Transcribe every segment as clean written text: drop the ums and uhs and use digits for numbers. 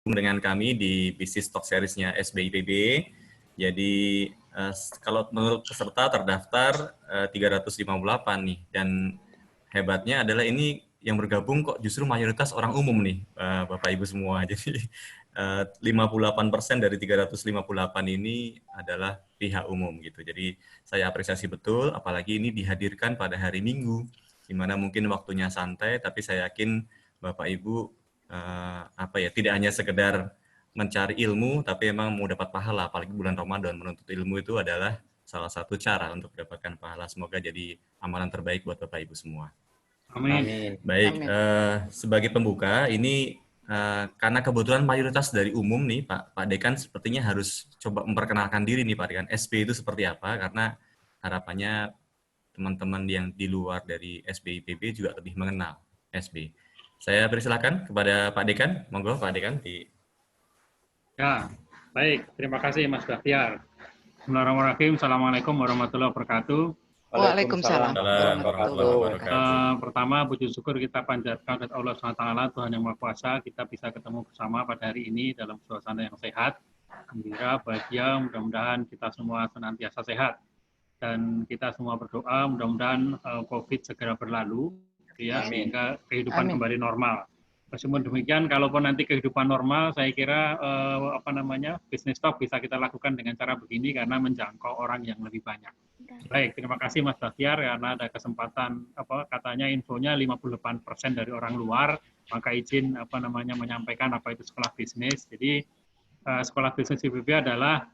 dengan kami di Bisnis Talk Series-nya SBIPB. Jadi kalau menurut peserta terdaftar 358 nih, dan hebatnya adalah ini yang bergabung kok justru mayoritas orang umum nih, Bapak Ibu semua. Jadi 58% dari 358 ini adalah pihak umum gitu. Jadi saya apresiasi betul, apalagi ini dihadirkan pada hari Minggu, di mana mungkin waktunya santai, tapi saya yakin Bapak Ibu tidak hanya sekedar mencari ilmu, tapi emang mau dapat pahala. Apalagi bulan Ramadan, menuntut ilmu itu adalah salah satu cara untuk mendapatkan pahala. Semoga jadi amalan terbaik buat Bapak Ibu semua. Amin. Baik, sebagai pembuka, ini karena kebetulan mayoritas dari umum nih, Pak Dekan sepertinya harus coba memperkenalkan diri nih Pak Dekan. SB itu seperti apa? Karena harapannya teman-teman yang di luar dari SBIPB juga lebih mengenal SB. Saya persilakan kepada Pak Dekan. Monggo Pak Dekan. Ya, baik. Terima kasih Mas Bahtiar. Bismillahirrahmanirrahim. Assalamualaikum warahmatullahi wabarakatuh. Waalaikumsalam warahmatullahi wabarakatuh. Pertama, puji syukur kita panjatkan kepada Allah SWT, Tuhan Yang Maha Kuasa, kita bisa ketemu bersama pada hari ini dalam suasana yang sehat, gembira, bahagia, mudah-mudahan kita semua senantiasa sehat. Dan kita semua berdoa, mudah-mudahan COVID segera berlalu, ya, sehingga kehidupan kembali normal. Meskipun demikian, kalaupun nanti kehidupan normal, saya kira bisnis talk bisa kita lakukan dengan cara begini karena menjangkau orang yang lebih banyak. Baik, terima kasih Mas Bahtiar karena ada kesempatan katanya infonya 58% dari orang luar, maka izin menyampaikan apa itu sekolah bisnis. Jadi sekolah bisnis IPB adalah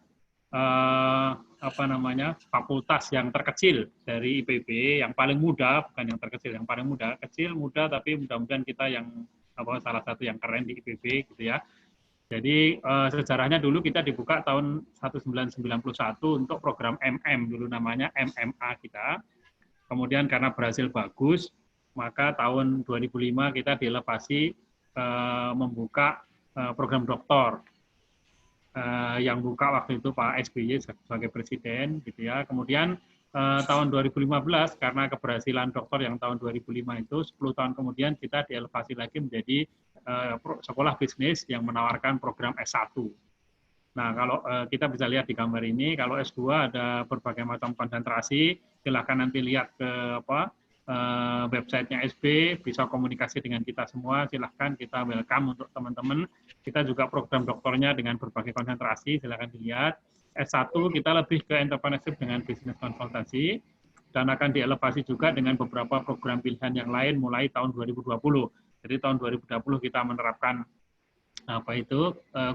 fakultas yang terkecil dari IPB, yang paling muda, bukan yang terkecil, yang paling muda, kecil, muda, tapi mudah-mudahan kita yang salah satu yang keren di IPB gitu ya. Jadi sejarahnya dulu kita dibuka tahun 1991 untuk program MM, dulu namanya MMA kita. Kemudian karena berhasil bagus, maka tahun 2005 kita dielevasi membuka program doktor. Yang buka waktu itu Pak SBY sebagai presiden gitu ya. Kemudian tahun 2015 karena keberhasilan dokter yang tahun 2005 itu 10 tahun kemudian kita dielevasi lagi menjadi sekolah bisnis yang menawarkan program S1. Nah, kalau kita bisa lihat di gambar ini, kalau S2 ada berbagai macam konsentrasi, silakan nanti lihat ke websitenya SB, bisa komunikasi dengan kita semua, silahkan, kita welcome untuk teman-teman. Kita juga program doktornya dengan berbagai konsentrasi, silahkan dilihat. S1 kita lebih ke entrepreneurship dengan bisnis konsultasi, dan akan dielevasi juga dengan beberapa program pilihan yang lain mulai tahun 2020. Jadi tahun 2020 kita menerapkan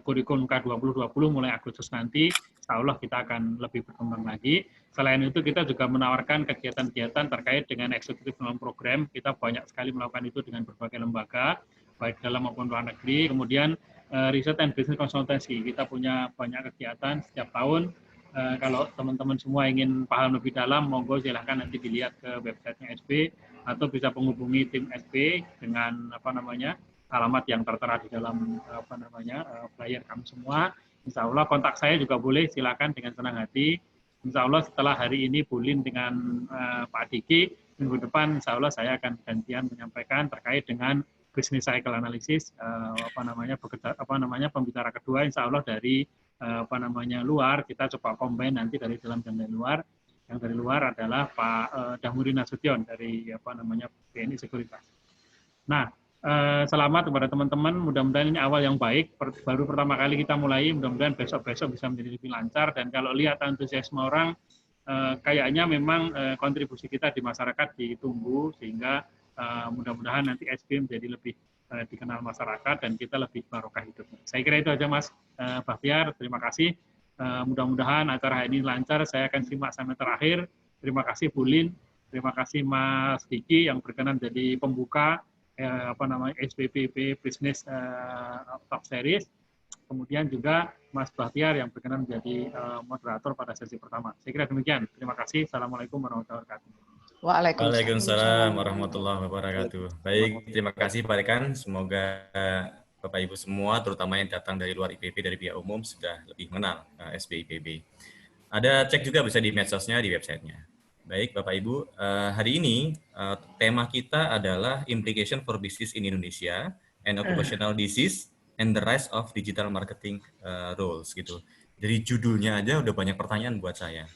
kurikulum K2020 mulai Agustus nanti, insya Allah kita akan lebih berkembang lagi. Selain itu kita juga menawarkan kegiatan-kegiatan terkait dengan eksekutif dalam program, kita banyak sekali melakukan itu dengan berbagai lembaga, baik dalam maupun luar negeri. Kemudian riset and business konsultasi, kita punya banyak kegiatan setiap tahun. Kalau teman-teman semua ingin paham lebih dalam, monggo silahkan nanti dilihat ke websitenya SB, atau bisa menghubungi tim SB dengan alamat yang tertera di dalam flyer kami semua. Insya Allah kontak saya juga boleh, silakan dengan senang hati. Insya Allah setelah hari ini Bulin dengan Pak Diki, minggu depan Insya Allah saya akan gantian menyampaikan terkait dengan business cycle analysis, pembicara kedua Insya Allah dari luar, kita coba combine nanti dari dalam dan dari luar. Yang dari luar adalah Pak Dahmuri Nasution dari BNI Sekuritas. Nah, selamat kepada teman-teman, mudah-mudahan ini awal yang baik, baru pertama kali kita mulai, mudah-mudahan besok-besok bisa menjadi lebih lancar, dan kalau lihat antusiasme orang, kayaknya memang kontribusi kita di masyarakat ditunggu, sehingga mudah-mudahan nanti SB menjadi lebih dikenal masyarakat, dan kita lebih barokah hidupnya. Saya kira itu aja Mas Bahtiar, terima kasih. Mudah-mudahan acara hari ini lancar, saya akan simak sampai terakhir. Terima kasih Bulin, terima kasih Mas Diki yang berkenan jadi pembuka SBPB Business Talk Series. Kemudian juga Mas Bahtiar yang berkenan menjadi moderator pada sesi pertama. Saya kira demikian. Terima kasih. Assalamualaikum warahmatullahi wabarakatuh. Waalaikumsalam warahmatullahi wabarakatuh. Baik, terima kasih Pak Rekan. Semoga Bapak Ibu semua, terutama yang datang dari luar IPB, dari pihak umum, sudah lebih mengenal SBIPB. Ada cek juga bisa di medsosnya, di websitenya. Baik, Bapak Ibu, hari ini tema kita adalah Implication for Business in Indonesia and Occupational Disease and the Rise of Digital Marketing Roles gitu. Dari judulnya aja udah banyak pertanyaan buat saya.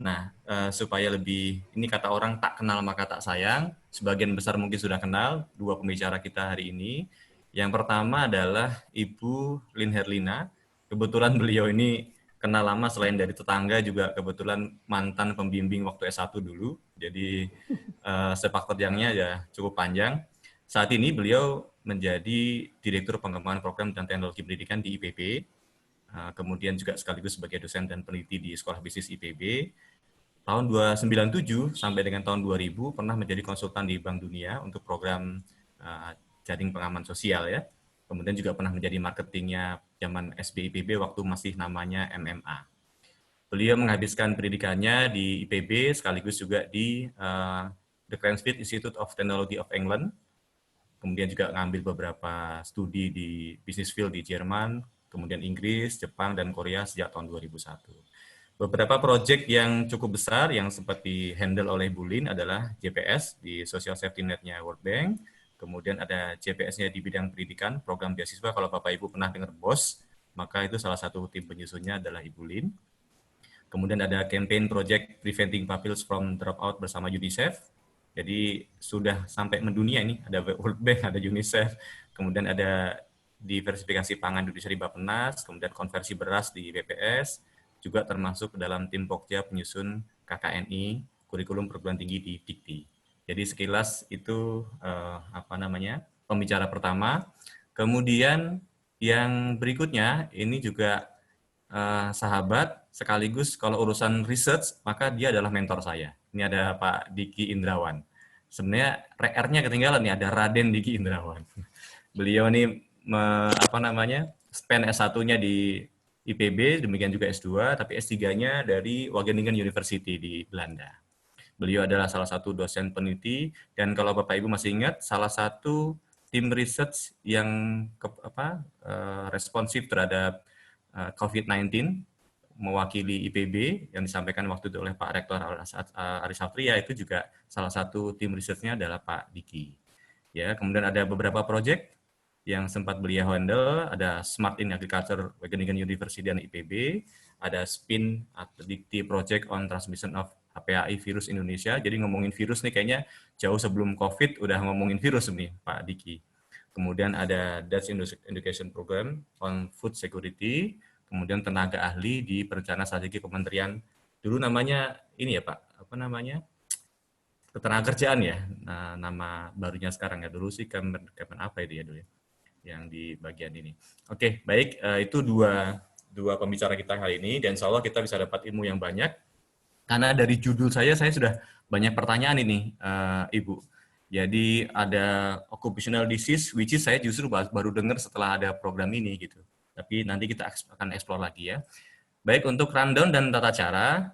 Nah, supaya lebih, ini kata orang tak kenal maka tak sayang, sebagian besar mungkin sudah kenal dua pembicara kita hari ini. Yang pertama adalah Ibu Lin Herlina. Kebetulan beliau ini kenal lama, selain dari tetangga juga kebetulan mantan pembimbing waktu S1 dulu. Jadi sepak terjangnya ya cukup panjang. Saat ini beliau menjadi Direktur Pengembangan Program dan Teknologi Pendidikan di IPB, kemudian juga sekaligus sebagai dosen dan peneliti di Sekolah Bisnis IPB. Tahun 1997 sampai dengan tahun 2000 pernah menjadi konsultan di Bank Dunia untuk program jaring pengaman sosial ya. Kemudian juga pernah menjadi marketingnya zaman SBIPB waktu masih namanya MMA. Beliau menghabiskan pendidikannya di IPB sekaligus juga di The Cransfield Institute of Technology of England. Kemudian juga ngambil beberapa studi di business field di Jerman, kemudian Inggris, Jepang, dan Korea sejak tahun 2001. Beberapa proyek yang cukup besar yang sempat di-handle oleh Bu Lin adalah JPS di Social Safety Net-nya World Bank, kemudian ada JPS-nya di bidang pendidikan, program beasiswa. Kalau Bapak Ibu pernah dengar BOS, maka itu salah satu tim penyusunnya adalah Ibu Lin. Kemudian ada campaign project Preventing Pupils from Dropout bersama UNICEF. Jadi sudah sampai mendunia ini, ada World Bank, ada UNICEF, kemudian ada diversifikasi pangan Indonesia di Bappenas, kemudian konversi beras di BPS, juga termasuk dalam tim Pokja penyusun KKNI, kurikulum perguruan tinggi di Dikti. Jadi sekilas itu pembicara pertama. Kemudian yang berikutnya ini juga sahabat sekaligus kalau urusan research maka dia adalah mentor saya. Ini ada Pak Diki Indrawan. Sebenarnya R-nya ketinggalan nih, ada Raden Diki Indrawan. Beliau ini span S1-nya di IPB, demikian juga S2, tapi S3-nya dari Wageningen University di Belanda. Beliau adalah salah satu dosen peneliti, dan kalau Bapak Ibu masih ingat, salah satu tim research yang responsif terhadap COVID-19, mewakili IPB yang disampaikan waktu itu oleh Pak Rektor Aris Satria, itu juga salah satu tim risetnya adalah Pak Diki. Ya, kemudian ada beberapa proyek yang sempat beliau handle, ada Smart in Agriculture Wageningen University dan IPB, ada SPIN atau Dikti Project on Transmission of HPAI Virus Indonesia. Jadi ngomongin virus nih kayaknya jauh sebelum COVID udah ngomongin virus nih Pak Diki. Kemudian ada Dutch Education Program on Food Security, kemudian tenaga ahli di perencanaan strategi kementerian, dulu namanya ini ya Pak, ketenagakerjaan ya, nah, nama barunya sekarang ya, dulu sih Kemen apa itu ya dulu ya, yang di bagian ini. Oke, baik, itu dua pembicara kita kali ini, dan insya Allah kita bisa dapat ilmu yang banyak, karena dari judul saya sudah banyak pertanyaan ini, Ibu. Jadi ada occupational disease, which is saya justru baru dengar setelah ada program ini gitu. Tapi nanti kita akan explore lagi ya. Baik, untuk rundown dan tata cara,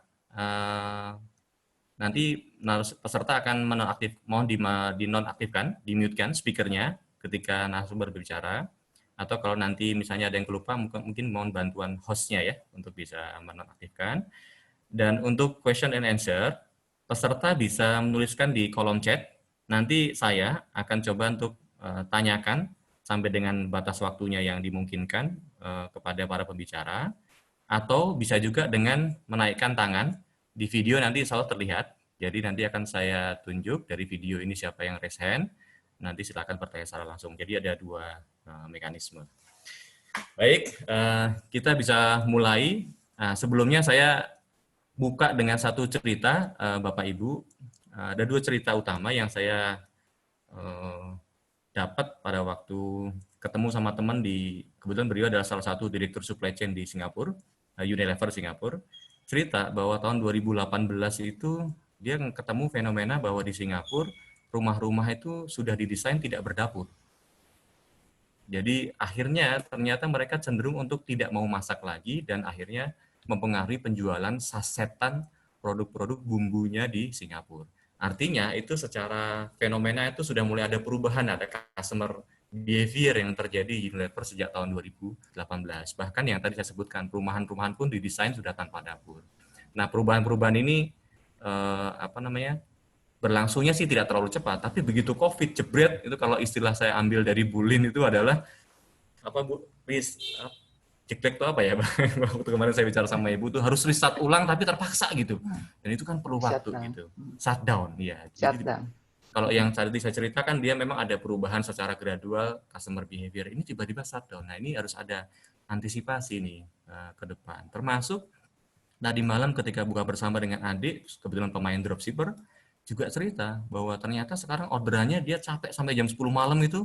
nanti peserta akan dinonaktifkan, di-mute-kan speakernya ketika narasumber berbicara, atau kalau nanti misalnya ada yang kelupa, mungkin mohon bantuan hostnya ya, untuk bisa menonaktifkan. Dan untuk question and answer, peserta bisa menuliskan di kolom chat, nanti saya akan coba untuk tanyakan sampai dengan batas waktunya yang dimungkinkan kepada para pembicara, atau bisa juga dengan menaikkan tangan di video, nanti selalu terlihat. Jadi nanti akan saya tunjuk dari video ini siapa yang raise hand, nanti silakan bertanya secara langsung. Jadi ada dua mekanisme. Baik, kita bisa mulai. Sebelumnya saya buka dengan satu cerita, Bapak Ibu. Ada dua cerita utama yang saya dapat pada waktu ketemu sama teman kebetulan beliau adalah salah satu direktur supply chain di Singapura, Unilever Singapura, cerita bahwa tahun 2018 itu dia ketemu fenomena bahwa di Singapura rumah-rumah itu sudah didesain tidak berdapur. Jadi akhirnya ternyata mereka cenderung untuk tidak mau masak lagi, dan akhirnya mempengaruhi penjualan sasetan produk-produk bumbunya di Singapura. Artinya itu secara fenomena itu sudah mulai ada perubahan, ada customer behavior yang terjadi di Unilever sejak tahun 2018. Bahkan yang tadi saya sebutkan, perumahan-perumahan pun didesain sudah tanpa dapur. Nah, perubahan-perubahan ini berlangsungnya sih tidak terlalu cepat, tapi begitu COVID jebret, itu kalau istilah saya ambil dari Bu Lin itu adalah apa Bu, Cekbek itu apa ya, Bang? Waktu kemarin saya bicara sama Ibu tuh harus restart ulang tapi terpaksa gitu. Dan itu kan perlu waktu gitu. Shutdown, ya. Jadi kalau yang tadi saya ceritakan dia memang ada perubahan secara gradual customer behavior. Ini tiba-tiba shutdown. Nah, ini harus ada antisipasi nih ke depan. Termasuk tadi malam ketika buka bersama dengan adik, kebetulan pemain dropshipper, juga cerita bahwa ternyata sekarang orderannya dia capek sampai jam 10 malam itu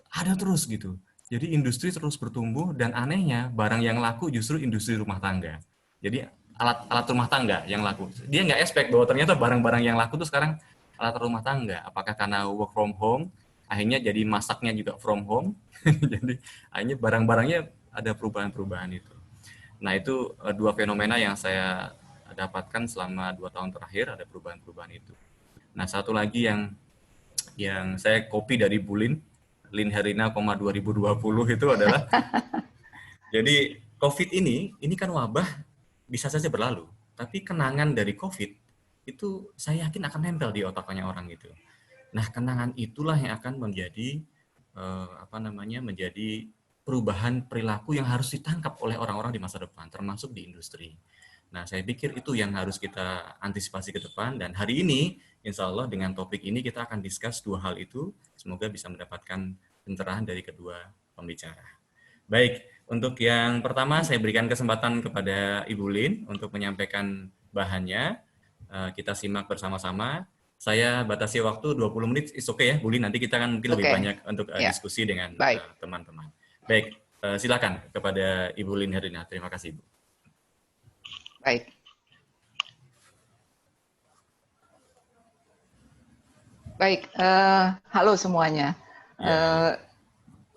ada terus gitu. Jadi industri terus bertumbuh dan anehnya barang yang laku justru industri rumah tangga. Jadi alat rumah tangga yang laku. Dia nggak expect bahwa ternyata barang-barang yang laku tuh sekarang alat rumah tangga. Apakah karena work from home, akhirnya jadi masaknya juga from home. Jadi akhirnya barang-barangnya ada perubahan-perubahan itu. Nah itu dua fenomena yang saya dapatkan selama 2 tahun terakhir, ada perubahan-perubahan itu. Nah satu lagi yang saya copy dari Bulin, Lin Herina, 2020 itu adalah jadi COVID ini kan wabah bisa saja berlalu, tapi kenangan dari COVID itu saya yakin akan nempel di otaknya orang gitu. Nah, kenangan itulah yang akan menjadi menjadi perubahan perilaku yang harus ditangkap oleh orang-orang di masa depan, termasuk di industri. Nah, saya pikir itu yang harus kita antisipasi ke depan, dan hari ini, insya Allah dengan topik ini kita akan discuss 2 hal itu, semoga bisa mendapatkan pencerahan dari kedua pembicara. Baik, untuk yang pertama saya berikan kesempatan kepada Ibu Lin untuk menyampaikan bahannya. Kita simak bersama-sama. Saya batasi waktu 20 menit, is okay ya Bu Lin, nanti kita kan mungkin lebih banyak untuk diskusi dengan teman-teman. Baik, silakan kepada Ibu Lin Herina. Terima kasih, Bu. Baik. Baik, halo semuanya.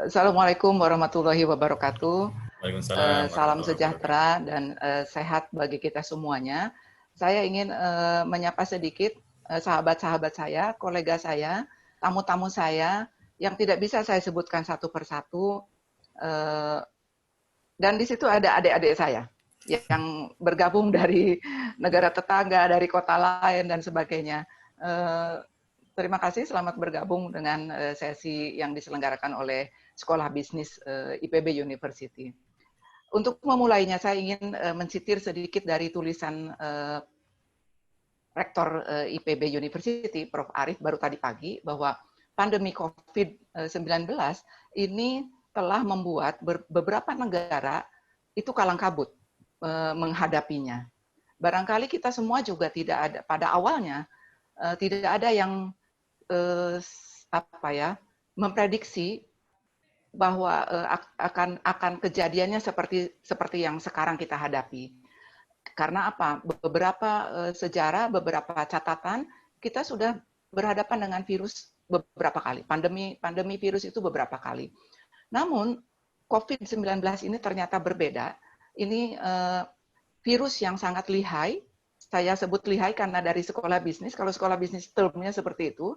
Assalamualaikum warahmatullahi wabarakatuh. Waalaikumsalam. Salam sejahtera dan sehat bagi kita semuanya. Saya ingin menyapa sedikit sahabat-sahabat saya, kolega saya, tamu-tamu saya yang tidak bisa saya sebutkan satu persatu. Dan di situ ada adik-adik saya yang bergabung dari negara tetangga, dari kota lain, dan sebagainya. Terima kasih, selamat bergabung dengan sesi yang diselenggarakan oleh Sekolah Bisnis IPB University. Untuk memulainya, saya ingin mensitir sedikit dari tulisan Rektor IPB University, Prof. Arief, baru tadi pagi, bahwa pandemi COVID-19 ini telah membuat beberapa negara itu kalang kabut menghadapinya. Barangkali kita semua juga tidak ada pada awalnya tidak ada yang memprediksi bahwa akan kejadiannya seperti yang sekarang kita hadapi. Karena apa? Beberapa sejarah, beberapa catatan kita sudah berhadapan dengan virus beberapa kali. Pandemi virus itu beberapa kali. Namun COVID-19 ini ternyata berbeda. Ini virus yang sangat lihai. Saya sebut lihai karena dari sekolah bisnis. Kalau sekolah bisnis termnya seperti itu.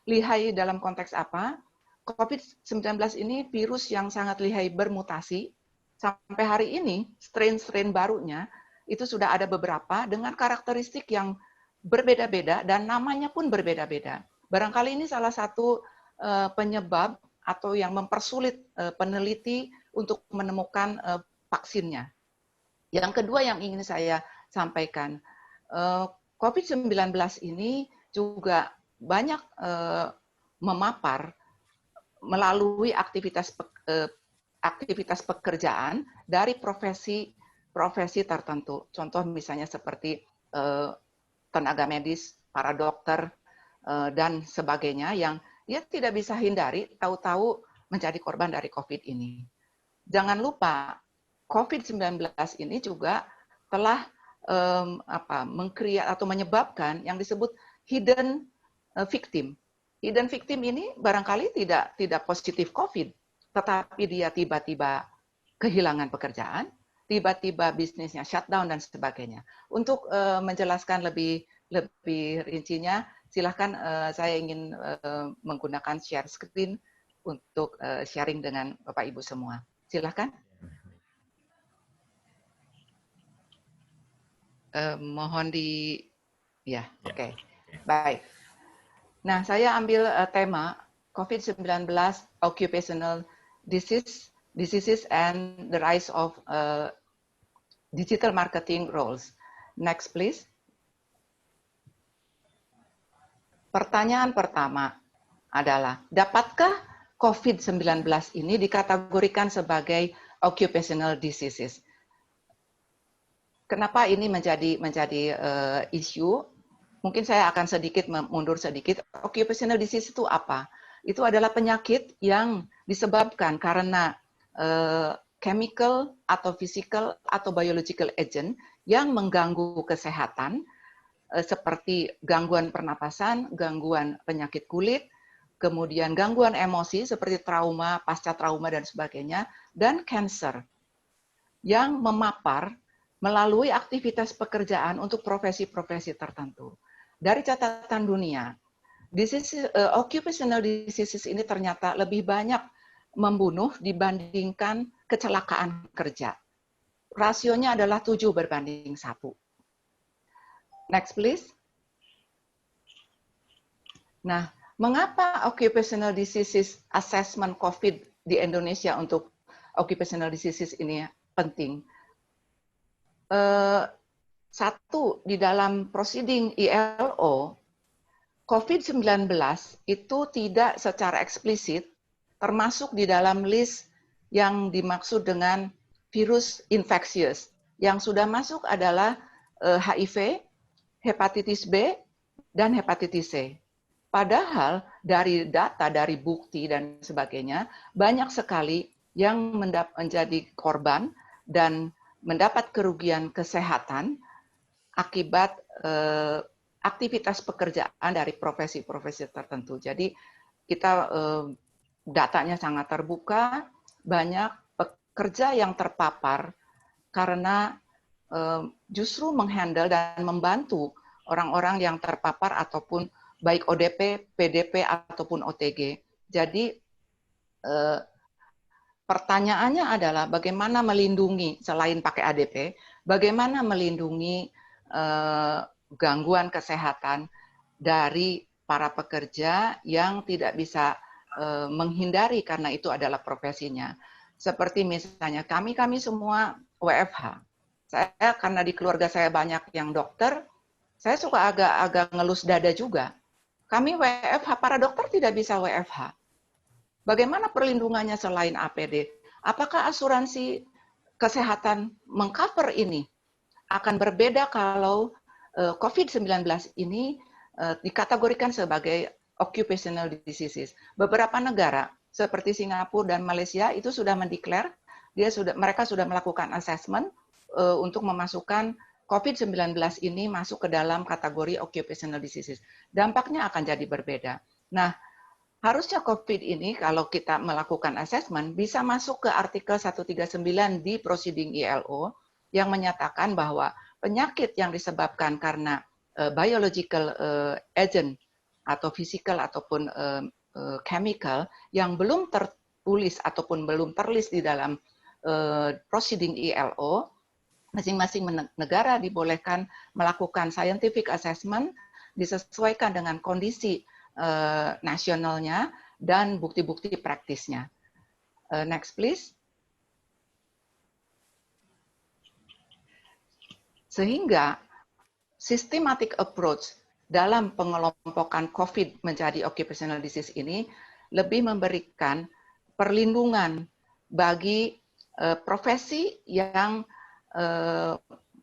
Lihai dalam konteks apa? COVID-19 ini virus yang sangat lihai bermutasi. Sampai hari ini, strain-strain barunya itu sudah ada beberapa dengan karakteristik yang berbeda-beda dan namanya pun berbeda-beda. Barangkali ini salah satu penyebab atau yang mempersulit peneliti untuk menemukan vaksinnya. Yang kedua yang ingin saya sampaikan, COVID-19 ini juga banyak memapar melalui aktivitas pekerjaan dari profesi tertentu. Contoh misalnya seperti tenaga medis, para dokter, dan sebagainya yang dia tidak bisa hindari tahu-tahu menjadi korban dari COVID ini. Jangan lupa, COVID-19 ini juga telah mengkreat atau menyebabkan yang disebut hidden victim. Hidden victim ini barangkali tidak positif COVID, tetapi dia tiba-tiba kehilangan pekerjaan, tiba-tiba bisnisnya shutdown dan sebagainya. Untuk menjelaskan lebih rincinya, silahkan saya ingin menggunakan share screen untuk sharing dengan Bapak Ibu semua. Silahkan. Mohon oke. Baik. Nah, saya ambil tema COVID-19 Occupational diseases and the rise of digital marketing roles. Next, please. Pertanyaan pertama adalah, dapatkah COVID-19 ini dikategorikan sebagai occupational diseases? Kenapa ini menjadi isu? Mungkin saya akan sedikit mundur sedikit. Occupational disease itu apa? Itu adalah penyakit yang disebabkan karena chemical atau physical atau biological agent yang mengganggu kesehatan, seperti gangguan pernapasan, gangguan penyakit kulit, kemudian gangguan emosi seperti trauma, pasca trauma dan sebagainya, dan cancer yang memapar melalui aktivitas pekerjaan untuk profesi-profesi tertentu. Dari catatan dunia, occupational diseases ini ternyata lebih banyak membunuh dibandingkan kecelakaan kerja. Rasionya adalah 7:1. Next, please. Nah, mengapa occupational diseases assessment COVID di Indonesia untuk occupational diseases ini penting? Satu, di dalam proceeding ILO, COVID-19 itu tidak secara eksplisit termasuk di dalam list yang dimaksud dengan virus infectious. Yang sudah masuk adalah HIV, hepatitis B, dan hepatitis C. Padahal dari data, dari bukti dan sebagainya, banyak sekali yang menjadi korban dan mendapat kerugian kesehatan akibat aktivitas pekerjaan dari profesi-profesi tertentu. Jadi kita datanya sangat terbuka, banyak pekerja yang terpapar karena justru menghandle dan membantu orang-orang yang terpapar ataupun baik ODP, PDP ataupun OTG. Jadi pertanyaannya adalah bagaimana melindungi selain pakai ADP, bagaimana melindungi gangguan kesehatan dari para pekerja yang tidak bisa menghindari karena itu adalah profesinya. Seperti misalnya kami semua WFH. Saya karena di keluarga saya banyak yang dokter, saya suka agak ngelus dada juga. Kami WFH, para dokter tidak bisa WFH. Bagaimana perlindungannya selain APD? Apakah asuransi kesehatan mengcover ini? Akan berbeda kalau COVID-19 ini dikategorikan sebagai occupational diseases. Beberapa negara seperti Singapura dan Malaysia itu sudah mendeklar, mereka sudah melakukan assessment untuk memasukkan COVID-19 ini masuk ke dalam kategori occupational diseases. Dampaknya akan jadi berbeda. Nah, harusnya COVID ini kalau kita melakukan assessment bisa masuk ke artikel 139 di proceeding ILO yang menyatakan bahwa penyakit yang disebabkan karena biological agent atau physical ataupun chemical yang belum tertulis ataupun belum terlist di dalam proceeding ILO, masing-masing negara dibolehkan melakukan scientific assessment disesuaikan dengan kondisi nasionalnya dan bukti-bukti praktisnya. Next, please. Sehingga systematic approach dalam pengelompokan COVID menjadi occupational disease ini lebih memberikan perlindungan bagi profesi yang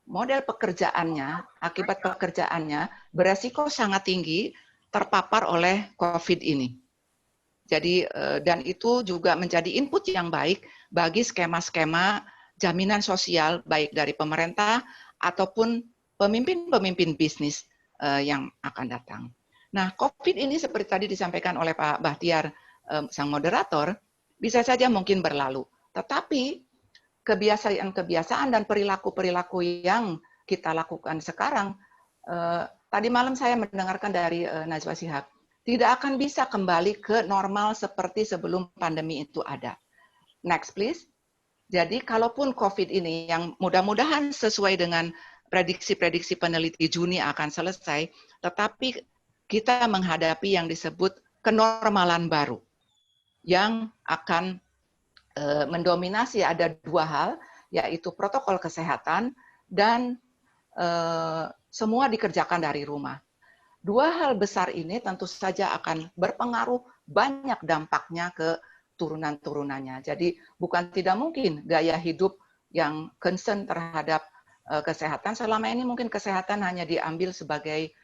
model pekerjaannya, akibat pekerjaannya beresiko sangat tinggi terpapar oleh COVID ini. Jadi dan itu juga menjadi input yang baik bagi skema-skema jaminan sosial baik dari pemerintah ataupun pemimpin-pemimpin bisnis yang akan datang. Nah, COVID ini seperti tadi disampaikan oleh Pak Bahtiar, sang moderator, bisa saja mungkin berlalu. Tetapi kebiasaan-kebiasaan dan perilaku-perilaku yang kita lakukan sekarang, tadi malam saya mendengarkan dari Najwa Shihab, tidak akan bisa kembali ke normal seperti sebelum pandemi itu ada. Next, please. Jadi, kalaupun COVID ini yang mudah-mudahan sesuai dengan prediksi-prediksi peneliti Juni akan selesai, tetapi kita menghadapi yang disebut kenormalan baru yang akan mendominasi ada dua hal, yaitu protokol kesehatan dan semua dikerjakan dari rumah. Dua hal besar ini tentu saja akan berpengaruh banyak dampaknya ke turunan-turunannya. Jadi bukan tidak mungkin gaya hidup yang concern terhadap kesehatan. Selama ini mungkin kesehatan hanya diambil sebagai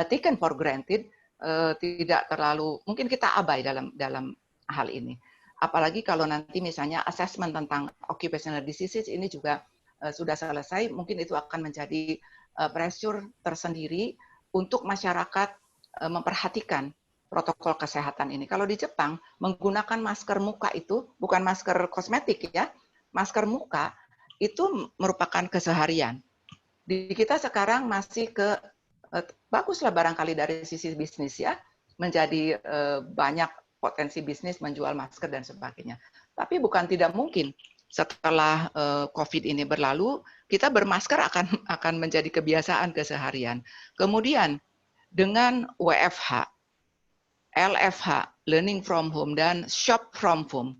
taken for granted, tidak terlalu, mungkin kita abai dalam hal ini. Apalagi kalau nanti misalnya assessment tentang occupational diseases ini juga sudah selesai, mungkin itu akan menjadi pressure tersendiri untuk masyarakat memperhatikan protokol kesehatan ini. Kalau di Jepang, menggunakan masker muka itu, bukan masker kosmetik ya, masker muka itu merupakan keseharian. Di kita sekarang masih baguslah barangkali dari sisi bisnis ya, menjadi banyak potensi bisnis menjual masker dan sebagainya. Tapi bukan tidak mungkin setelah COVID ini berlalu, kita bermasker akan menjadi kebiasaan keseharian. Kemudian dengan WFH, LFH, learning from home, dan shop from home,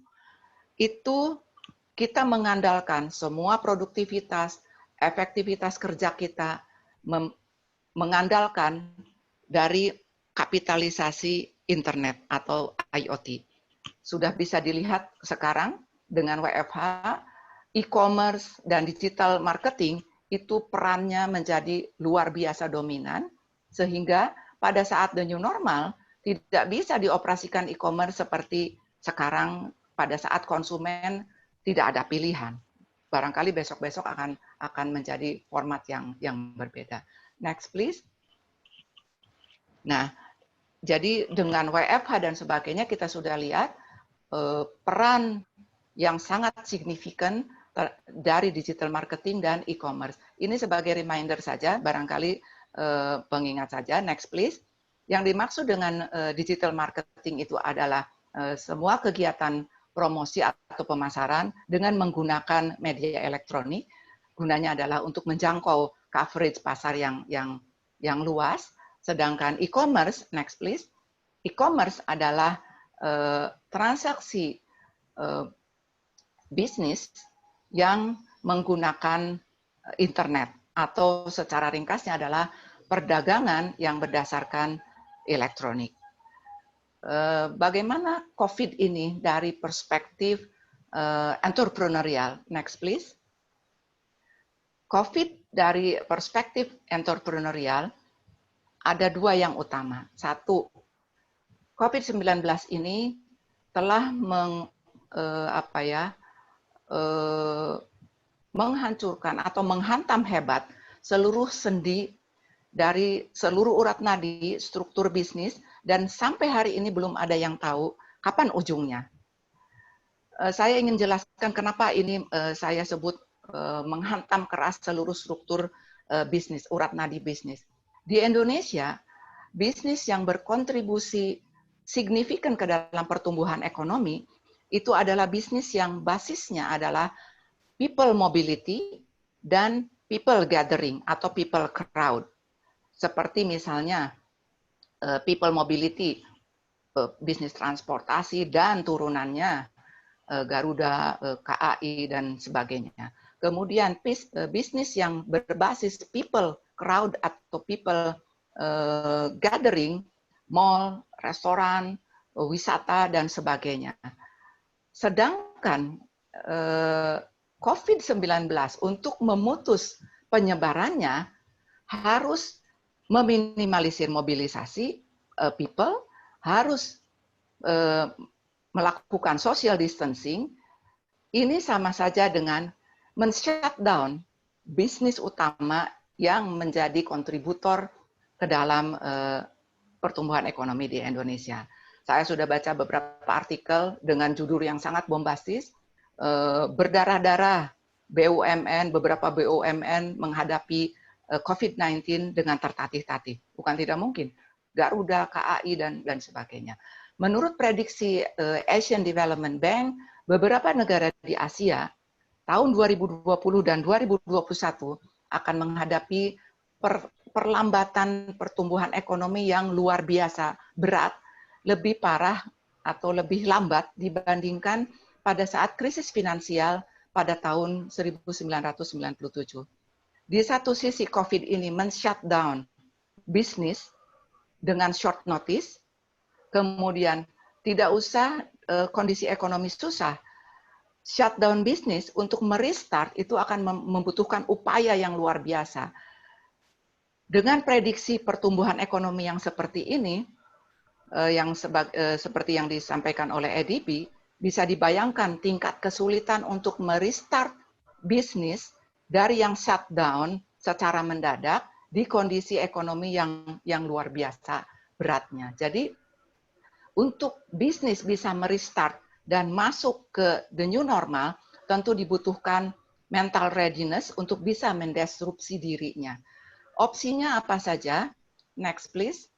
itu kita mengandalkan semua produktivitas, efektivitas kerja kita, mengandalkan dari kapitalisasi internet atau IoT. Sudah bisa dilihat sekarang dengan WFH, e-commerce dan digital marketing itu perannya menjadi luar biasa dominan, sehingga pada saat the new normal, tidak bisa dioperasikan e-commerce seperti sekarang pada saat konsumen tidak ada pilihan. Barangkali besok-besok akan menjadi format yang berbeda. Next, please. Nah, jadi dengan WFH dan sebagainya kita sudah lihat peran yang sangat signifikan dari digital marketing dan e-commerce. Ini sebagai reminder saja, barangkali pengingat saja. Next, please. Yang dimaksud dengan digital marketing itu adalah semua kegiatan promosi atau pemasaran dengan menggunakan media elektronik. Gunanya adalah untuk menjangkau coverage pasar yang luas. Sedangkan e-commerce, next please. E-commerce adalah transaksi bisnis yang menggunakan internet, atau secara ringkasnya adalah perdagangan yang berdasarkan elektronik. Bagaimana COVID ini dari perspektif entrepreneurial? Next, please. COVID dari perspektif entrepreneurial ada dua yang utama. Satu, COVID-19 ini telah menghancurkan atau menghantam hebat seluruh sendi dari seluruh urat nadi struktur bisnis, dan sampai hari ini belum ada yang tahu kapan ujungnya. Saya ingin jelaskan kenapa ini saya sebut menghantam keras seluruh struktur bisnis, urat nadi bisnis. Di Indonesia, bisnis yang berkontribusi signifikan ke dalam pertumbuhan ekonomi itu adalah bisnis yang basisnya adalah people mobility dan people gathering atau people crowd. Seperti misalnya people mobility, bisnis transportasi dan turunannya, Garuda, KAI, dan sebagainya. Kemudian bisnis yang berbasis people crowd atau people gathering, mall, restoran, wisata, dan sebagainya. Sedangkan COVID-19 untuk memutus penyebarannya harus meminimalisir mobilisasi people, harus melakukan social distancing. Ini sama saja dengan men-shutdown bisnis utama yang menjadi kontributor ke dalam pertumbuhan ekonomi di Indonesia. Saya sudah baca beberapa artikel dengan judul yang sangat bombastis, berdarah-darah BUMN, beberapa BUMN menghadapi COVID-19 dengan tertatih-tatih. Bukan tidak mungkin. Garuda, KAI, dan sebagainya. Menurut prediksi Asian Development Bank, beberapa negara di Asia tahun 2020 dan 2021 akan menghadapi perlambatan pertumbuhan ekonomi yang luar biasa berat, lebih parah atau lebih lambat dibandingkan pada saat krisis finansial pada tahun 1997. Di satu sisi COVID ini men-shutdown bisnis dengan short notice, kemudian tidak usah kondisi ekonomi susah, shutdown bisnis untuk merestart itu akan membutuhkan upaya yang luar biasa. Dengan prediksi pertumbuhan ekonomi yang seperti ini, seperti yang disampaikan oleh EDB, bisa dibayangkan tingkat kesulitan untuk merestart bisnis dari yang shutdown secara mendadak di kondisi ekonomi yang luar biasa beratnya. Jadi untuk bisnis bisa merestart dan masuk ke the new normal, tentu dibutuhkan mental readiness untuk bisa mendisrupsi dirinya. Opsinya apa saja? Next please.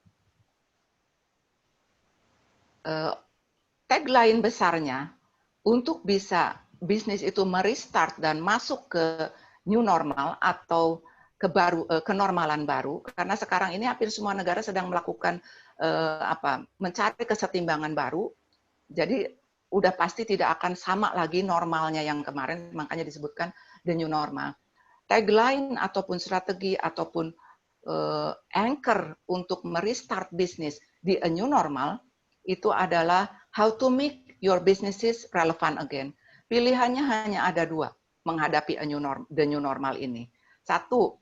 Tagline besarnya untuk bisa bisnis itu merestart dan masuk ke new normal atau kenormalan baru, karena sekarang ini hampir semua negara sedang melakukan mencari kesetimbangan baru. Jadi udah pasti tidak akan sama lagi normalnya yang kemarin, makanya disebutkan the new normal. Tagline ataupun strategi ataupun anchor untuk merestart bisnis di a new normal itu adalah how to make your businesses relevant again. Pilihannya hanya ada dua menghadapi the new normal ini. Satu,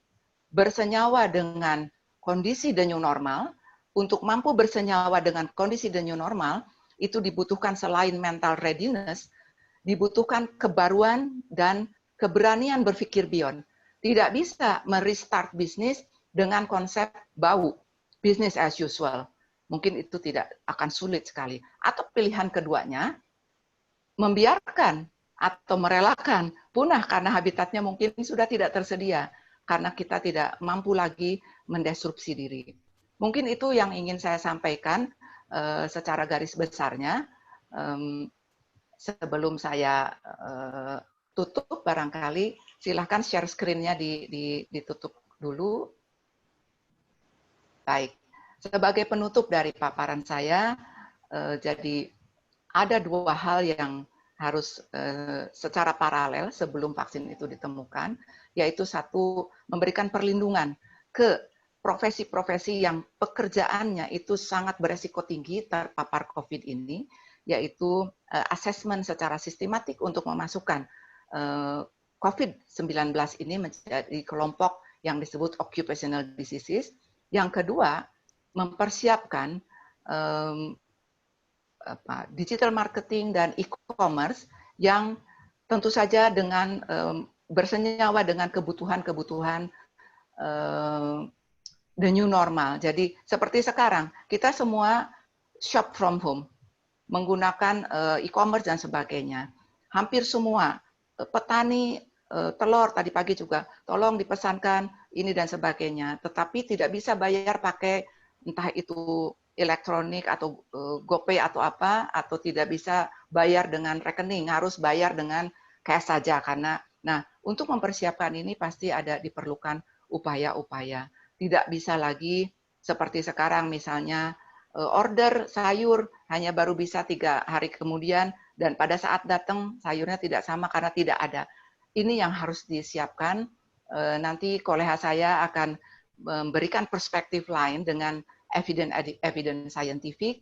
bersenyawa dengan kondisi the new normal. Untuk mampu bersenyawa dengan kondisi the new normal, itu dibutuhkan selain mental readiness, dibutuhkan kebaruan dan keberanian berpikir beyond. Tidak bisa merestart bisnis dengan konsep bau, business as usual. Mungkin itu tidak akan sulit sekali. Atau pilihan keduanya, membiarkan atau merelakan punah karena habitatnya mungkin sudah tidak tersedia, karena kita tidak mampu lagi mendisrupsi diri. Mungkin itu yang ingin saya sampaikan secara garis besarnya. Sebelum saya tutup, barangkali silahkan share screen-nya ditutup dulu. Baik, sebagai penutup dari paparan saya, jadi ada dua hal yang harus secara paralel sebelum vaksin itu ditemukan, yaitu satu, memberikan perlindungan ke profesi-profesi yang pekerjaannya itu sangat beresiko tinggi terpapar COVID ini, yaitu asesmen secara sistematik untuk memasukkan COVID-19 ini menjadi kelompok yang disebut occupational diseases. Yang kedua, mempersiapkan digital marketing dan e-commerce yang tentu saja dengan bersenyawa dengan kebutuhan-kebutuhan the new normal. Jadi seperti sekarang, kita semua shop from home, menggunakan e-commerce dan sebagainya. Hampir semua petani telur tadi pagi juga, tolong dipesankan ini dan sebagainya. Tetapi tidak bisa bayar pakai entah itu elektronik atau GoPay atau apa, atau tidak bisa bayar dengan rekening, harus bayar dengan cash saja. Karena, nah, untuk mempersiapkan ini pasti ada diperlukan upaya-upaya. Tidak bisa lagi seperti sekarang misalnya order sayur hanya baru bisa 3 hari kemudian dan pada saat datang sayurnya tidak sama karena tidak ada. Ini yang harus disiapkan. Nanti kolega saya akan memberikan perspektif lain dengan evidence scientific.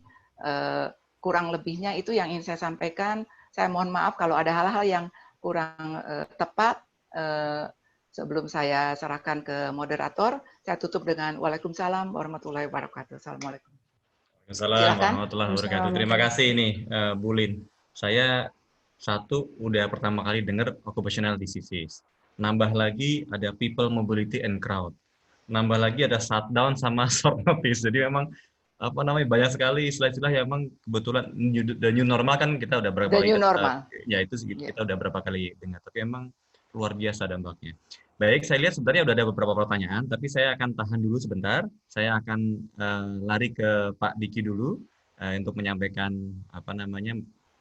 Kurang lebihnya itu yang ingin saya sampaikan. Saya mohon maaf kalau ada hal-hal yang kurang tepat. Sebelum saya serahkan ke moderator, saya tutup dengan Waalaikumsalam warahmatullahi wabarakatuh. Assalamualaikum. Waalaikumsalam warahmatullahi wabarakatuh. Terima kasih ini Bu Lin. Saya udah pertama kali dengar occupational diseases. Nambah lagi ada people mobility and crowd. Nambah lagi ada shutdown sama short notice. Jadi memang banyak sekali istilah-istilah yang memang kebetulan the new normal kan kita udah berapa kali ya itu segitu kita udah berapa kali dengar. Tapi emang luar biasa dampaknya. Baik, saya lihat sebenarnya udah ada beberapa pertanyaan, tapi saya akan tahan dulu sebentar. Saya akan lari ke Pak Diki dulu untuk menyampaikan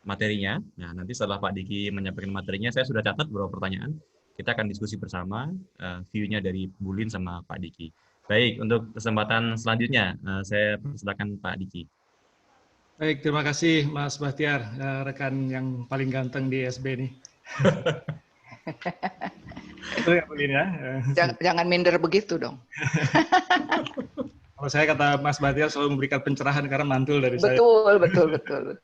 materinya. Nah, nanti setelah Pak Diki menyampaikan materinya, saya sudah catat beberapa pertanyaan. Kita akan diskusi bersama view-nya dari Bu Lin sama Pak Diki. Baik, untuk kesempatan selanjutnya saya persilakan Pak Diki. Baik, terima kasih Mas Bahtiar, rekan yang paling ganteng di SB nih. Betul ya, Bulin ya? Jangan minder begitu dong. Kalau saya kata Mas Bahtiar selalu memberikan pencerahan karena mantul dari saya. Betul.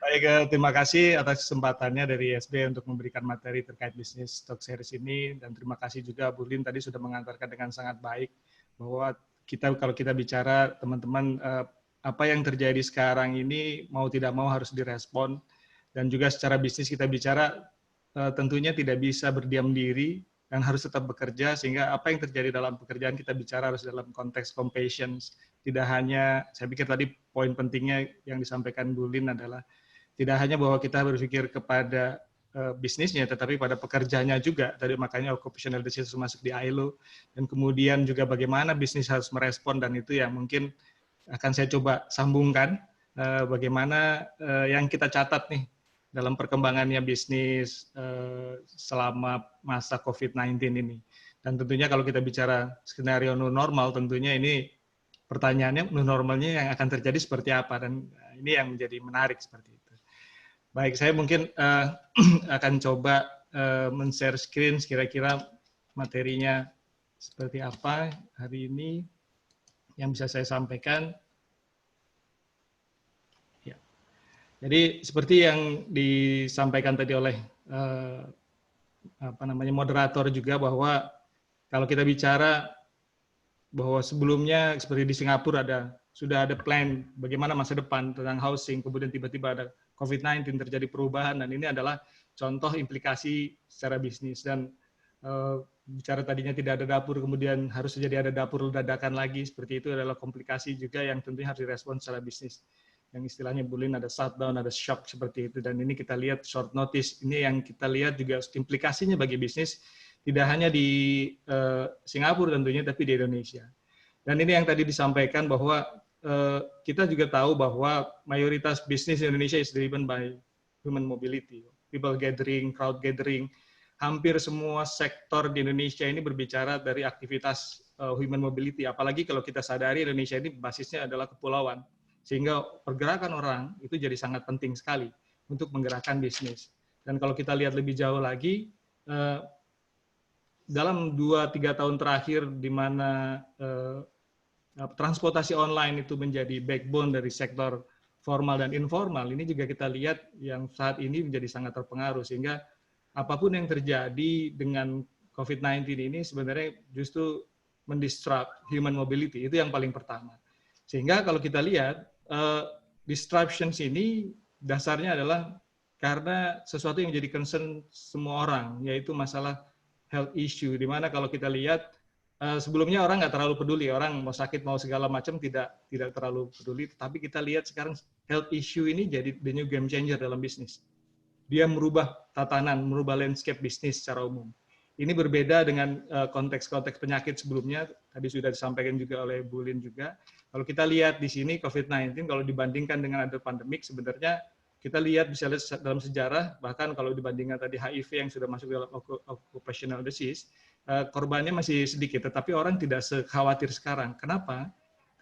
Baik, terima kasih atas kesempatannya dari SB untuk memberikan materi terkait bisnis stock series ini, dan terima kasih juga Bulin tadi sudah mengantarkan dengan sangat baik bahwa kalau kita bicara teman-teman, apa yang terjadi sekarang ini mau tidak mau harus direspon, dan juga secara bisnis kita bicara tentunya tidak bisa berdiam diri dan harus tetap bekerja, sehingga apa yang terjadi dalam pekerjaan kita bicara harus dalam konteks compassion. Tidak hanya, saya pikir tadi poin pentingnya yang disampaikan Bulin adalah tidak hanya bahwa kita berpikir kepada bisnisnya, tetapi pada pekerjanya juga. Tadi makanya occupational disease masuk di ILO, dan kemudian juga bagaimana bisnis harus merespon, dan itu yang mungkin akan saya coba sambungkan, bagaimana yang kita catat nih dalam perkembangannya bisnis selama masa COVID-19 ini. Dan tentunya kalau kita bicara skenario new normal, tentunya ini pertanyaannya new normalnya yang akan terjadi seperti apa, dan ini yang menjadi menarik seperti itu. Baik, saya mungkin akan coba men-share screen kira-kira materinya seperti apa hari ini yang bisa saya sampaikan. Ya. Jadi seperti yang disampaikan tadi oleh moderator juga, bahwa kalau kita bicara bahwa sebelumnya seperti di Singapura sudah ada plan bagaimana masa depan tentang housing, kemudian tiba-tiba ada COVID-19 terjadi perubahan, dan ini adalah contoh implikasi secara bisnis. Dan bicara tadinya tidak ada dapur, kemudian harus jadi ada dapur dadakan lagi, seperti itu adalah komplikasi juga yang tentunya harus direspon secara bisnis. Yang istilahnya Bulin ada shutdown, ada shock seperti itu, dan ini kita lihat short notice, ini yang kita lihat juga implikasinya bagi bisnis, tidak hanya di Singapura tentunya, tapi di Indonesia. Dan ini yang tadi disampaikan bahwa kita juga tahu bahwa mayoritas bisnis di Indonesia is driven by human mobility, people gathering, crowd gathering. Hampir semua sektor di Indonesia ini berbicara dari aktivitas human mobility, apalagi kalau kita sadari Indonesia ini basisnya adalah kepulauan, sehingga pergerakan orang itu jadi sangat penting sekali untuk menggerakkan bisnis. Dan kalau kita lihat lebih jauh lagi, dalam 2-3 tahun terakhir di mana transportasi online itu menjadi backbone dari sektor formal dan informal, ini juga kita lihat yang saat ini menjadi sangat terpengaruh, sehingga apapun yang terjadi dengan COVID-19 ini sebenarnya justru mendisrupt human mobility, itu yang paling pertama. Sehingga kalau kita lihat, disruptions ini dasarnya adalah karena sesuatu yang menjadi concern semua orang, yaitu masalah health issue, di mana kalau kita lihat, sebelumnya orang nggak terlalu peduli, orang mau sakit mau segala macam tidak terlalu peduli, tapi kita lihat sekarang health issue ini jadi the new game changer dalam bisnis. Dia merubah tatanan, merubah landscape bisnis secara umum. Ini berbeda dengan konteks-konteks penyakit sebelumnya, tadi sudah disampaikan juga oleh Bulin juga. Kalau kita lihat di sini COVID-19, kalau dibandingkan dengan ada pandemik, sebenarnya kita lihat bisa lihat dalam sejarah, bahkan kalau dibandingkan tadi HIV yang sudah masuk dalam occupational disease, korbannya masih sedikit, tetapi orang tidak sekhawatir sekarang. Kenapa?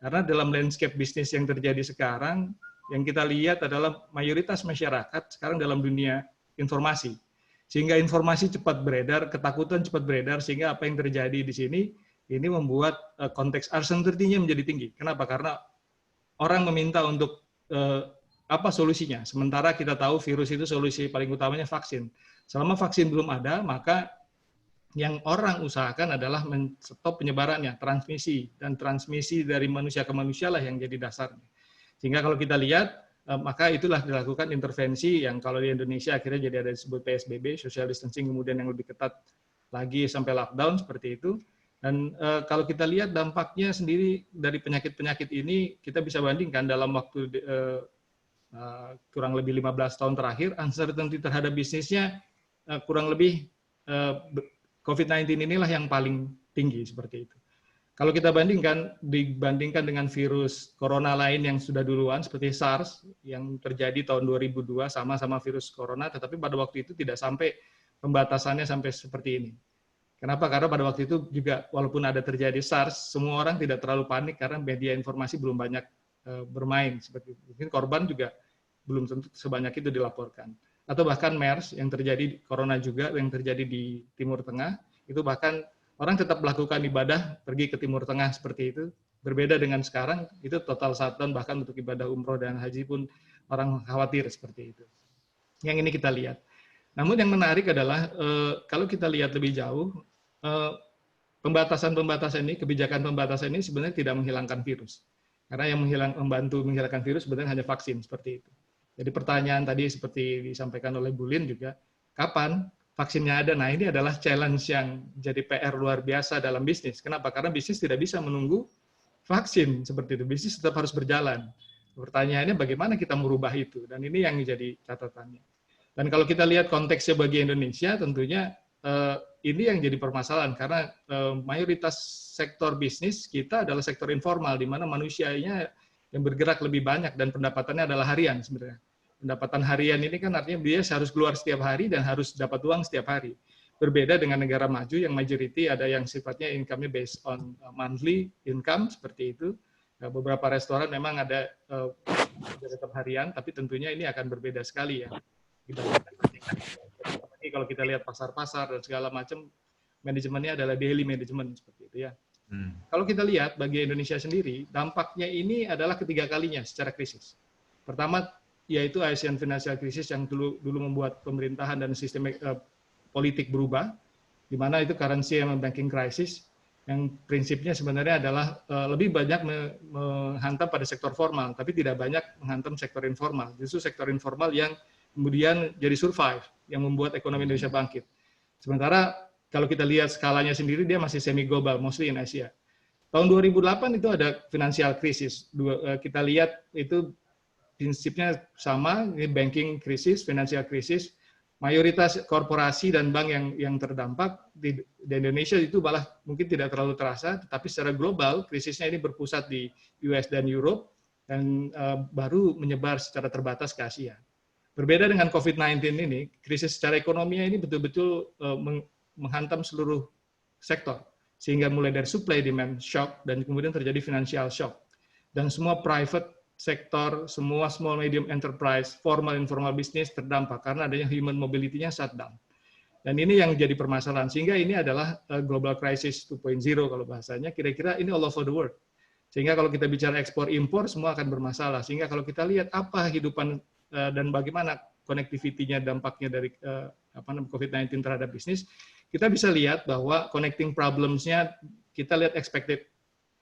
Karena dalam landscape bisnis yang terjadi sekarang, yang kita lihat adalah mayoritas masyarakat sekarang dalam dunia informasi. Sehingga informasi cepat beredar, ketakutan cepat beredar, sehingga apa yang terjadi di sini, ini membuat konteks uncertainty-nya menjadi tinggi. Kenapa? Karena orang meminta untuk apa solusinya. Sementara kita tahu virus itu solusi paling utamanya vaksin. Selama vaksin belum ada, maka yang orang usahakan adalah men-stop penyebarannya, transmisi. Dan transmisi dari manusia ke manusia lah yang jadi dasarnya. Sehingga kalau kita lihat, maka itulah dilakukan intervensi yang kalau di Indonesia akhirnya jadi ada disebut PSBB, social distancing, kemudian yang lebih ketat lagi sampai lockdown seperti itu. Dan kalau kita lihat dampaknya sendiri dari penyakit-penyakit ini, kita bisa bandingkan dalam waktu kurang lebih 15 tahun terakhir, uncertainty terhadap bisnisnya kurang lebih COVID-19 inilah yang paling tinggi seperti itu. Kalau kita dibandingkan dengan virus corona lain yang sudah duluan seperti SARS yang terjadi tahun 2002 sama-sama virus corona, tetapi pada waktu itu tidak sampai pembatasannya sampai seperti ini. Kenapa? Karena pada waktu itu juga walaupun ada terjadi SARS, semua orang tidak terlalu panik karena media informasi belum banyak bermain seperti itu. Mungkin korban juga belum tentu sebanyak itu dilaporkan. Atau bahkan MERS yang terjadi corona juga yang terjadi di Timur Tengah, itu bahkan orang tetap melakukan ibadah pergi ke Timur Tengah seperti itu. Berbeda dengan sekarang, itu total shutdown, bahkan untuk ibadah umroh dan haji pun orang khawatir seperti itu. Yang ini kita lihat. Namun yang menarik adalah kalau kita lihat lebih jauh, pembatasan-pembatasan ini, kebijakan pembatasan ini sebenarnya tidak menghilangkan virus. Karena yang membantu menghilangkan virus sebenarnya hanya vaksin seperti itu. Jadi pertanyaan tadi seperti disampaikan oleh Bu Lin juga, kapan vaksinnya ada? Nah ini adalah challenge yang jadi PR luar biasa dalam bisnis. Kenapa? Karena bisnis tidak bisa menunggu vaksin seperti itu. Bisnis tetap harus berjalan. Pertanyaannya bagaimana kita merubah itu? Dan ini yang menjadi catatannya. Dan kalau kita lihat konteksnya bagi Indonesia, tentunya ini yang jadi permasalahan karena mayoritas sektor bisnis kita adalah sektor informal, di mana manusianya yang bergerak lebih banyak dan pendapatannya adalah harian sebenarnya. Pendapatan harian ini kan artinya dia harus keluar setiap hari dan harus dapat uang setiap hari. Berbeda dengan negara maju yang majority ada yang sifatnya income-nya based on monthly income seperti itu. Beberapa restoran memang ada tetap harian, tapi tentunya ini akan berbeda sekali ya. Ini kalau kita lihat pasar-pasar dan segala macam, manajemennya adalah daily management seperti itu ya. Kalau kita lihat bagi Indonesia sendiri, dampaknya ini adalah ketiga kalinya secara krisis. Pertama, yaitu Asian Financial Crisis yang dulu membuat pemerintahan dan sistem politik berubah, di mana itu currency and banking crisis, yang prinsipnya sebenarnya adalah lebih banyak menghantam pada sektor formal, tapi tidak banyak menghantam sektor informal. Justru sektor informal yang kemudian jadi survive, yang membuat ekonomi Indonesia bangkit. Sementara kalau kita lihat skalanya sendiri, dia masih semi-global, mostly in Asia. Tahun 2008 itu ada financial crisis. Kita lihat itu prinsipnya sama, ini banking crisis, financial crisis. Mayoritas korporasi dan bank yang terdampak di Indonesia itu malah mungkin tidak terlalu terasa, tetapi secara global krisisnya ini berpusat di US dan Europe, dan baru menyebar secara terbatas ke Asia. Berbeda dengan COVID-19 ini, krisis secara ekonominya ini betul-betul menghantam seluruh sektor, sehingga mulai dari supply demand shock dan kemudian terjadi financial shock, dan semua private sektor, semua small medium enterprise, formal informal bisnis terdampak karena adanya human mobility-nya shutdown. Dan ini yang jadi permasalahan, sehingga ini adalah global crisis 2.0 kalau bahasanya, kira-kira ini all over the world. Sehingga kalau kita bicara ekspor impor semua akan bermasalah. Sehingga kalau kita lihat apa kehidupan dan bagaimana connectivity-nya, dampaknya dari COVID-19 terhadap bisnis, kita bisa lihat bahwa connecting problems-nya, kita lihat expected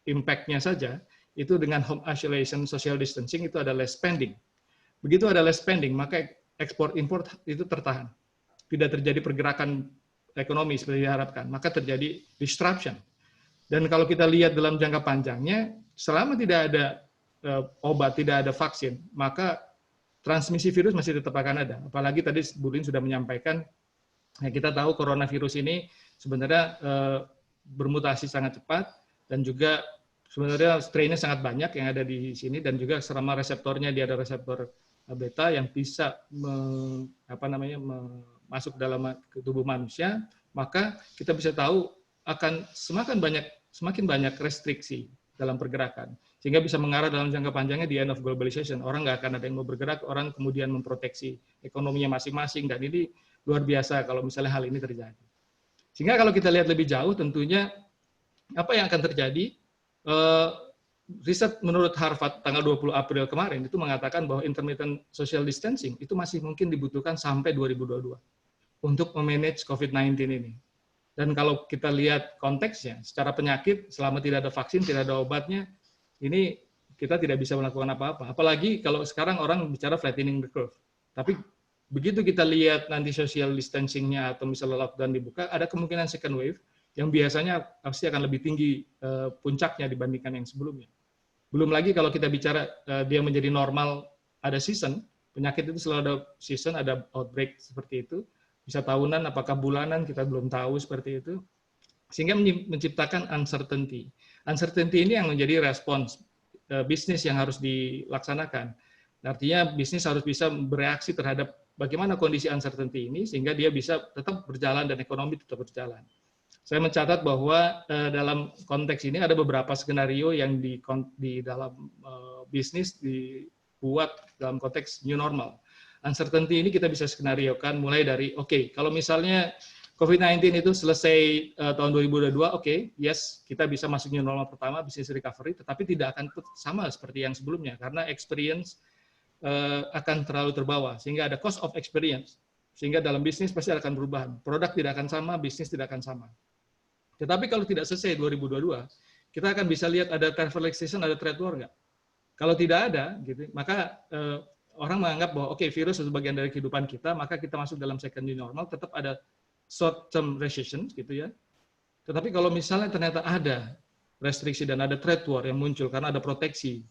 impact-nya saja, itu dengan home isolation, social distancing, itu ada less spending. Begitu ada less spending, maka ekspor-impor itu tertahan. Tidak terjadi pergerakan ekonomi seperti diharapkan, maka terjadi disruption. Dan kalau kita lihat dalam jangka panjangnya, selama tidak ada obat, tidak ada vaksin, maka transmisi virus masih tetap akan ada. Apalagi tadi Bu Lin sudah menyampaikan, kita tahu coronavirus ini sebenarnya bermutasi sangat cepat, dan juga sebenarnya strain-nya sangat banyak yang ada di sini, dan juga selama reseptornya dia ada reseptor beta yang bisa masuk dalam tubuh manusia, maka kita bisa tahu akan semakin banyak restriksi dalam pergerakan, sehingga bisa mengarah dalam jangka panjangnya di end of globalization. Orang nggak akan ada yang mau bergerak, orang kemudian memproteksi ekonominya masing-masing, dan ini luar biasa kalau misalnya hal ini terjadi. Sehingga kalau kita lihat lebih jauh, tentunya apa yang akan terjadi? Riset menurut Harvard tanggal 20 April kemarin itu mengatakan bahwa intermittent social distancing itu masih mungkin dibutuhkan sampai 2022 untuk memanage COVID-19 ini. Dan kalau kita lihat konteksnya, secara penyakit selama tidak ada vaksin, tidak ada obatnya, ini kita tidak bisa melakukan apa-apa. Apalagi kalau sekarang orang bicara flattening the curve. Tapi begitu kita lihat nanti social distancing-nya atau misalnya lockdown dibuka, ada kemungkinan second wave yang biasanya pasti akan lebih tinggi puncaknya dibandingkan yang sebelumnya. Belum lagi kalau kita bicara dia menjadi normal, ada season, penyakit itu selalu ada season, ada outbreak seperti itu, bisa tahunan, apakah bulanan, kita belum tahu seperti itu, sehingga menciptakan uncertainty. Uncertainty ini yang menjadi respons bisnis yang harus dilaksanakan. Artinya bisnis harus bisa bereaksi terhadap bagaimana kondisi uncertainty ini, sehingga dia bisa tetap berjalan dan ekonomi tetap berjalan. saya mencatat bahwa dalam konteks ini ada beberapa skenario yang di dalam bisnis dibuat dalam konteks new normal. Uncertainty ini kita bisa skenariokan mulai dari, kalau misalnya COVID-19 itu selesai tahun 2022, yes, kita bisa masuk new normal pertama, business recovery, tetapi tidak akan sama seperti yang sebelumnya, karena experience akan terlalu terbawa, sehingga ada cost of experience, sehingga dalam bisnis pasti akan perubahan. Produk tidak akan sama, bisnis tidak akan sama. Tetapi kalau tidak selesai 2022, kita akan bisa lihat ada travel extension, ada trade war nggak? Kalau tidak ada, gitu, maka orang menganggap bahwa virus adalah bagian dari kehidupan kita, maka kita masuk dalam second new normal, tetap ada short term recession, gitu ya. Tetapi kalau misalnya ternyata ada restriksi dan ada trade war yang muncul karena ada proteksi,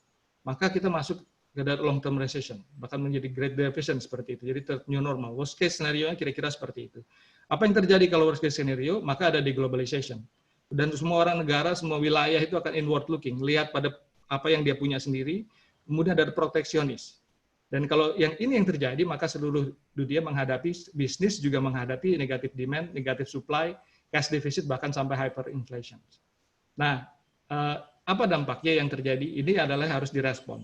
maka kita masuk ke long term recession, bahkan menjadi great depression seperti itu. Jadi new normal. Worst case scenario-nya kira-kira seperti itu. Apa yang terjadi kalau worst case scenario? Maka ada deglobalization. Dan semua orang negara, semua wilayah itu akan inward looking, lihat pada apa yang dia punya sendiri, kemudian ada proteksionis. Dan kalau yang ini yang terjadi, maka seluruh dunia menghadapi, bisnis juga menghadapi negatif demand, negatif supply, cash deficit, bahkan sampai hyperinflation. Nah, apa dampaknya yang terjadi? Ini adalah harus direspon.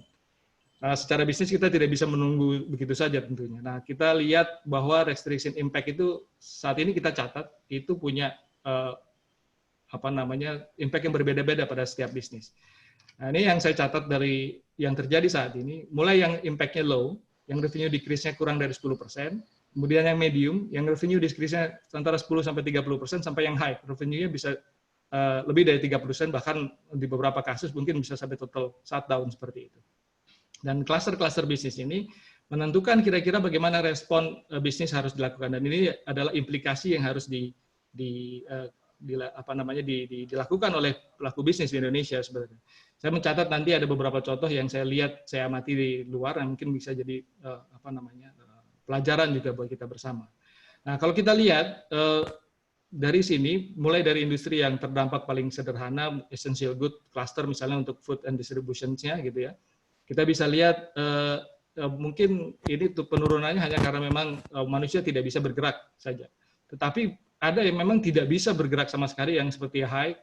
Secara bisnis kita tidak bisa menunggu begitu saja tentunya. Nah, kita lihat bahwa restriction impact itu saat ini kita catat itu punya impact yang berbeda-beda pada setiap bisnis. Nah, ini yang saya catat dari yang terjadi saat ini, mulai yang impact-nya low, yang revenue decrease-nya kurang dari 10%, kemudian yang medium, yang revenue decrease-nya antara 10-30%, sampai yang high, revenue-nya bisa lebih dari 30%, bahkan di beberapa kasus mungkin bisa sampai total shutdown seperti itu. Dan klaster-klaster bisnis ini menentukan kira-kira bagaimana respon bisnis harus dilakukan. Dan ini adalah implikasi yang harus dilakukan oleh pelaku bisnis di Indonesia sebenarnya. Saya mencatat nanti ada beberapa contoh yang saya lihat, saya amati di luar, yang mungkin bisa jadi pelajaran juga buat kita bersama. Nah, kalau kita lihat dari sini, mulai dari industri yang terdampak paling sederhana, essential good cluster misalnya untuk food and distribution-nya gitu ya. Kita bisa lihat mungkin ini penurunannya hanya karena memang manusia tidak bisa bergerak saja. Tetapi ada yang memang tidak bisa bergerak sama sekali, yang seperti high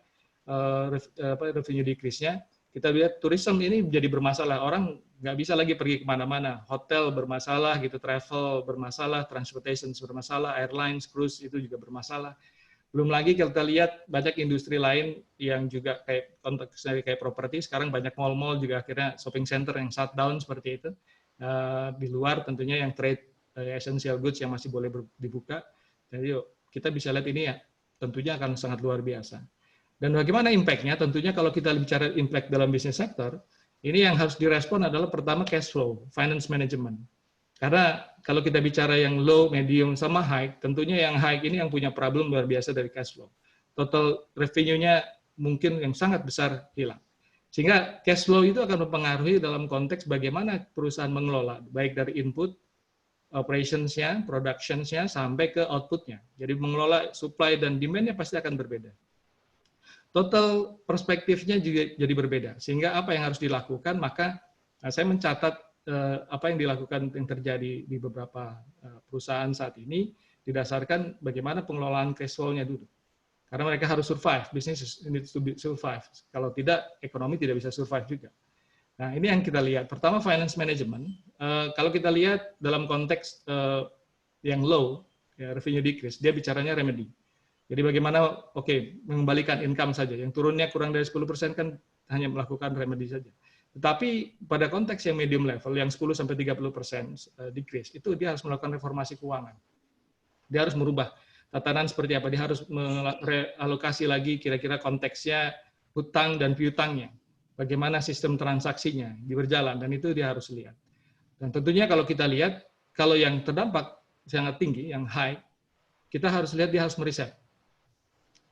revenue decrease-nya. Kita lihat tourism ini menjadi bermasalah. Orang nggak bisa lagi pergi kemana-mana. Hotel bermasalah, gitu, travel bermasalah, transportation bermasalah, airlines, cruise itu juga bermasalah. Belum lagi kita lihat banyak industri lain yang juga kayak konteksnya kayak properti, sekarang banyak mall-mall juga akhirnya shopping center yang shutdown seperti itu. Di luar tentunya yang trade essential goods yang masih boleh dibuka. Jadi kita bisa lihat ini ya tentunya akan sangat luar biasa. Dan bagaimana impact-nya? Tentunya kalau kita bicara impact dalam bisnis sektor, ini yang harus direspon adalah pertama cash flow, finance management. Karena kalau kita bicara yang low, medium, sama high, tentunya yang high ini yang punya problem luar biasa dari cash flow. Total revenue-nya mungkin yang sangat besar hilang. Sehingga cash flow itu akan mempengaruhi dalam konteks bagaimana perusahaan mengelola, baik dari input, operations-nya, production-nya, sampai ke output-nya. Jadi mengelola supply dan demand-nya pasti akan berbeda. Total perspektifnya juga jadi berbeda. Sehingga apa yang harus dilakukan, maka saya mencatat apa yang dilakukan yang terjadi di beberapa perusahaan saat ini didasarkan bagaimana pengelolaan cash flow-nya dulu. Karena mereka harus survive, business needs to survive. Kalau tidak, ekonomi tidak bisa survive juga. Nah, ini yang kita lihat. Pertama, finance management. Kalau kita lihat dalam konteks yang low, ya, revenue decrease, dia bicaranya remedy. Jadi bagaimana, mengembalikan income saja. Yang turunnya kurang dari 10% kan hanya melakukan remedy saja. Tetapi pada konteks yang medium level, yang 10-30% decrease, itu dia harus melakukan reformasi keuangan. Dia harus merubah tatanan seperti apa. Dia harus realokasi lagi kira-kira konteksnya hutang dan piutangnya. Bagaimana sistem transaksinya berjalan, dan itu dia harus lihat. Dan tentunya kalau kita lihat, kalau yang terdampak sangat tinggi, yang high, kita harus lihat dia harus meriset.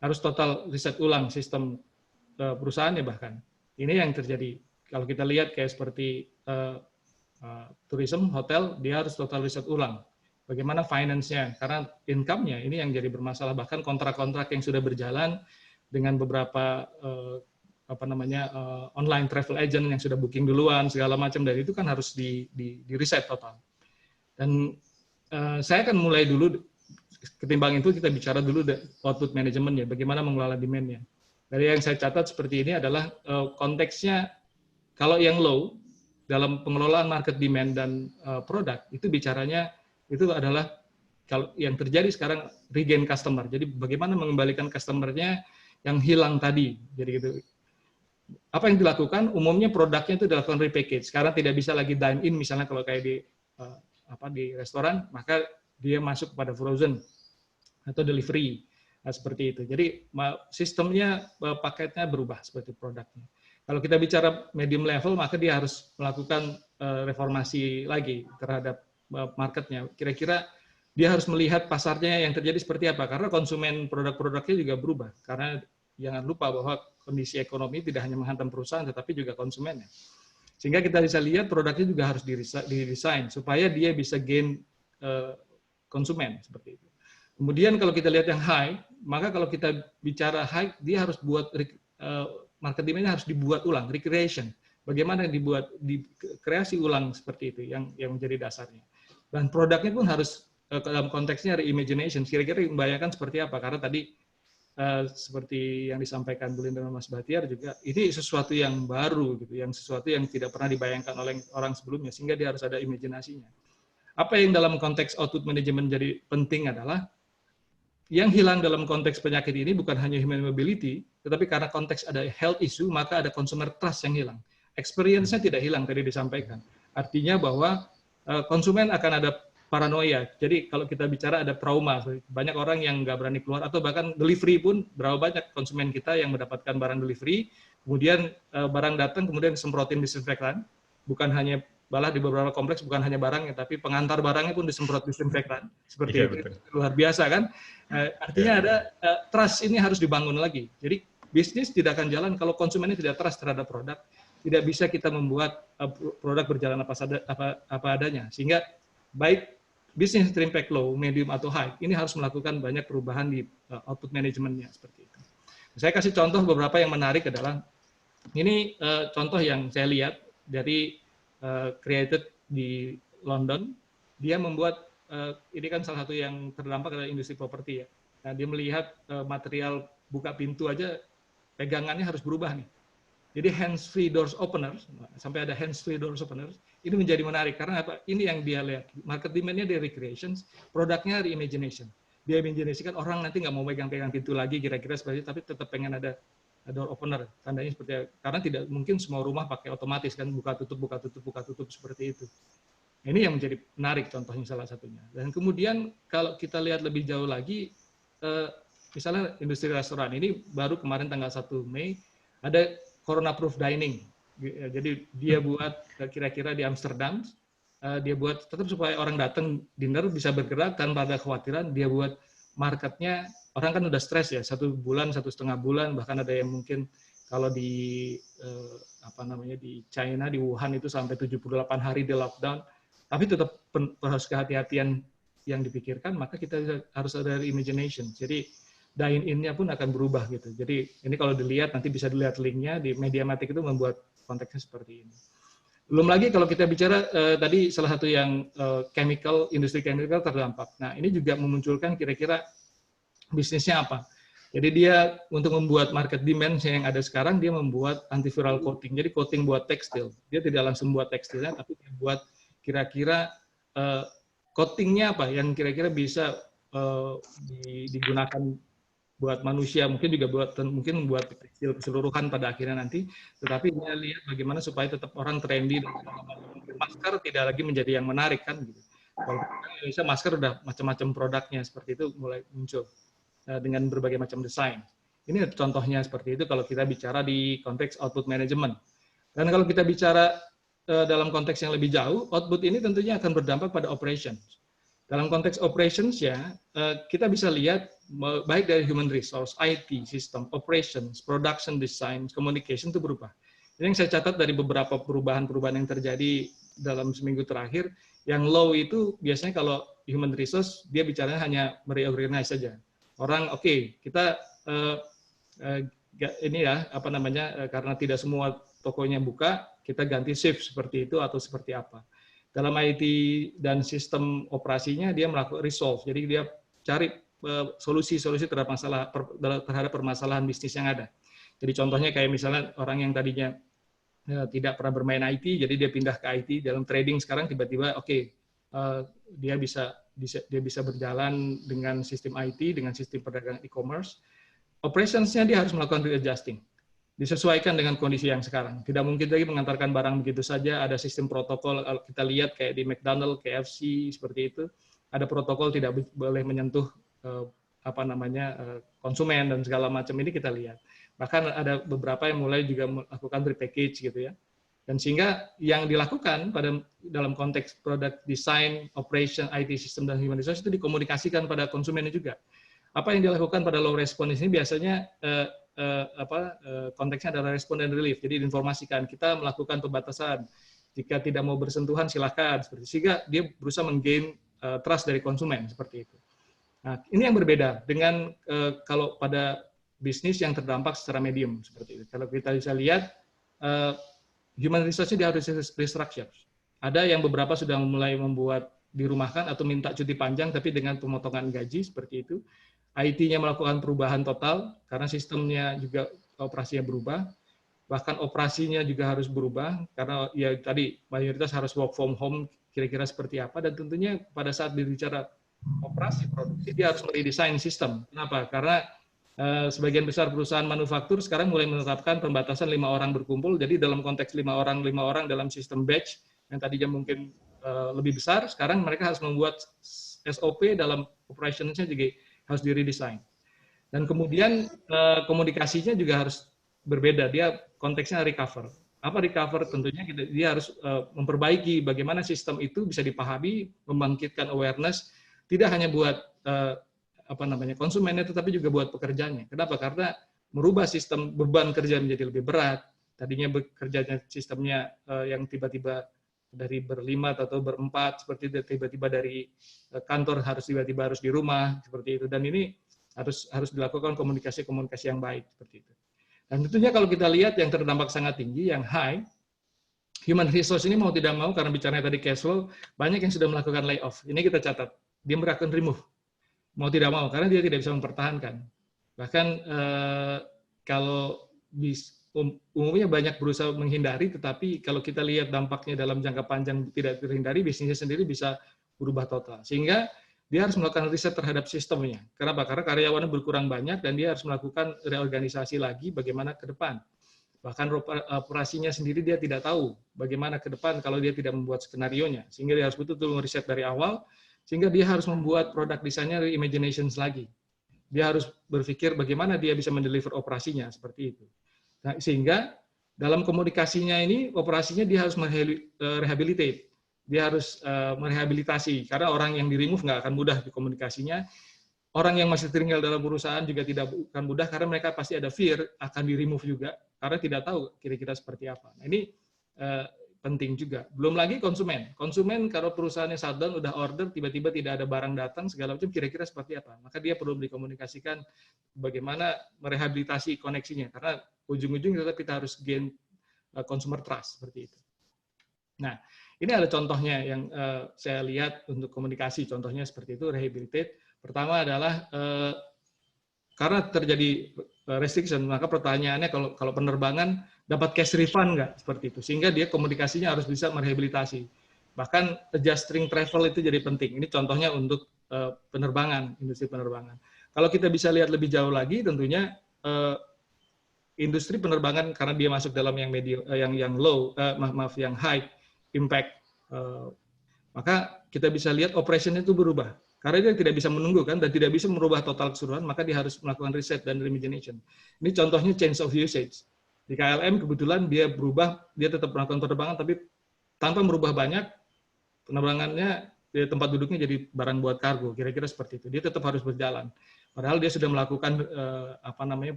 Harus total riset ulang sistem perusahaannya bahkan. Ini yang terjadi. Kalau kita lihat kayak seperti tourism, hotel, dia harus total riset ulang. Bagaimana finance-nya, karena income-nya ini yang jadi bermasalah. Bahkan kontrak-kontrak yang sudah berjalan dengan beberapa online travel agent yang sudah booking duluan, segala macam, dan itu kan harus di reset total. Dan saya akan mulai dulu ketimbang itu kita bicara dulu output management ya, bagaimana mengelola demand-nya. Dari yang saya catat seperti ini adalah konteksnya kalau yang low dalam pengelolaan market demand dan produk itu bicaranya itu adalah kalau yang terjadi sekarang regain customer. Jadi bagaimana mengembalikan customer-nya yang hilang tadi. Jadi gitu. Apa yang dilakukan? Umumnya produknya itu dilakukan repackage. Sekarang tidak bisa lagi dine in misalnya kalau kayak di restoran, maka dia masuk kepada frozen atau delivery seperti itu. Jadi sistemnya paketnya berubah seperti produknya. Kalau kita bicara medium level, maka dia harus melakukan reformasi lagi terhadap marketnya. Kira-kira dia harus melihat pasarnya yang terjadi seperti apa, karena konsumen produk-produknya juga berubah. Karena jangan lupa bahwa kondisi ekonomi tidak hanya menghantam perusahaan, tetapi juga konsumennya. Sehingga kita bisa lihat produknya juga harus didesain supaya dia bisa gain konsumen seperti itu. Kemudian kalau kita lihat yang high, maka kalau kita bicara high, dia harus buat market demand-nya harus dibuat ulang, recreation. Bagaimana dikreasi ulang seperti itu yang menjadi dasarnya. Dan produknya pun harus dalam konteksnya reimagination. Kira-kira membayangkan seperti apa? Karena tadi seperti yang disampaikan Bu Linda dan Mas Bahtiar juga, ini sesuatu yang baru gitu, yang sesuatu yang tidak pernah dibayangkan oleh orang sebelumnya, sehingga dia harus ada imajinasinya. Apa yang dalam konteks output management jadi penting adalah yang hilang dalam konteks penyakit ini bukan hanya human mobility, tetapi karena konteks ada health issue, maka ada consumer trust yang hilang. Experience-nya tidak hilang, tadi disampaikan. Artinya bahwa konsumen akan ada paranoia. Jadi kalau kita bicara ada trauma, banyak orang yang nggak berani keluar, atau bahkan delivery pun, berapa banyak konsumen kita yang mendapatkan barang delivery, kemudian barang datang, kemudian disemprotin disinfektan, bukan hanya malah di beberapa kompleks bukan hanya barangnya, tapi pengantar barangnya pun disemprot disinfektan. Seperti itu. Betul. Luar biasa kan? Artinya ada trust ini harus dibangun lagi. Jadi bisnis tidak akan jalan kalau konsumennya tidak trust terhadap produk. Tidak bisa kita membuat produk berjalan apa adanya. Sehingga baik bisnis impact low, medium atau high, ini harus melakukan banyak perubahan di output manajemennya seperti itu. Saya kasih contoh beberapa yang menarik adalah ini contoh yang saya lihat dari created di London. Dia membuat ini kan salah satu yang terdampak adalah industri properti ya. Nah, dia melihat material buka pintu aja pegangannya harus berubah nih. Jadi hands-free doors openers, sampai ada hands-free doors openers, ini menjadi menarik karena apa? Ini yang dia lihat. Market demand-nya dari recreations, produknya reimagination. Dia imajinasikan orang nanti nggak mau pegang-pegang pintu lagi kira-kira seperti itu, tapi tetap pengen ada door opener. Tandanya seperti karena tidak mungkin semua rumah pakai otomatis kan buka tutup seperti itu. Ini yang menjadi menarik contohnya salah satunya. Dan kemudian kalau kita lihat lebih jauh lagi, misalnya industri restoran ini baru kemarin tanggal 1 Mei ada corona proof dining. Jadi dia buat kira-kira di Amsterdam, dia buat tetap supaya orang datang dinner bisa bergerak tanpa ada kekhawatiran. Dia buat marketnya, orang kan udah stres ya, 1 bulan, 1,5 bulan, bahkan ada yang mungkin kalau di di China, di Wuhan itu sampai 78 hari di lockdown, tapi tetap harus kehati-hatian yang dipikirkan, maka kita harus ada imagination. Jadi dine-in-nya pun akan berubah gitu. Jadi ini kalau dilihat, nanti bisa dilihat linknya di Mediamatic itu membuat konteksnya seperti ini. Belum lagi kalau kita bicara tadi salah satu yang industri chemical terdampak. Nah ini juga memunculkan kira-kira bisnisnya apa. Jadi dia untuk membuat market demand yang ada sekarang, dia membuat antiviral coating. Jadi coating buat tekstil. Dia tidak langsung buat tekstilnya, tapi dia buat kira-kira coatingnya apa yang kira-kira bisa digunakan buat manusia, mungkin juga mungkin buat tekstil keseluruhan pada akhirnya nanti. Tetapi dia lihat bagaimana supaya tetap orang trendy. Masker tidak lagi menjadi yang menarik kan gitu. Kalau di Indonesia masker udah macam-macam produknya seperti itu mulai muncul dengan berbagai macam desain. Ini contohnya seperti itu kalau kita bicara di konteks output management. Dan kalau kita bicara dalam konteks yang lebih jauh, output ini tentunya akan berdampak pada operations. Dalam konteks operations ya, kita bisa lihat baik dari human resource, IT, system, operations, production design, communication itu berubah. Ini yang saya catat dari beberapa perubahan-perubahan yang terjadi dalam seminggu terakhir, yang low itu biasanya kalau human resource, dia bicaranya hanya mereorganize saja. Orang, oke, kita ini ya, karena tidak semua tokonya buka, kita ganti shift seperti itu atau seperti apa. Dalam IT dan sistem operasinya dia melakukan resolve, jadi dia cari solusi-solusi terhadap permasalahan bisnis yang ada. Jadi contohnya kayak misalnya orang yang tadinya tidak pernah bermain IT, jadi dia pindah ke IT dalam trading sekarang tiba-tiba dia bisa berjalan dengan sistem IT, dengan sistem perdagangan e-commerce. Operations-nya dia harus melakukan readjusting, disesuaikan dengan kondisi yang sekarang. Tidak mungkin lagi mengantarkan barang begitu saja, ada sistem protokol. Kita lihat kayak di McDonald's, KFC seperti itu, ada protokol tidak boleh menyentuh konsumen dan segala macam ini kita lihat. Bahkan ada beberapa yang mulai juga melakukan repackage gitu ya. Dan sehingga yang dilakukan dalam konteks product design, operation, IT system dan human resource itu dikomunikasikan pada konsumennya juga. Apa yang dilakukan pada low response ini biasanya konteksnya adalah respon dan relief. Jadi diinformasikan kita melakukan pembatasan. Jika tidak mau bersentuhan silakan sehingga dia berusaha menggain trust dari konsumen seperti itu. Nah, ini yang berbeda dengan kalau pada bisnis yang terdampak secara medium seperti itu. Kalau kita bisa lihat human resource-nya dia harus restructure. Ada yang beberapa sudah mulai membuat dirumahkan atau minta cuti panjang tapi dengan pemotongan gaji seperti itu. IT-nya melakukan perubahan total karena sistemnya juga operasinya berubah. Bahkan operasinya juga harus berubah karena ya tadi mayoritas harus work from home kira-kira seperti apa, dan tentunya pada saat berbicara operasi produksi dia harus meredesain sistem. Kenapa? Karena sebagian besar perusahaan manufaktur sekarang mulai menetapkan pembatasan 5 orang berkumpul. Jadi dalam konteks 5 orang dalam sistem batch yang tadinya mungkin lebih besar, sekarang mereka harus membuat SOP dalam operationsnya juga harus diredesign. Dan kemudian komunikasinya juga harus berbeda. Dia konteksnya recover. Apa recover? Tentunya dia harus memperbaiki bagaimana sistem itu bisa dipahami, membangkitkan awareness tidak hanya buat konsumennya, tetapi juga buat pekerjanya. Kenapa? Karena merubah sistem beban kerja menjadi lebih berat. Tadinya bekerjanya sistemnya yang tiba-tiba dari berlima atau berempat seperti itu, tiba-tiba dari kantor tiba-tiba harus di rumah seperti itu. Dan ini harus dilakukan komunikasi yang baik seperti itu. Dan tentunya kalau kita lihat yang terdampak sangat tinggi, yang high, human resource ini mau tidak mau karena bicaranya tadi cash flow, banyak yang sudah melakukan layoff. Ini kita catat. Dia melakukan remove. Mau tidak mau, karena dia tidak bisa mempertahankan. Bahkan kalau umumnya banyak berusaha menghindari, tetapi kalau kita lihat dampaknya dalam jangka panjang tidak terhindari, bisnisnya sendiri bisa berubah total. Sehingga dia harus melakukan riset terhadap sistemnya. Kenapa? Karena karyawannya berkurang banyak dan dia harus melakukan reorganisasi lagi bagaimana ke depan. Bahkan operasinya sendiri dia tidak tahu bagaimana ke depan kalau dia tidak membuat skenarionya. Sehingga dia harus betul-betul meriset dari awal, sehingga dia harus membuat produk desainnya reimaginations lagi. Dia harus berpikir bagaimana dia bisa mendeliver operasinya seperti itu. Nah, sehingga dalam komunikasinya ini, operasinya dia harus merehabilitate. Dia harus merehabilitasi, karena orang yang di-remove nggak akan mudah di komunikasinya. Orang yang masih tinggal dalam perusahaan juga tidak akan mudah, karena mereka pasti ada fear akan di-remove juga, karena tidak tahu kira-kira seperti apa. Nah, ini penting juga. Belum lagi konsumen. Konsumen kalau perusahaannya shutdown, udah order, tiba-tiba tidak ada barang datang, segala macam, kira-kira seperti apa. Maka dia perlu dikomunikasikan bagaimana merehabilitasi koneksinya. Karena ujung-ujungnya tetap kita harus gain consumer trust, seperti itu. Nah, ini ada contohnya yang saya lihat untuk komunikasi. Contohnya seperti itu, rehabilitate. Pertama adalah karena terjadi restriction, maka pertanyaannya kalau penerbangan dapat cash refund nggak seperti itu, sehingga dia komunikasinya harus bisa merehabilitasi. Bahkan adjusting travel itu jadi penting. Ini contohnya untuk penerbangan, industri penerbangan. Kalau kita bisa lihat lebih jauh lagi, tentunya industri penerbangan karena dia masuk dalam yang medium, yang high impact, maka kita bisa lihat operation itu berubah. Karena dia tidak bisa menunggu kan, dan tidak bisa merubah total keseluruhan, maka dia harus melakukan riset dan reimagination. Ini contohnya change of usage. Di KLM kebetulan dia berubah, dia tetap melakukan penerbangan, tapi tanpa merubah banyak, penerbangannya tempat duduknya jadi barang buat kargo, kira-kira seperti itu. Dia tetap harus berjalan. Padahal dia sudah melakukan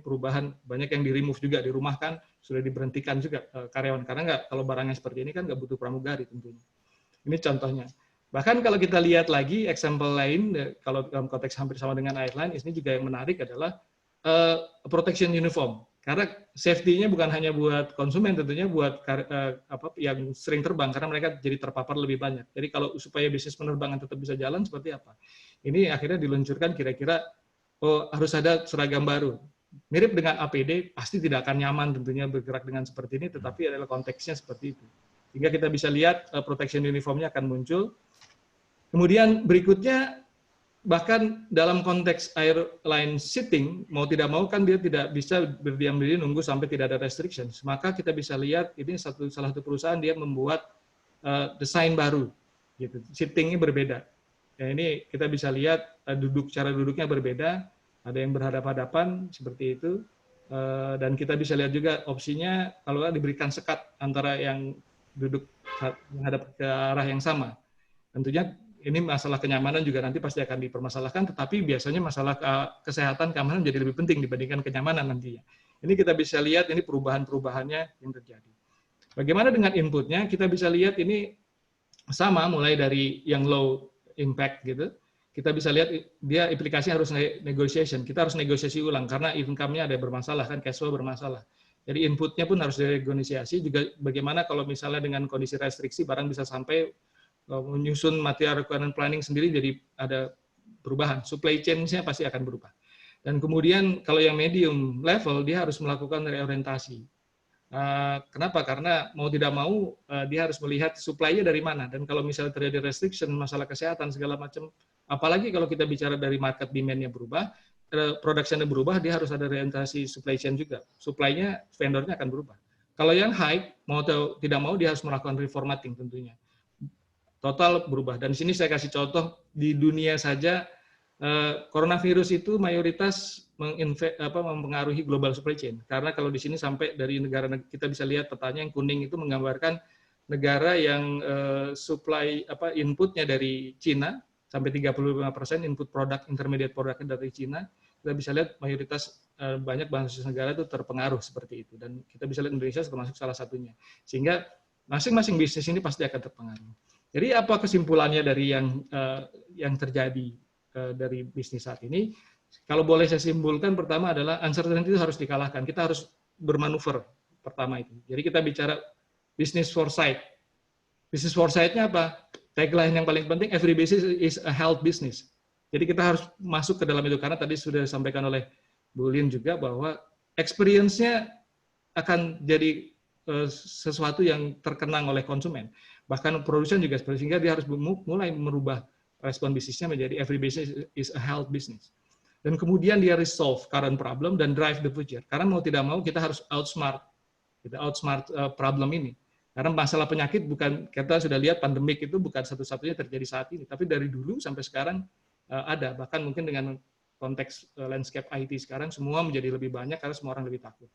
perubahan, banyak yang di-remove juga, dirumahkan, sudah diberhentikan juga karyawan. Karena kalau barangnya seperti ini kan nggak butuh pramugari tentunya. Ini contohnya. Bahkan kalau kita lihat lagi example lain, kalau dalam konteks hampir sama dengan airline, ini juga yang menarik adalah protection uniform. Karena safety-nya bukan hanya buat konsumen, tentunya buat yang sering terbang, karena mereka jadi terpapar lebih banyak. Jadi kalau supaya bisnis penerbangan tetap bisa jalan, seperti apa? Ini akhirnya diluncurkan kira-kira, harus ada seragam baru. Mirip dengan APD, pasti tidak akan nyaman tentunya bergerak dengan seperti ini, tetapi adalah konteksnya seperti itu. Sehingga kita bisa lihat protection uniformnya akan muncul. Kemudian berikutnya, bahkan dalam konteks airline seating, mau tidak mau kan dia tidak bisa berdiam diri nunggu sampai tidak ada restrictions. Maka kita bisa lihat ini salah satu perusahaan dia membuat desain baru, gitu. Seatingnya berbeda. Ya, ini kita bisa lihat cara duduknya berbeda, ada yang berhadapan-hadapan seperti itu, dan kita bisa lihat juga opsinya kalau diberikan sekat antara yang duduk menghadap ke arah yang sama. Tentunya ini masalah kenyamanan juga nanti pasti akan dipermasalahkan, tetapi biasanya masalah kesehatan, keamanan jadi lebih penting dibandingkan kenyamanan nantinya. Ini kita bisa lihat ini perubahan-perubahannya yang terjadi. Bagaimana dengan inputnya? Kita bisa lihat ini sama, mulai dari yang low impact gitu. Kita bisa lihat dia aplikasi harus negotiation. Kita harus negosiasi ulang karena income-nya ada bermasalah kan, cash flow bermasalah. Jadi inputnya pun harus dinegosiasi. Juga bagaimana kalau misalnya dengan kondisi restriksi barang bisa sampai menyusun material requirement planning sendiri, jadi ada perubahan. Supply chain-nya pasti akan berubah. Dan kemudian kalau yang medium level, dia harus melakukan reorientasi. Kenapa? Karena mau tidak mau, dia harus melihat supply-nya dari mana. Dan kalau misalnya terjadi restriction, masalah kesehatan, segala macam, apalagi kalau kita bicara dari market demand-nya berubah, production-nya berubah, dia harus ada orientasi supply chain juga. Supply-nya, vendor-nya akan berubah. Kalau yang high, mau atau tidak mau, dia harus melakukan reformatting tentunya. Total berubah. Dan di sini saya kasih contoh, di dunia saja, coronavirus itu mayoritas mempengaruhi global supply chain. Karena kalau di sini sampai dari negara, kita bisa lihat petanya yang kuning itu menggambarkan negara yang supply inputnya dari Cina, sampai 35% input produk, intermediate produknya dari Cina. Kita bisa lihat mayoritas banyak bangsa negara itu terpengaruh seperti itu. Dan kita bisa lihat Indonesia termasuk salah satunya. Sehingga masing-masing bisnis ini pasti akan terpengaruh. Jadi apa kesimpulannya dari yang terjadi dari bisnis saat ini? Kalau boleh saya simpulkan, pertama adalah uncertainty itu harus dikalahkan. Kita harus bermanuver pertama itu. Jadi kita bicara business foresight. Business foresight-nya apa? Tagline yang paling penting, every business is a health business. Jadi kita harus masuk ke dalam itu, karena tadi sudah disampaikan oleh Bu Lin juga bahwa experience-nya akan jadi sesuatu yang terkenang oleh konsumen. Bahkan produsen juga seperti, sehingga dia harus mulai merubah respon bisnisnya menjadi every business is a health business. Dan kemudian dia resolve current problem dan drive the future. Karena mau tidak mau kita harus outsmart problem ini. Karena masalah penyakit bukan, kita sudah lihat pandemik itu bukan satu-satunya terjadi saat ini, tapi dari dulu sampai sekarang ada. Bahkan mungkin dengan konteks landscape IT sekarang semua menjadi lebih banyak karena semua orang lebih takut.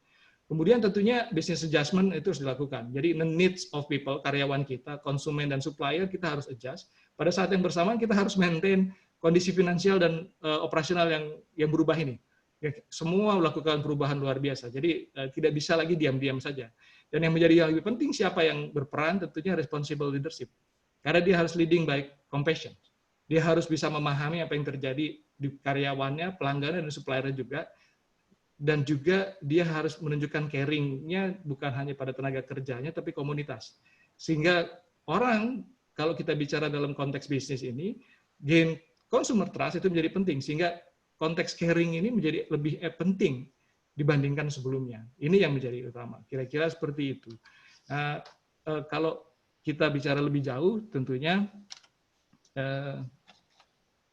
Kemudian tentunya business adjustment itu harus dilakukan. Jadi the needs of people, karyawan kita, konsumen dan supplier kita harus adjust. Pada saat yang bersamaan kita harus maintain kondisi finansial dan operasional yang berubah ini. Ya, semua melakukan perubahan luar biasa. Jadi tidak bisa lagi diam-diam saja. Dan yang menjadi yang lebih penting siapa yang berperan, tentunya responsible leadership. Karena dia harus leading by compassion. Dia harus bisa memahami apa yang terjadi di karyawannya, pelanggannya dan suppliernya juga. Dan juga dia harus menunjukkan caring-nya bukan hanya pada tenaga kerjanya, tapi komunitas. Sehingga orang, kalau kita bicara dalam konteks bisnis ini, gain consumer trust itu menjadi penting. Sehingga konteks caring ini menjadi lebih penting dibandingkan sebelumnya. Ini yang menjadi utama. Kira-kira seperti itu. Nah, kalau kita bicara lebih jauh, tentunya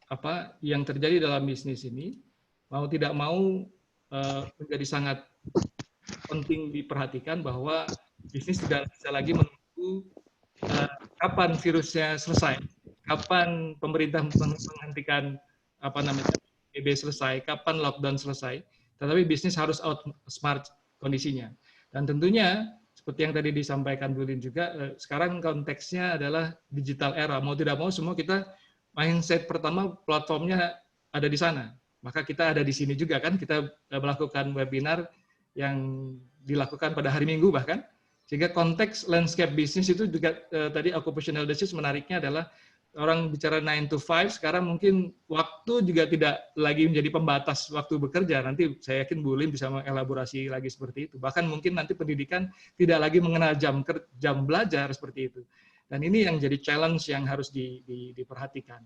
apa yang terjadi dalam bisnis ini, mau tidak mau menjadi sangat penting diperhatikan bahwa bisnis tidak bisa lagi menunggu kapan virusnya selesai, kapan pemerintah menghentikan PSBB selesai, kapan lockdown selesai, tetapi bisnis harus outsmart kondisinya. Dan tentunya seperti yang tadi disampaikan Bu Lin juga, sekarang konteksnya adalah digital era. Mau tidak mau semua kita mindset pertama platformnya ada di sana. Maka kita ada di sini juga kan, kita melakukan webinar yang dilakukan pada hari Minggu bahkan. Sehingga konteks landscape bisnis itu juga tadi occupational disease menariknya adalah orang bicara 9 to 5, sekarang mungkin waktu juga tidak lagi menjadi pembatas waktu bekerja. Nanti saya yakin Bu Lin bisa mengelaborasi lagi seperti itu. Bahkan mungkin nanti pendidikan tidak lagi mengenal jam belajar seperti itu. Dan ini yang jadi challenge yang harus diperhatikan.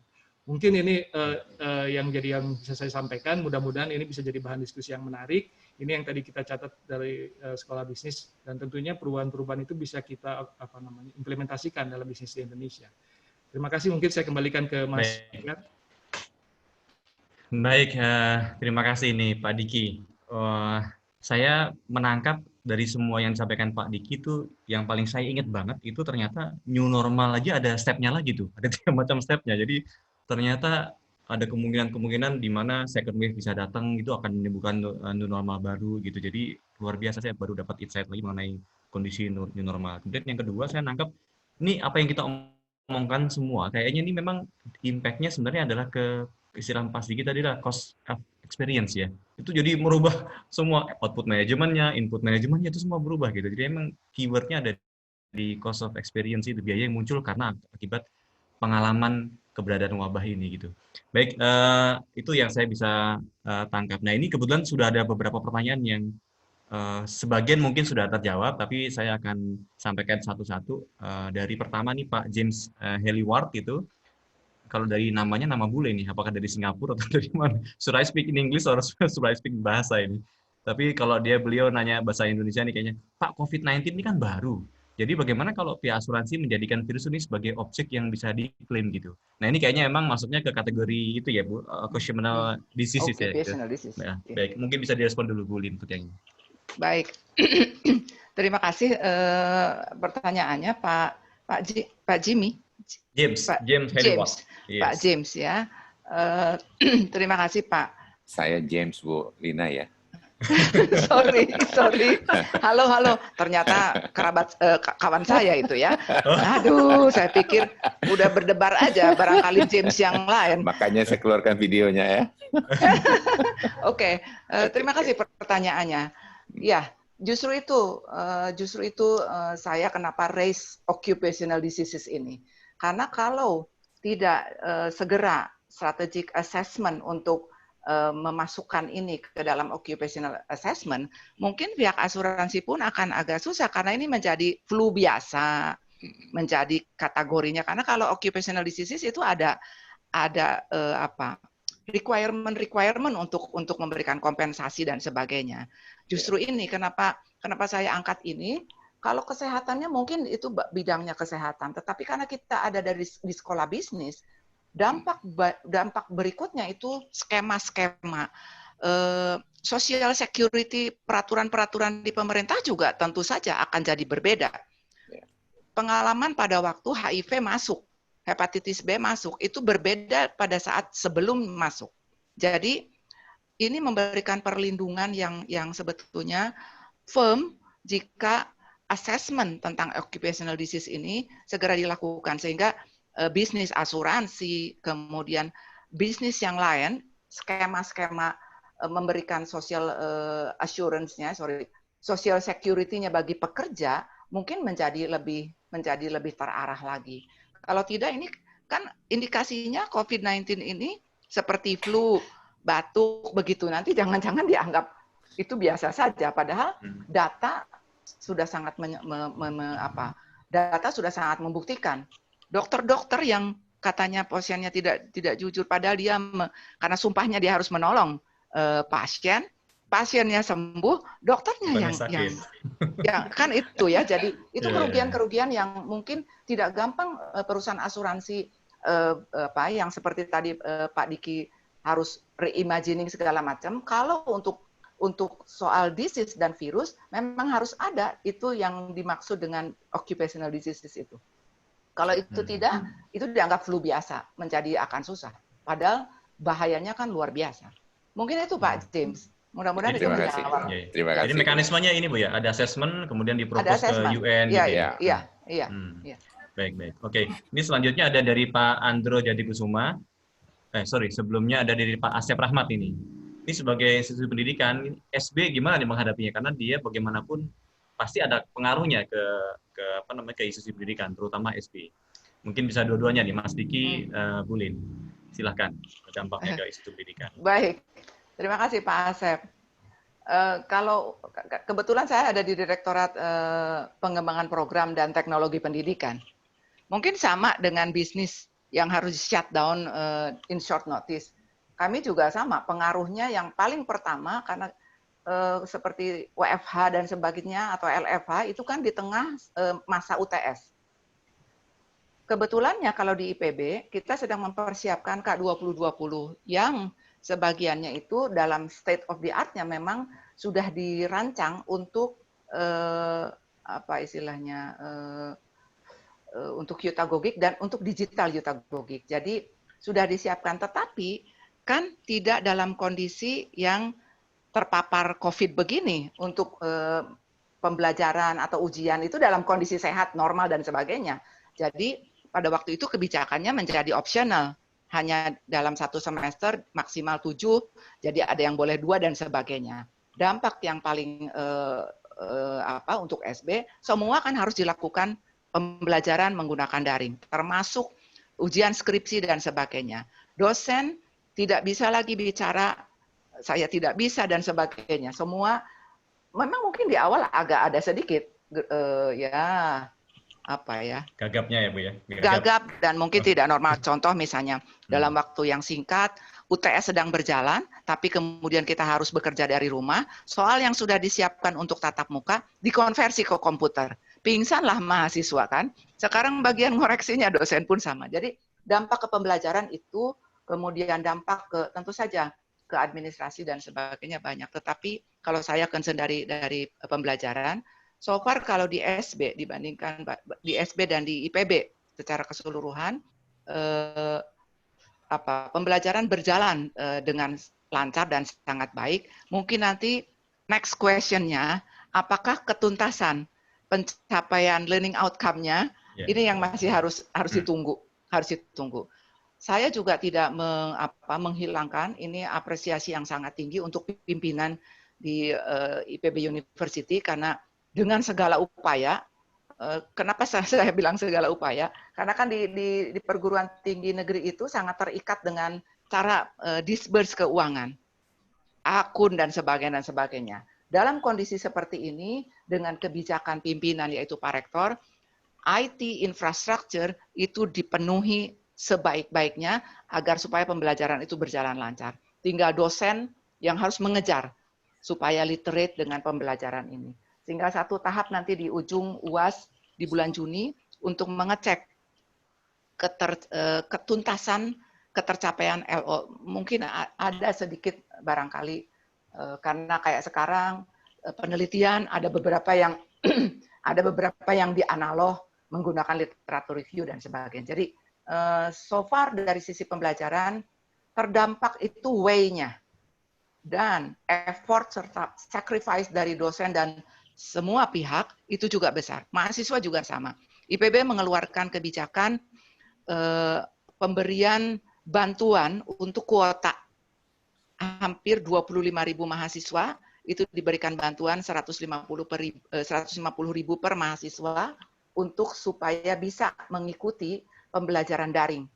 Mungkin ini yang bisa saya sampaikan. Mudah-mudahan ini bisa jadi bahan diskusi yang menarik. Ini yang tadi kita catat dari sekolah bisnis, dan tentunya perubahan-perubahan itu bisa kita implementasikan dalam bisnis di Indonesia. Terima kasih. Mungkin saya kembalikan ke Mas Edgar. Baik, terima kasih nih Pak Diki. Saya menangkap dari semua yang disampaikan Pak Diki itu yang paling saya ingat banget itu ternyata new normal aja ada step-nya lagi tuh, ada 3 macam step-nya. Jadi ternyata ada kemungkinan-kemungkinan di mana second wave bisa datang, itu akan menimbulkan new normal baru gitu. Jadi luar biasa, saya baru dapat insight lagi mengenai kondisi new normal. Kemudian yang kedua, saya nangkap ini apa yang kita omongkan semua, kayaknya ini memang impact-nya sebenarnya adalah ke istilah Pas Diki tadi lah, cost of experience ya. Itu jadi merubah semua output manajemennya, input manajemennya itu semua berubah gitu. Jadi emang keyword-nya ada di cost of experience, itu biaya yang muncul karena akibat pengalaman keberadaan wabah ini gitu. Baik, itu yang saya bisa tangkap. Nah, ini kebetulan sudah ada beberapa pertanyaan yang sebagian mungkin sudah terjawab, tapi saya akan sampaikan satu-satu. Dari pertama nih Pak James Heliward itu, kalau dari namanya nama bule nih, apakah dari Singapura atau dari mana? Should I speak in English or should I speak bahasa ini? Tapi kalau beliau nanya bahasa Indonesia nih kayaknya, Pak, COVID-19 ini kan baru. Jadi bagaimana kalau pihak asuransi menjadikan virus ini sebagai objek yang bisa diklaim gitu? Nah ini kayaknya emang masuknya ke kategori itu ya Bu, occupational diseases ya. Occupational disease. Nah, baik, mungkin bisa direspon dulu Bu Lin untuk yang ini. Baik, terima kasih pertanyaannya Pak Jimmy. James James, yes. Pak James ya. Terima kasih Pak. Saya James Bu Lina ya. sorry. Halo. Ternyata kawan saya itu ya. Aduh, saya pikir udah berdebar aja, barangkali James yang lain. Makanya saya keluarkan videonya ya. Oke, terima kasih pertanyaannya. Ya, justru itu saya kenapa raise occupational diseases ini. Karena kalau tidak segera strategic assessment untuk memasukkan ini ke dalam occupational assessment, mungkin pihak asuransi pun akan agak susah karena ini menjadi flu biasa, menjadi kategorinya. Karena kalau occupational diseases itu ada requirement untuk memberikan kompensasi dan sebagainya. Justru ini kenapa saya angkat ini. Kalau kesehatannya mungkin itu bidangnya kesehatan, tetapi karena kita ada di sekolah bisnis, dampak berikutnya itu skema-skema social security, peraturan-peraturan di pemerintah juga tentu saja akan jadi berbeda. Pengalaman pada waktu HIV masuk, hepatitis B masuk, itu berbeda pada saat sebelum masuk. Jadi ini memberikan perlindungan yang sebetulnya firm jika assessment tentang occupational disease ini segera dilakukan, sehingga bisnis asuransi, kemudian bisnis yang lain, skema-skema memberikan social assurance-nya, social security-nya bagi pekerja mungkin menjadi lebih terarah lagi. Kalau tidak, ini kan indikasinya COVID-19 ini seperti flu, batuk, begitu. Nanti jangan-jangan dianggap itu biasa saja, padahal data sudah sangat data sudah sangat membuktikan. Dokter-dokter yang katanya pasiennya tidak jujur, padahal dia karena sumpahnya dia harus menolong pasiennya sembuh, dokternya yang kan itu ya. Jadi itu kerugian-kerugian yang mungkin tidak gampang perusahaan asuransi yang seperti tadi Pak Diki harus reimagining segala macam. Kalau untuk soal disease dan virus, memang harus ada itu yang dimaksud dengan occupational diseases itu. Kalau itu tidak, itu dianggap flu biasa, akan susah. Padahal bahayanya kan luar biasa. Mungkin itu Pak James. Mudah-mudahan itu menjawab. Terima kasih. Jadi mekanismenya ini Bu ya, ada assessment, kemudian dipropos ke UN. Iya. Baik. Oke, ini selanjutnya ada dari Pak Andro Jadikusuma. Sebelumnya ada dari Pak Asep Rahmat ini. Ini sebagai institusi pendidikan, SB gimana nih menghadapinya? Karena dia bagaimanapun pasti ada pengaruhnya ke institusi pendidikan, terutama SB. Mungkin bisa dua-duanya nih, Mas Diki, Bu Lin. Silahkan, dampaknya ke isu pendidikan. Baik, terima kasih Pak Asep. Kalau kebetulan saya ada di Direktorat Pengembangan Program dan Teknologi Pendidikan. Mungkin sama dengan bisnis yang harus shutdown in short notice. Kami juga sama, pengaruhnya yang paling pertama karena seperti WFH dan sebagainya atau LFH itu kan di tengah masa UTS. Kebetulannya kalau di IPB kita sedang mempersiapkan K2020 yang sebagiannya itu dalam state of the art-nya memang sudah dirancang untuk apa istilahnya untuk Yutagogik dan untuk digital Yutagogik. Jadi sudah disiapkan, tetapi kan tidak dalam kondisi yang terpapar COVID begini untuk pembelajaran atau ujian itu dalam kondisi sehat, normal dan sebagainya. Jadi pada waktu itu kebijakannya menjadi opsional. Hanya dalam satu semester maksimal 7, jadi ada yang boleh 2 dan sebagainya. Dampak yang paling untuk SB, semua kan harus dilakukan pembelajaran menggunakan daring, termasuk ujian skripsi dan sebagainya. Dosen tidak bisa lagi bicara, saya tidak bisa dan sebagainya. Semua memang mungkin di awal agak ada sedikit gagapnya ya Bu ya. Gagap dan mungkin tidak normal. Contoh misalnya dalam waktu yang singkat UTS sedang berjalan, tapi kemudian kita harus bekerja dari rumah, soal yang sudah disiapkan untuk tatap muka dikonversi ke komputer. Pingsanlah mahasiswa kan. Sekarang bagian ngoreksinya dosen pun sama. Jadi dampak ke pembelajaran itu, kemudian dampak ke tentu saja ke administrasi dan sebagainya banyak. Tetapi kalau saya concern dari pembelajaran, so far kalau di SB dibandingkan di SB dan di IPB secara keseluruhan pembelajaran berjalan dengan lancar dan sangat baik. Mungkin nanti next question-nya apakah ketuntasan pencapaian learning outcome-nya ini yang masih harus ditunggu, Saya juga tidak menghilangkan ini apresiasi yang sangat tinggi untuk pimpinan di IPB University karena dengan segala upaya, kenapa saya bilang segala upaya? Karena kan di perguruan tinggi negeri itu sangat terikat dengan cara disburse keuangan, akun dan sebagainya. Dalam kondisi seperti ini, dengan kebijakan pimpinan yaitu Pak Rektor, IT infrastructure itu dipenuhi sebaik-baiknya agar supaya pembelajaran itu berjalan lancar. Tinggal dosen yang harus mengejar supaya literate dengan pembelajaran ini. Sehingga satu tahap nanti di ujung UAS di bulan Juni untuk mengecek ketuntasan ketercapaian LO. Mungkin ada sedikit barangkali karena kayak sekarang penelitian ada beberapa yang di analog menggunakan literatur review dan sebagainya. Jadi so far dari sisi pembelajaran terdampak itu way-nya dan effort serta sacrifice dari dosen dan semua pihak itu juga besar. Mahasiswa juga sama. IPB mengeluarkan kebijakan pemberian bantuan untuk kuota. Hampir 25.000 mahasiswa itu diberikan bantuan 150.000 per mahasiswa untuk supaya bisa mengikuti pembelajaran daring.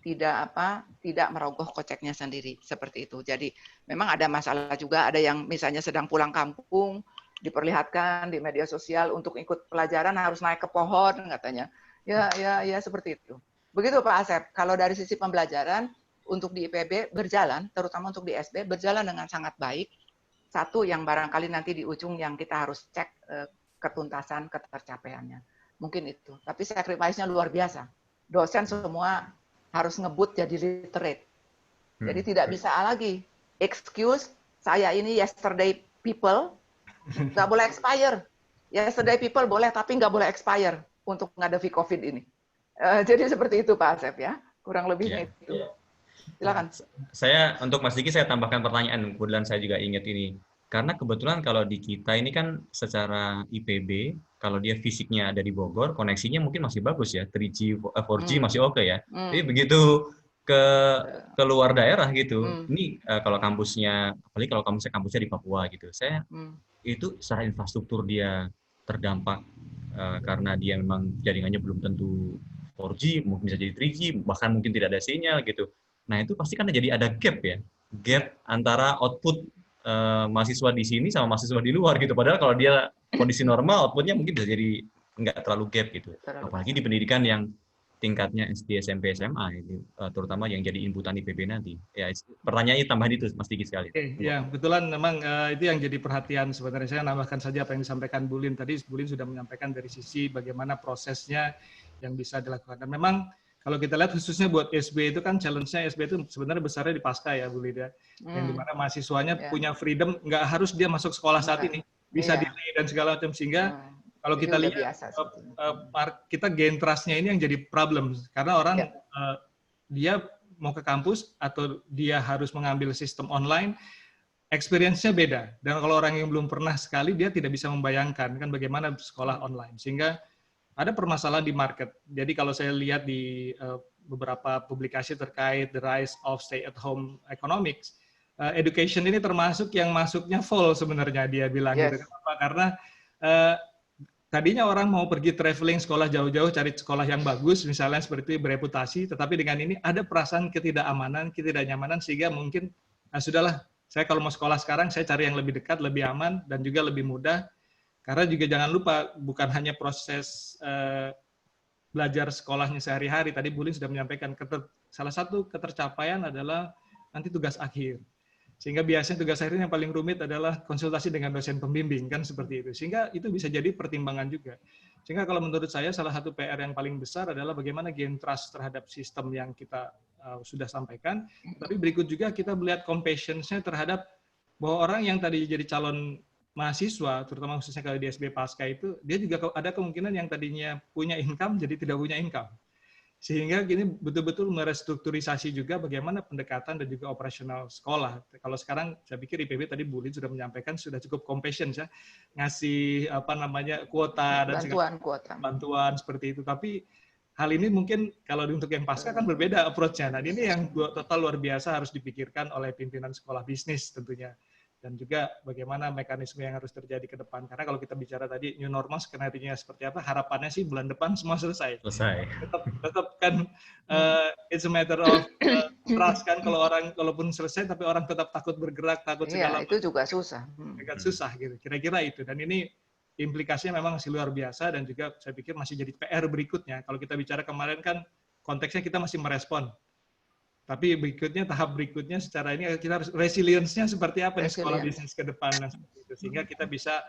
Tidak merogoh koceknya sendiri seperti itu. Jadi memang ada masalah juga, ada yang misalnya sedang pulang kampung diperlihatkan di media sosial untuk ikut pelajaran harus naik ke pohon katanya. Ya seperti itu. Begitu Pak Asep. Kalau dari sisi pembelajaran untuk di IPB berjalan, terutama untuk di SB berjalan dengan sangat baik. Satu yang barangkali nanti di ujung yang kita harus cek ketuntasan ketercapaiannya. Mungkin itu. Tapi sacrifice-nya luar biasa. Dosen semua harus ngebut jadi literate. Jadi tidak bisa lagi excuse saya ini yesterday people nggak boleh expire. Yesterday people boleh tapi nggak boleh expire untuk menghadapi COVID ini. Jadi seperti itu Pak Asep ya, kurang lebihnya itu. Silakan. Saya untuk Mas Diki saya tambahkan pertanyaan, kebetulan saya juga ingat ini. Karena kebetulan kalau di kita ini kan secara IPB, kalau dia fisiknya ada di Bogor, koneksinya mungkin masih bagus ya, 3G, 4G masih oke ya. Tapi begitu ke luar daerah gitu, ini kalau kampusnya, apalagi kalau kampusnya di Papua gitu, saya itu secara infrastruktur dia terdampak karena dia memang jaringannya belum tentu 4G, mungkin bisa jadi 3G, bahkan mungkin tidak ada sinyal gitu. Nah itu pasti kan jadi ada gap ya, gap antara output mahasiswa di sini sama mahasiswa di luar gitu. Padahal kalau dia kondisi normal, outputnya mungkin bisa jadi nggak terlalu gap gitu. Apalagi di pendidikan yang tingkatnya SD, SMP, SMA, itu, terutama yang jadi inputan IPB nanti. Ya, pertanyaannya tambahan itu, Mas Diki sekali. Ya, kebetulan memang itu yang jadi perhatian sebenarnya. Saya nambahkan saja apa yang disampaikan Bu Lin tadi. Bu Lin sudah menyampaikan dari sisi bagaimana prosesnya yang bisa dilakukan. Dan memang kalau kita lihat khususnya buat SB itu kan challenge-nya SB itu sebenarnya besarnya di pasca ya Bu Lin ya. Yang dimana mahasiswanya punya freedom, nggak harus dia masuk sekolah saat ini. Bisa delay dan segala macam. Sehingga kalau kita lihat kita gain trust-nya ini yang jadi problem karena orang dia mau ke kampus atau dia harus mengambil sistem online, experience-nya beda. Dan kalau orang yang belum pernah sekali dia tidak bisa membayangkan kan bagaimana sekolah online. Sehingga ada permasalahan di market. Jadi kalau saya lihat di beberapa publikasi terkait the rise of stay-at-home economics, education ini termasuk yang masuknya full sebenarnya dia bilang gitu. Kenapa? Karena tadinya orang mau pergi traveling sekolah jauh-jauh cari sekolah yang bagus, misalnya seperti itu bereputasi, tetapi dengan ini ada perasaan ketidakamanan, ketidaknyamanan, sehingga mungkin, sudahlah, saya kalau mau sekolah sekarang, saya cari yang lebih dekat, lebih aman, dan juga lebih mudah. Karena juga jangan lupa, bukan hanya proses belajar sekolahnya sehari-hari, tadi Bu Lin sudah menyampaikan, salah satu ketercapaian adalah nanti tugas akhir. Sehingga biasanya tugas akhir yang paling rumit adalah konsultasi dengan dosen pembimbing, kan seperti itu. Sehingga itu bisa jadi pertimbangan juga. Sehingga kalau menurut saya salah satu PR yang paling besar adalah bagaimana gain trust terhadap sistem yang kita sudah sampaikan. Tapi berikut juga kita melihat compassion-nya terhadap bahwa orang yang tadi jadi calon mahasiswa, terutama khususnya kalau di SB Pasca itu, dia juga ada kemungkinan yang tadinya punya income jadi tidak punya income. Sehingga gini betul-betul merestrukturisasi juga bagaimana pendekatan dan juga operasional sekolah. Kalau sekarang saya pikir IPB tadi Bu Lin sudah menyampaikan sudah cukup compassion ya, ngasih kuota dan bantuan seperti itu. Tapi hal ini mungkin kalau untuk yang pasca kan berbeda approach-nya. Nah, ini yang total luar biasa harus dipikirkan oleh pimpinan sekolah bisnis tentunya. Dan juga bagaimana mekanisme yang harus terjadi ke depan. Karena kalau kita bicara tadi new normal skenario-nya seperti apa, harapannya sih bulan depan semua selesai. Tetap kan it's a matter of trust kan, kalau orang kalaupun selesai tapi orang tetap takut bergerak, takut segala itu juga susah. Agak susah gitu. Kira-kira itu. Dan ini implikasinya memang masih luar biasa dan juga saya pikir masih jadi PR berikutnya. Kalau kita bicara kemarin kan konteksnya kita masih merespon. Tapi berikutnya, tahap berikutnya secara ini kita harus resilience-nya seperti apa nih sekolah bisnis ke depan, sehingga kita bisa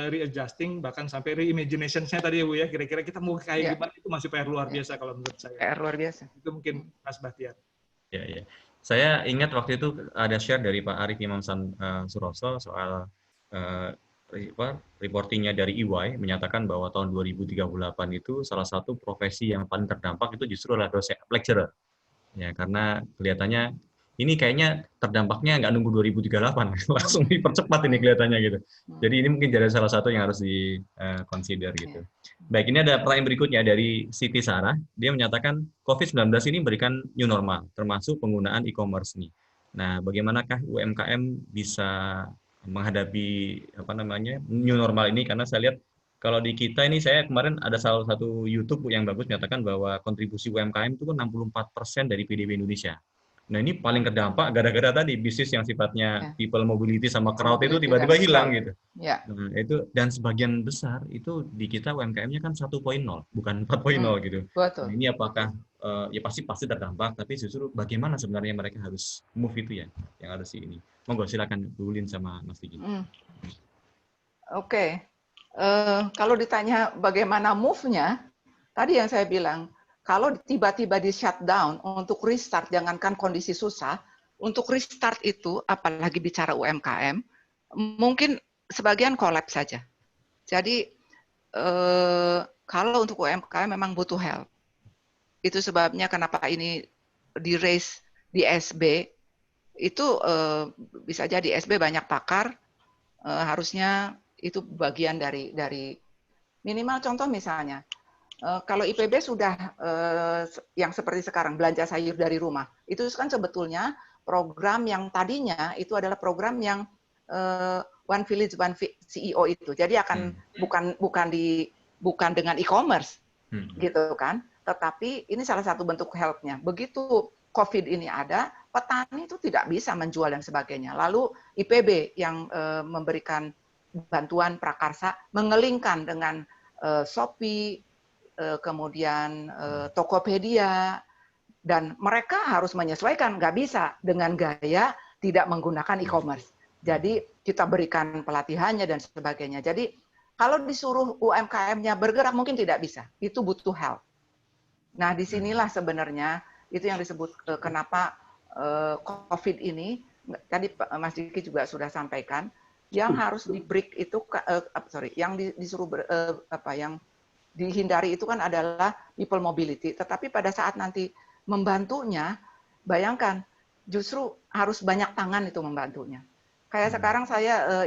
readjusting, bahkan sampai reimagination-nya tadi ya Bu ya, kira-kira kita mau kayak gimana, itu masih PR luar biasa kalau menurut saya. PR luar biasa. Itu mungkin Mas Bahtiar. Ya. Saya ingat waktu itu ada share dari Pak Arif Imam Suroso soal reportingnya dari EY menyatakan bahwa tahun 2038 itu salah satu profesi yang paling terdampak itu justru adalah dosen lecturer. Ya, karena kelihatannya ini kayaknya terdampaknya nggak nunggu 2038, langsung dipercepat ini kelihatannya gitu. Jadi ini mungkin jadi salah satu yang harus di-consider gitu. Baik, ini ada pertanyaan berikutnya dari Siti Sarah. Dia menyatakan COVID-19 ini memberikan new normal, termasuk penggunaan e-commerce nih. Nah, bagaimanakah UMKM bisa menghadapi new normal ini? Karena saya lihat kalau di kita ini, saya kemarin ada salah satu YouTube yang bagus menyatakan bahwa kontribusi UMKM itu kan 64% dari PDB Indonesia. Nah ini paling terdampak gara-gara tadi bisnis yang sifatnya people mobility sama crowd itu tiba-tiba hilang gitu. Nah, itu dan sebagian besar itu di kita UMKM-nya kan 1.0 bukan 4.0 gitu. Nah, ini apakah ya pasti terdampak, tapi justru bagaimana sebenarnya mereka harus move itu ya yang harus ini. Monggo silakan Bu Lin sama Mas Diki. Oke. Kalau ditanya bagaimana move-nya, tadi yang saya bilang, kalau tiba-tiba di shutdown untuk restart, jangankan kondisi susah, untuk restart itu, apalagi bicara UMKM, mungkin sebagian collapse saja. Jadi, kalau untuk UMKM memang butuh help. Itu sebabnya kenapa ini di-raise di SB, itu bisa jadi SB banyak pakar, harusnya itu bagian dari minimal contoh misalnya, kalau IPB sudah yang seperti sekarang belanja sayur dari rumah, itu kan sebetulnya program yang tadinya itu adalah program yang One Village One CEO itu. Jadi akan bukan dengan e-commerce gitu kan, tetapi ini salah satu bentuk help-nya. Begitu COVID ini ada, petani itu tidak bisa menjual dan sebagainya. Lalu IPB yang memberikan bantuan prakarsa mengelingkan dengan Shopee, kemudian Tokopedia, dan mereka harus menyesuaikan, nggak bisa dengan gaya tidak menggunakan e-commerce. Jadi kita berikan pelatihannya dan sebagainya. Jadi kalau disuruh UMKM-nya bergerak mungkin tidak bisa, itu butuh help. Nah disinilah sebenarnya itu yang disebut kenapa COVID ini, tadi Mas Diki juga sudah sampaikan, yang harus di-break itu, yang yang dihindari itu kan adalah people mobility. Tetapi pada saat nanti membantunya, bayangkan justru harus banyak tangan itu membantunya. Kayak sekarang saya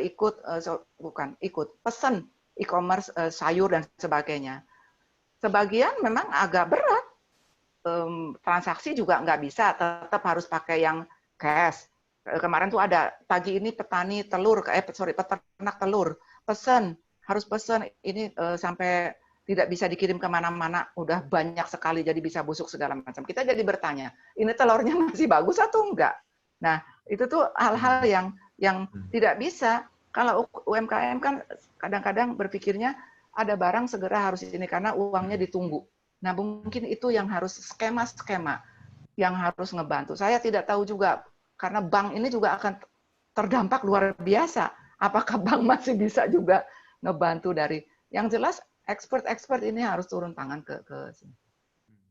pesan e-commerce sayur dan sebagainya. Sebagian memang agak berat. Transaksi juga nggak bisa, tetap harus pakai yang cash. Kemarin tuh ada pagi ini petani telur, peternak telur, harus pesen ini sampai tidak bisa dikirim kemana-mana, udah banyak sekali jadi bisa busuk segala macam. Kita jadi bertanya, ini telurnya masih bagus atau enggak? Nah itu tuh hal-hal yang tidak bisa. Kalau UMKM kan kadang-kadang berpikirnya ada barang segera harus ini karena uangnya ditunggu. Nah, mungkin itu yang harus skema-skema yang harus ngebantu. Saya tidak tahu juga, karena bank ini juga akan terdampak luar biasa. Apakah bank masih bisa juga ngebantu dari, yang jelas expert ini harus turun tangan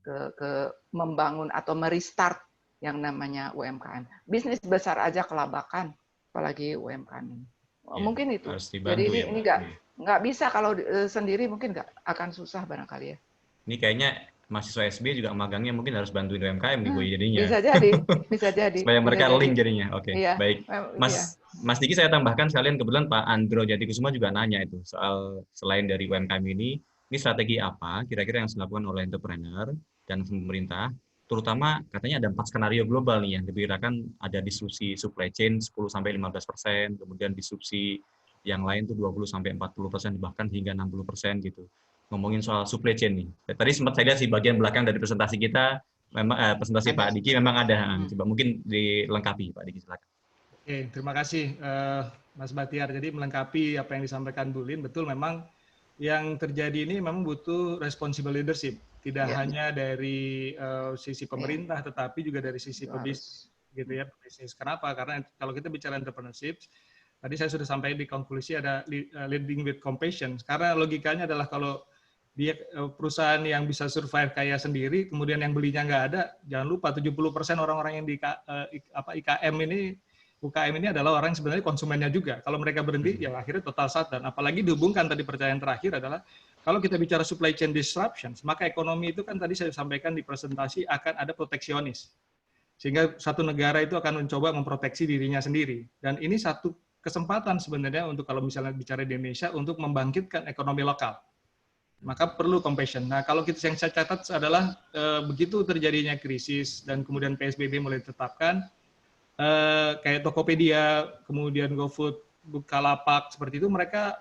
ke membangun atau merestart yang namanya UMKM. Bisnis besar aja kelabakan, apalagi UMKM ini. Ya, mungkin itu. Jadi ini nggak bisa kalau sendiri, mungkin nggak akan susah barangkali ya. Ini kayaknya mahasiswa SB juga magangnya mungkin harus bantuin UMKM nih Bu jadinya. Bisa jadi. Supaya mereka link jadinya. Oke, iya. Baik. Mas Diki saya tambahkan sekalian, kebetulan Pak Andro Jatikusuma juga nanya itu soal selain dari UMKM ini strategi apa kira-kira yang dilakukan oleh entrepreneur dan pemerintah, terutama katanya ada 4 skenario global nih yang diperkirakan ada disrupsi supply chain 10-15%, kemudian disrupsi yang lain tuh 20-40%, bahkan hingga 60% gitu. Ngomongin soal supply chain nih. Tadi sempat saya lihat di bagian belakang dari presentasi kita, memang presentasi Pak Diki memang ada. Coba mungkin dilengkapi Pak Diki, silakan. Oke, terima kasih Mas Batiar. Jadi melengkapi apa yang disampaikan Bu Lin, betul memang yang terjadi ini memang butuh responsible leadership. Tidak hanya dari sisi pemerintah, tetapi juga dari sisi pebisnis, gitu ya, pebisnis. Kenapa? Karena kalau kita bicara entrepreneurship, tadi saya sudah sampaikan di konklusi ada leading with compassion. Karena logikanya adalah kalau dia perusahaan yang bisa survive kaya sendiri, kemudian yang belinya nggak ada, jangan lupa 70% orang-orang yang di UKM ini adalah orang yang sebenarnya konsumennya juga. Kalau mereka berhenti, ya akhirnya total shutdown. Apalagi dihubungkan tadi pertanyaan terakhir adalah, kalau kita bicara supply chain disruptions, maka ekonomi itu kan tadi saya sampaikan di presentasi akan ada proteksionis. Sehingga satu negara itu akan mencoba memproteksi dirinya sendiri. Dan ini satu kesempatan sebenarnya untuk kalau misalnya bicara di Indonesia untuk membangkitkan ekonomi lokal. Maka perlu compassion. Nah, kalau kita yang saya catat adalah begitu terjadinya krisis dan kemudian PSBB mulai ditetapkan, kayak Tokopedia, kemudian GoFood, Bukalapak, seperti itu mereka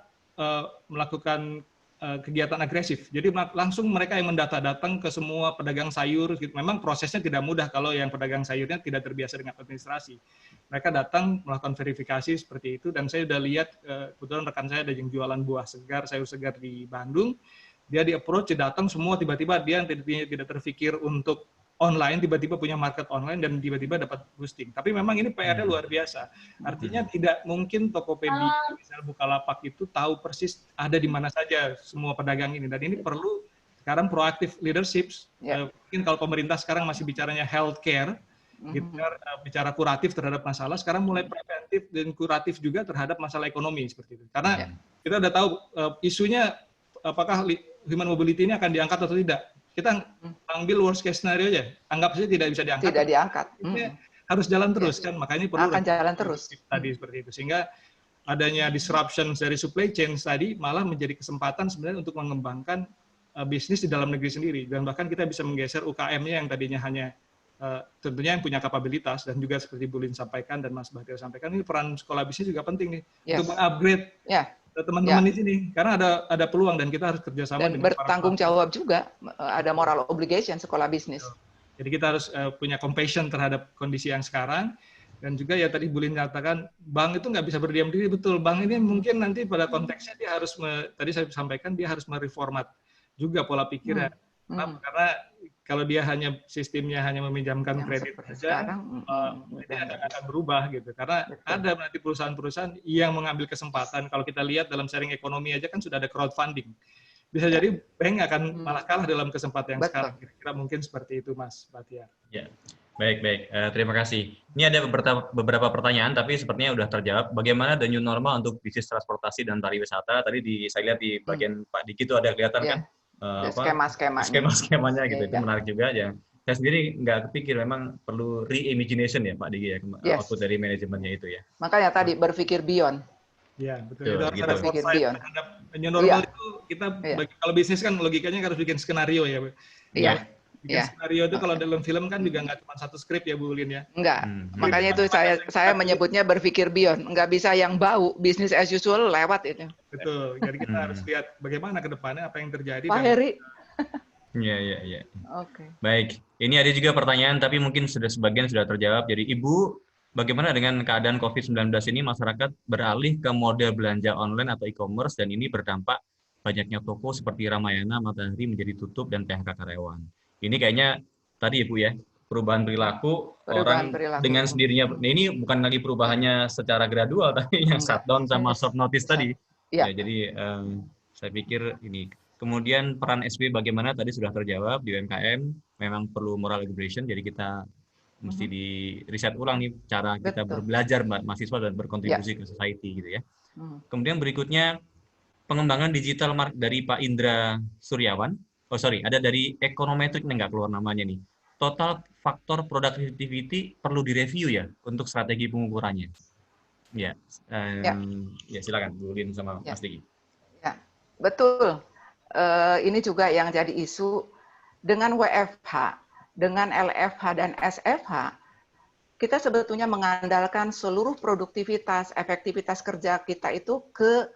melakukan kegiatan agresif. Jadi langsung mereka yang mendata datang ke semua pedagang sayur. Memang prosesnya tidak mudah kalau yang pedagang sayurnya tidak terbiasa dengan administrasi. Mereka datang melakukan verifikasi seperti itu, dan saya sudah lihat, kebetulan rekan saya ada yang jualan buah segar, sayur segar di Bandung. Dia di-approach, datang semua, tiba-tiba dia tidak terpikir untuk online, tiba-tiba punya market online dan tiba-tiba dapat boosting. Tapi memang ini PR-nya luar biasa. Artinya tidak mungkin Tokopedia, misalnya Bukalapak itu tahu persis ada di mana saja semua pedagang ini. Dan ini perlu sekarang proaktif leadership. Mungkin kalau pemerintah sekarang masih bicaranya healthcare, bicara kuratif terhadap masalah, sekarang mulai preventif dan kuratif juga terhadap masalah ekonomi seperti itu. Karena kita udah tahu isunya apakah human mobility ini akan diangkat atau tidak. Kita ambil worst case scenario aja, anggap saja tidak bisa diangkat. Tidak diangkat. Harus jalan terus kan, makanya perlu akan jalan terus. Tadi seperti itu, sehingga adanya disruption dari supply chain tadi malah menjadi kesempatan sebenarnya untuk mengembangkan bisnis di dalam negeri sendiri, dan bahkan kita bisa menggeser UKM-nya yang tadinya hanya tentunya yang punya kapabilitas, dan juga seperti Bu Lin sampaikan dan Mas Bahtiar sampaikan, ini peran sekolah bisnis juga penting nih untuk mengupgrade teman-teman di sini, karena ada peluang dan kita harus kerjasama dan dengan bertanggung jawab juga, ada moral obligation sekolah bisnis. Jadi kita harus punya compassion terhadap kondisi yang sekarang. Dan juga ya tadi Bu Lin nyatakan, bank itu nggak bisa berdiam diri, betul. Bank ini mungkin nanti pada konteksnya dia harus, tadi saya sampaikan, dia harus mereformat juga pola pikirnya. Karena kalau dia sistemnya hanya meminjamkan yang kredit saja, ini akan berubah gitu. Karena ada nanti perusahaan-perusahaan yang mengambil kesempatan. Kalau kita lihat dalam sharing ekonomi aja kan sudah ada crowdfunding. Bisa jadi bank akan malah kalah dalam kesempatan yang sekarang. Kira-kira mungkin seperti itu, Mas Bahtiar. Ya. Baik. Terima kasih. Ini ada beberapa pertanyaan, tapi sepertinya sudah terjawab. Bagaimana the new normal untuk bisnis transportasi dan pariwisata? Tadi saya lihat di bagian Pak Diki itu ada kelihatan kan skema-skemanya gitu. Itu menarik juga ya. Saya sendiri nggak kepikir, memang perlu re-imagination ya Pak Diki ya, output dari manajemennya itu ya. Makanya tadi berpikir beyond. Ya, betul. Itu harus ada foresight terhadap new normal itu. Kita kalau bisnis kan logikanya harus bikin skenario ya. Iya. Bikin skenario itu kalau dalam film kan juga nggak cuma satu skrip ya Bu Lin ya. Enggak. Makanya itu saya menyebutnya berpikir beyond. Enggak bisa yang bau, business as usual lewat itu. Betul. Jadi kita harus lihat bagaimana ke depannya apa yang terjadi. Pak Heri. Iya. Oke. Baik. Ini ada juga pertanyaan tapi mungkin sebagian sudah terjawab. Jadi Ibu, bagaimana dengan keadaan COVID-19 ini, masyarakat beralih ke model belanja online atau e-commerce dan ini berdampak banyaknya toko seperti Ramayana, Matahari menjadi tutup dan PHK karyawan. Ini kayaknya tadi ya Bu ya, perubahan perilaku orang dengan sendirinya. Nah, ini bukan lagi perubahannya secara gradual, tapi yang shutdown sama short notice tadi. Ya, jadi saya pikir ini. Kemudian peran SB bagaimana tadi sudah terjawab di UMKM, memang perlu moral education, jadi kita mesti di riset ulang nih cara kita belajar mahasiswa dan berkontribusi ke society gitu ya. Kemudian berikutnya pengembangan digital dari Pak Indra Suryawan. Ada dari Econometric nih, nggak keluar namanya nih. Total faktor productivity perlu direview ya untuk strategi pengukurannya. Ya silakan Bu Lin sama Mas Diki. Ya, betul. Ini juga yang jadi isu dengan WFH, dengan LFH dan SFH. Kita sebetulnya mengandalkan seluruh produktivitas, efektivitas kerja kita itu ke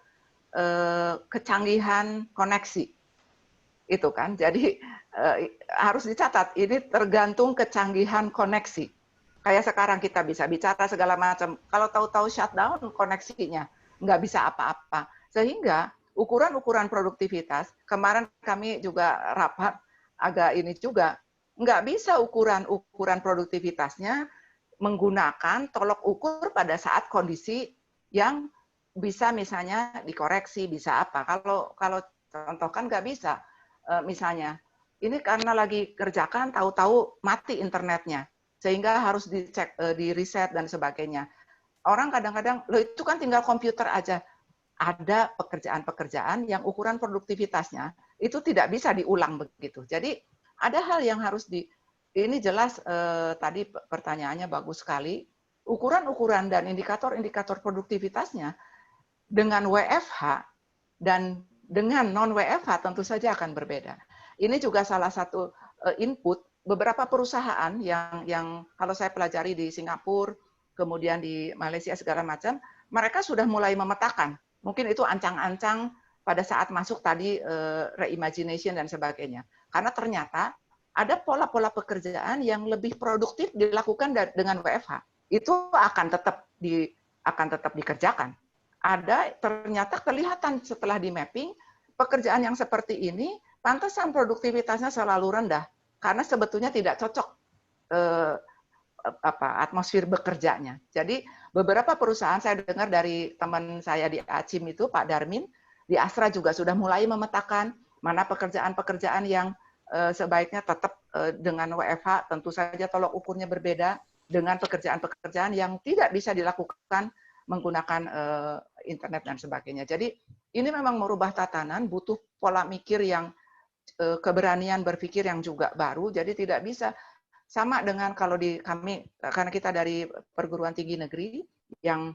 kecanggihan koneksi. Itu kan, jadi harus dicatat, ini tergantung kecanggihan koneksi. Kayak sekarang kita bisa bicara segala macam, kalau tahu-tahu shutdown koneksinya, nggak bisa apa-apa. Sehingga ukuran-ukuran produktivitas, kemarin kami juga rapat, agak ini juga, nggak bisa ukuran produktivitasnya menggunakan tolok ukur pada saat kondisi yang bisa misalnya dikoreksi, bisa apa. Kalau contoh kan nggak bisa. Misalnya, ini karena lagi kerjakan, tahu-tahu mati internetnya, sehingga harus dicek, di riset dan sebagainya. Orang kadang-kadang, loh itu kan tinggal komputer aja. Ada pekerjaan-pekerjaan yang ukuran produktivitasnya itu tidak bisa diulang begitu. Jadi ada hal yang harus ini jelas tadi pertanyaannya bagus sekali. Ukuran-ukuran dan indikator-indikator produktivitasnya dengan WFH dan dengan non-WFH tentu saja akan berbeda. Ini juga salah satu input beberapa perusahaan yang kalau saya pelajari di Singapura, kemudian di Malaysia segala macam, mereka sudah mulai memetakan. Mungkin itu ancang-ancang pada saat masuk tadi reimagination dan sebagainya. Karena ternyata ada pola-pola pekerjaan yang lebih produktif dilakukan dengan WFH. Itu akan tetap dikerjakan. Ada ternyata kelihatan setelah di mapping pekerjaan yang seperti ini pantesan produktivitasnya selalu rendah karena sebetulnya tidak cocok atmosfer bekerjanya. Jadi beberapa perusahaan saya dengar dari teman saya di ACIM itu Pak Darmin di Astra juga sudah mulai memetakan mana pekerjaan-pekerjaan yang sebaiknya tetap dengan WFH, tentu saja tolok ukurnya berbeda dengan pekerjaan-pekerjaan yang tidak bisa dilakukan menggunakan internet dan sebagainya. Jadi ini memang merubah tatanan, butuh pola mikir yang keberanian berpikir yang juga baru. Jadi tidak bisa sama dengan kalau di kami, karena kita dari perguruan tinggi negeri yang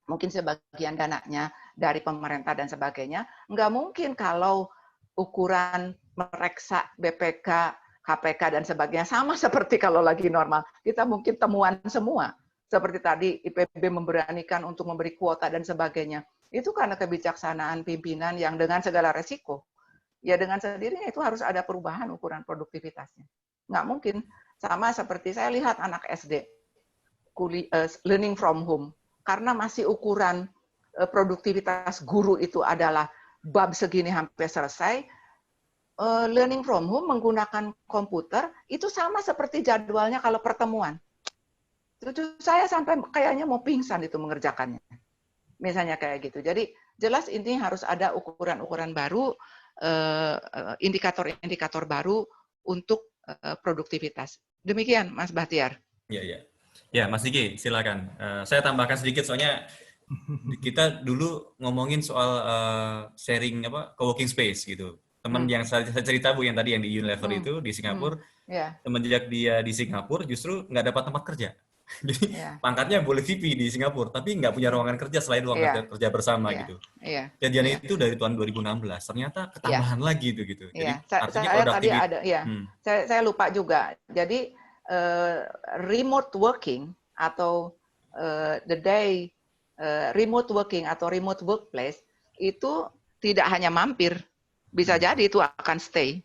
mungkin sebagian dananya dari pemerintah dan sebagainya, nggak mungkin kalau ukuran mereksa BPK KPK dan sebagainya, sama seperti kalau lagi normal. Kita mungkin temuan semua. Seperti tadi IPB memberanikan untuk memberi kuota dan sebagainya. Itu karena kebijaksanaan pimpinan yang dengan segala resiko. Ya dengan sendirinya itu harus ada perubahan ukuran produktivitasnya. Nggak mungkin. Sama seperti saya lihat anak SD, learning from home. Karena masih ukuran produktivitas guru itu adalah bab segini hampir selesai, learning from home menggunakan komputer itu sama seperti jadwalnya kalau pertemuan. Cucu saya sampai kayaknya mau pingsan itu mengerjakannya. Misalnya kayak gitu. Jadi jelas ini harus ada ukuran-ukuran baru, indikator-indikator baru untuk produktivitas. Demikian Mas Bahtiar. Iya. Ya, Mas Diki, silakan. Saya tambahkan sedikit soalnya kita dulu ngomongin soal sharing co-working space gitu. Teman yang saya cerita Bu yang tadi yang di Unilever itu di Singapura, semenjak dia di Singapura justru nggak dapat tempat kerja. Jadi pangkatnya boleh VP di Singapura, tapi nggak punya ruangan kerja selain ruangan kerja bersama gitu. Kejadian itu dari tahun 2016, ternyata ketambahan lagi itu gitu. Jadi artinya produktivitas. Saya lupa juga. Jadi remote working atau the day remote working atau remote workplace itu tidak hanya mampir. Bisa jadi itu akan stay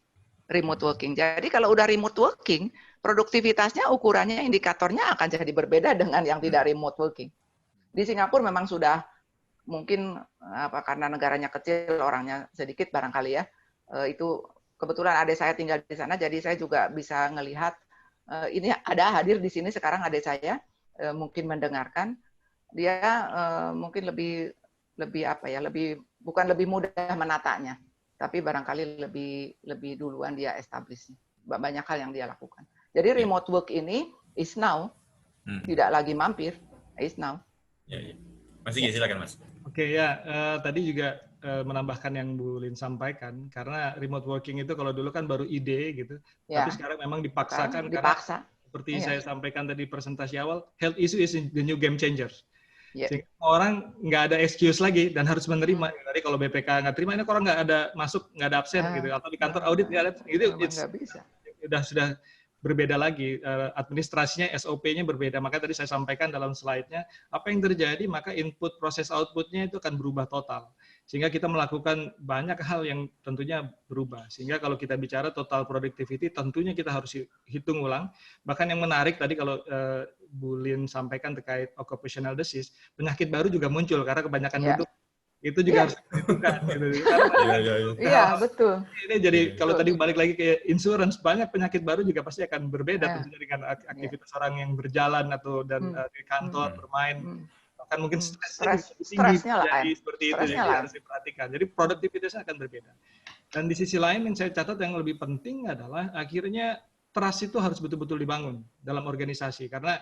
remote working. Jadi kalau udah remote working, produktivitasnya, ukurannya, indikatornya akan jadi berbeda dengan yang tidak remote working. Di Singapura memang sudah mungkin karena negaranya kecil, orangnya sedikit barangkali ya. Itu kebetulan adik saya tinggal di sana, jadi saya juga bisa ngelihat ini hadir di sini sekarang adik saya mungkin mendengarkan. Dia mungkin lebih bukan lebih mudah menatanya. Tapi barangkali lebih duluan dia establish. Banyak hal yang dia lakukan. Jadi remote work ini is now, tidak lagi mampir, is now. Ya. Mas Diki, silakan Mas. Oke ya, tadi juga menambahkan yang Bu Lin sampaikan, karena remote working itu kalau dulu kan baru ide gitu, tapi sekarang memang dipaksakan. Karena seperti saya sampaikan tadi presentasi awal, health issue is the new game changer. Sehingga orang nggak ada excuse lagi dan harus menerima. Tadi kalau BPK nggak terima, ini orang nggak ada masuk, nggak ada absen gitu, atau di kantor audit nggak ada, gitu, sudah berbeda lagi, administrasinya, SOP-nya berbeda. Maka tadi saya sampaikan dalam slide-nya, apa yang terjadi, maka input, proses output-nya itu akan berubah total. Sehingga kita melakukan banyak hal yang tentunya berubah. Sehingga kalau kita bicara total productivity, tentunya kita harus hitung ulang. Bahkan yang menarik tadi kalau Bu Lin sampaikan terkait occupational disease, penyakit baru juga muncul karena kebanyakan duduk. Itu juga harus ditentukan. Gitu. Iya, betul. Ini jadi kalau tadi balik lagi ke insurance, banyak penyakit baru juga pasti akan berbeda tentunya dengan aktivitas orang yang berjalan atau di kantor bermain. Bahkan mungkin stresnya jadi seperti itu jadi harus diperhatikan. Jadi produktivitasnya akan berbeda. Dan di sisi lain yang saya catat yang lebih penting adalah akhirnya trust itu harus betul-betul dibangun dalam organisasi karena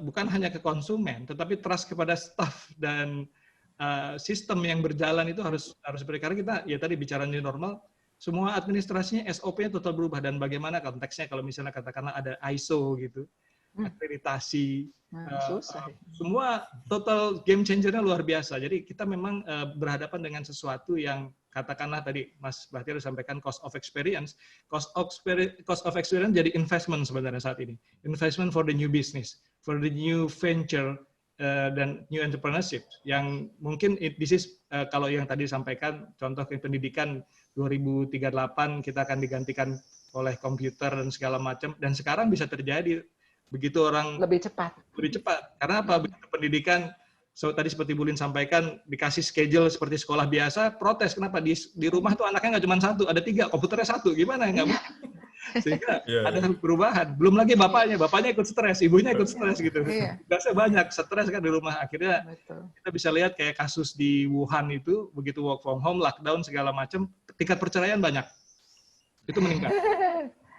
bukan hanya ke konsumen, tetapi trust kepada staff dan sistem yang berjalan itu harus karena kita ya tadi bicara new normal, semua administrasinya SOP-nya total berubah dan bagaimana konteksnya kalau misalnya katakanlah ada ISO gitu, akreditasi, semua total game changer-nya luar biasa. Jadi kita memang berhadapan dengan sesuatu yang katakanlah tadi Mas Bahtiar sampaikan cost of experience. Cost of experience jadi investment sebenarnya saat ini. Investment for the new business, for the new venture, dan new entrepreneurship yang mungkin this is kalau yang tadi disampaikan contoh pendidikan 2038 kita akan digantikan oleh komputer dan segala macam dan sekarang bisa terjadi begitu orang lebih cepat karena apa begitu pendidikan tadi seperti Bu Lin sampaikan dikasih schedule seperti sekolah biasa protes kenapa di rumah tuh anaknya nggak cuma satu ada 3 komputernya 1 gimana nggak mungkin sehingga ada perubahan belum lagi bapaknya ikut stres ibunya ikut stres gitu biasa banyak stres kan di rumah akhirnya kita bisa lihat kayak kasus di Wuhan itu begitu work from home lockdown segala macam tingkat perceraian banyak itu meningkat.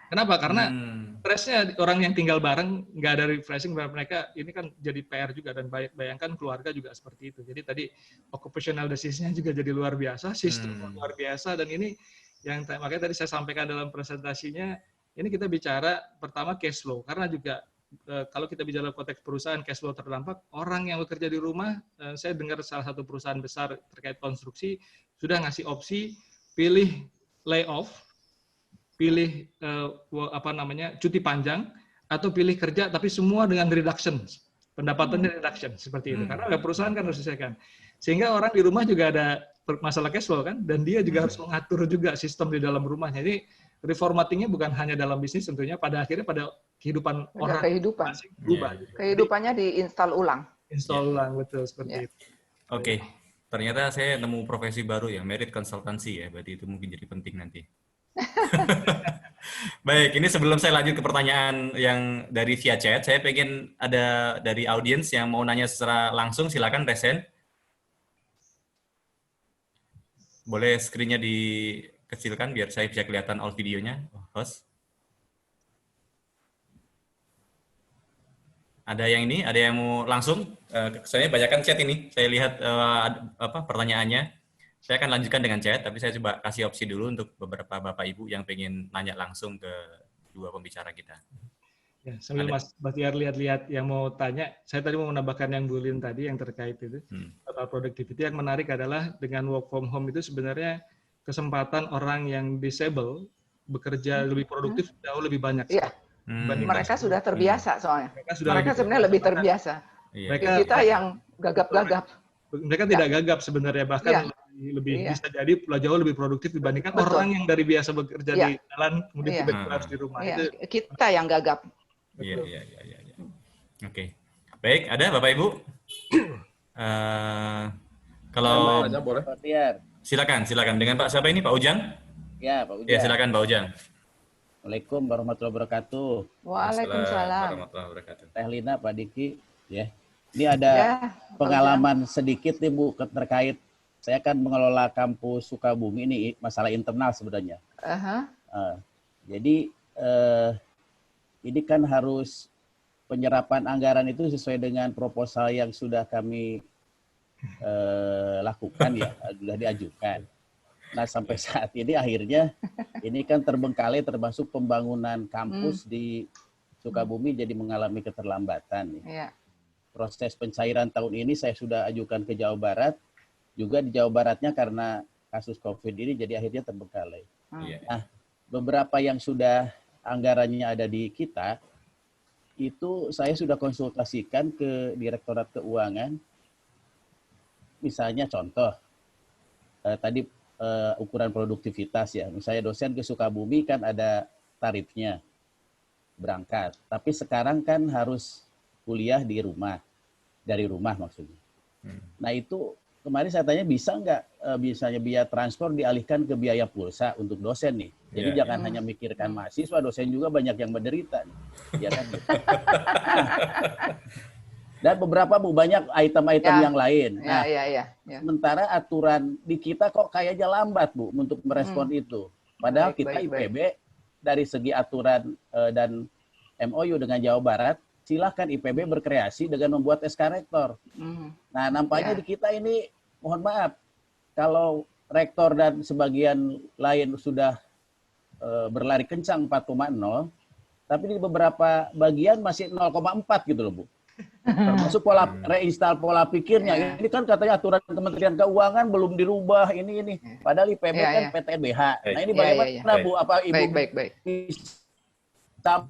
Kenapa? Karena stresnya orang yang tinggal bareng, nggak ada refreshing buat mereka, ini kan jadi PR juga, dan bayangkan keluarga juga seperti itu. Jadi tadi occupational disease-nya juga jadi luar biasa, sistem luar biasa, dan ini yang makanya tadi saya sampaikan dalam presentasinya, ini kita bicara pertama cash flow, karena juga kalau kita bicara konteks perusahaan cash flow terdampak, orang yang bekerja di rumah, saya dengar salah satu perusahaan besar terkait konstruksi, sudah ngasih opsi, pilih layoff, pilih cuti panjang, atau pilih kerja tapi semua dengan reduction, pendapatannya reduction seperti itu. Karena perusahaan kan harus diselesaikan. Sehingga orang di rumah juga ada masalah cash flow kan, dan dia juga harus mengatur juga sistem di dalam rumahnya. Jadi reformattingnya bukan hanya dalam bisnis tentunya, pada akhirnya pada kehidupan orang kehidupan berubah. Kehidupannya diinstal ulang. Install ulang, betul seperti itu. Oke. Ternyata saya nemu profesi baru ya, merit consultancy ya, berarti itu mungkin jadi penting nanti. Baik, ini sebelum saya lanjut ke pertanyaan yang dari via chat, saya pengen ada dari audiens yang mau nanya secara langsung, silakan Resen. Boleh screen-nya dikecilkan biar saya bisa kelihatan all videonya, host. Ada yang ini, ada yang mau langsung? Saya bacakan chat ini, saya lihat pertanyaannya. Saya akan lanjutkan dengan chat, tapi saya coba kasih opsi dulu untuk beberapa Bapak Ibu yang pengen nanya langsung ke dua pembicara kita. Ya, sambil Mas Bahtiar lihat-lihat yang mau tanya, saya tadi mau menambahkan yang Bu Lin tadi yang terkait itu. Total productivity yang menarik adalah dengan work from home itu sebenarnya kesempatan orang yang disable bekerja lebih produktif jauh lebih banyak. Iya. Mereka sudah terbiasa soalnya. Mereka sebenarnya lebih terbiasa. Kita yang gagap-gagap. Mereka tidak gagap sebenarnya, bahkan lebih bisa jadi jauh lebih produktif dibandingkan orang yang dari biasa bekerja di jalan kemudian tiba-tiba harus di rumah. Itu kita yang gagap. Iya. Oke. Baik, ada Bapak Ibu? Kalau boleh. Silakan dengan Pak siapa ini, Pak Ujang? Ya, Pak Ujang. Ya, silakan Pak Ujang. Assalamualaikum warahmatullahi wabarakatuh. Waalaikumsalam. Warahmatullahi wabarakatuh. Teh Lina, Pak Diki, ya. Ini ada pengalaman sedikit nih Bu terkait saya kan mengelola kampus Sukabumi ini masalah internal sebenarnya. Jadi ini kan harus penyerapan anggaran itu sesuai dengan proposal yang sudah kami lakukan ya, sudah diajukan. Nah sampai saat ini akhirnya ini kan terbengkalai termasuk pembangunan kampus di Sukabumi jadi mengalami keterlambatan. Ya. Proses pencairan tahun ini saya sudah ajukan ke Jawa Barat, juga di Jawa Baratnya karena kasus COVID ini jadi akhirnya terbengkalai. Nah beberapa yang sudah anggarannya ada di kita, itu saya sudah konsultasikan ke Direktorat Keuangan. Misalnya contoh, tadi ukuran produktivitas ya. Misalnya dosen ke Sukabumi kan ada tarifnya, berangkat. Tapi sekarang kan harus kuliah di rumah, dari rumah maksudnya. Nah itu kemarin saya tanya bisa nggak misalnya biaya transport dialihkan ke biaya pulsa untuk dosen nih. Jadi jangan hanya mikirkan mahasiswa, dosen juga banyak yang menderita. Ya kan? Dan beberapa banyak item-item yang lain. Nah, sementara aturan di kita kok kayaknya lambat Bu untuk merespon itu. Padahal kita IPB dari segi aturan dan MOU dengan Jawa Barat, silahkan IPB berkreasi dengan membuat SK rektor. Nah nampaknya di kita ini mohon maaf, kalau rektor dan sebagian lain sudah berlari kencang 4,0, tapi di beberapa bagian masih 0,4 gitu loh Bu. Termasuk pola reinstal pola pikirnya. Ini kan katanya aturan Kementerian Keuangan belum dirubah ini. Padahal IPB kan PTNBH. Nah ini bagaimana Bu? Apa Ibu bisa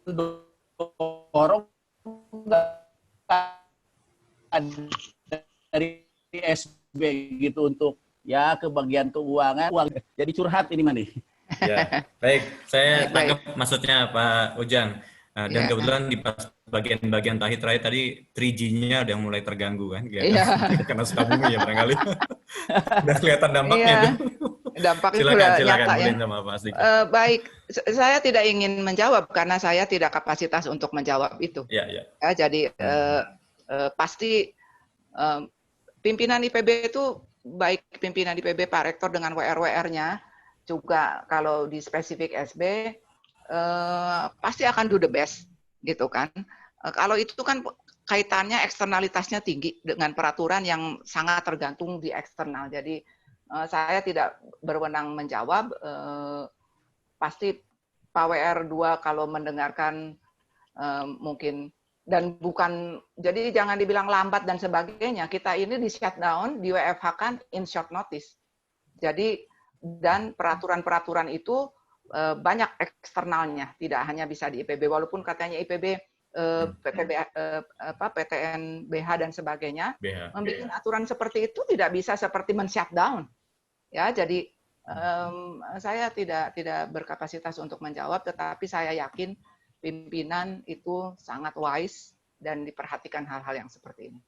dorong dari SB gitu untuk ya ke bagian keuangan uang jadi curhat ini mah nih. Ya, baik. Saya tangkap maksudnya Pak Ujang. Dan kebetulan di bagian terakhir tadi 3G-nya udah mulai terganggu kan? Karena Sukabumi ya barangkali. Udah kelihatan dampaknya. Dampaknya silakan nyata ya. Sama Pak baik, saya tidak ingin menjawab karena saya tidak kapasitas untuk menjawab itu. Jadi pasti pimpinan IPB itu baik pimpinan IPB Pak Rektor dengan WR-WR-nya juga kalau di spesifik SB pasti akan do the best gitu kan. Kalau itu kan kaitannya eksternalitasnya tinggi dengan peraturan yang sangat tergantung di eksternal. Jadi saya tidak berwenang menjawab. Pasti Pak WR2 kalau mendengarkan mungkin dan bukan jadi jangan dibilang lambat dan sebagainya. Kita ini di shutdown, di WFH kan in short notice. Jadi Dan peraturan-peraturan itu banyak eksternalnya, tidak hanya bisa di IPB. Walaupun katanya IPB, PTNBH dan sebagainya, membuat aturan seperti itu tidak bisa seperti men-shutdown. Ya, jadi saya tidak berkapasitas untuk menjawab, tetapi saya yakin pimpinan itu sangat wise dan diperhatikan hal-hal yang seperti ini.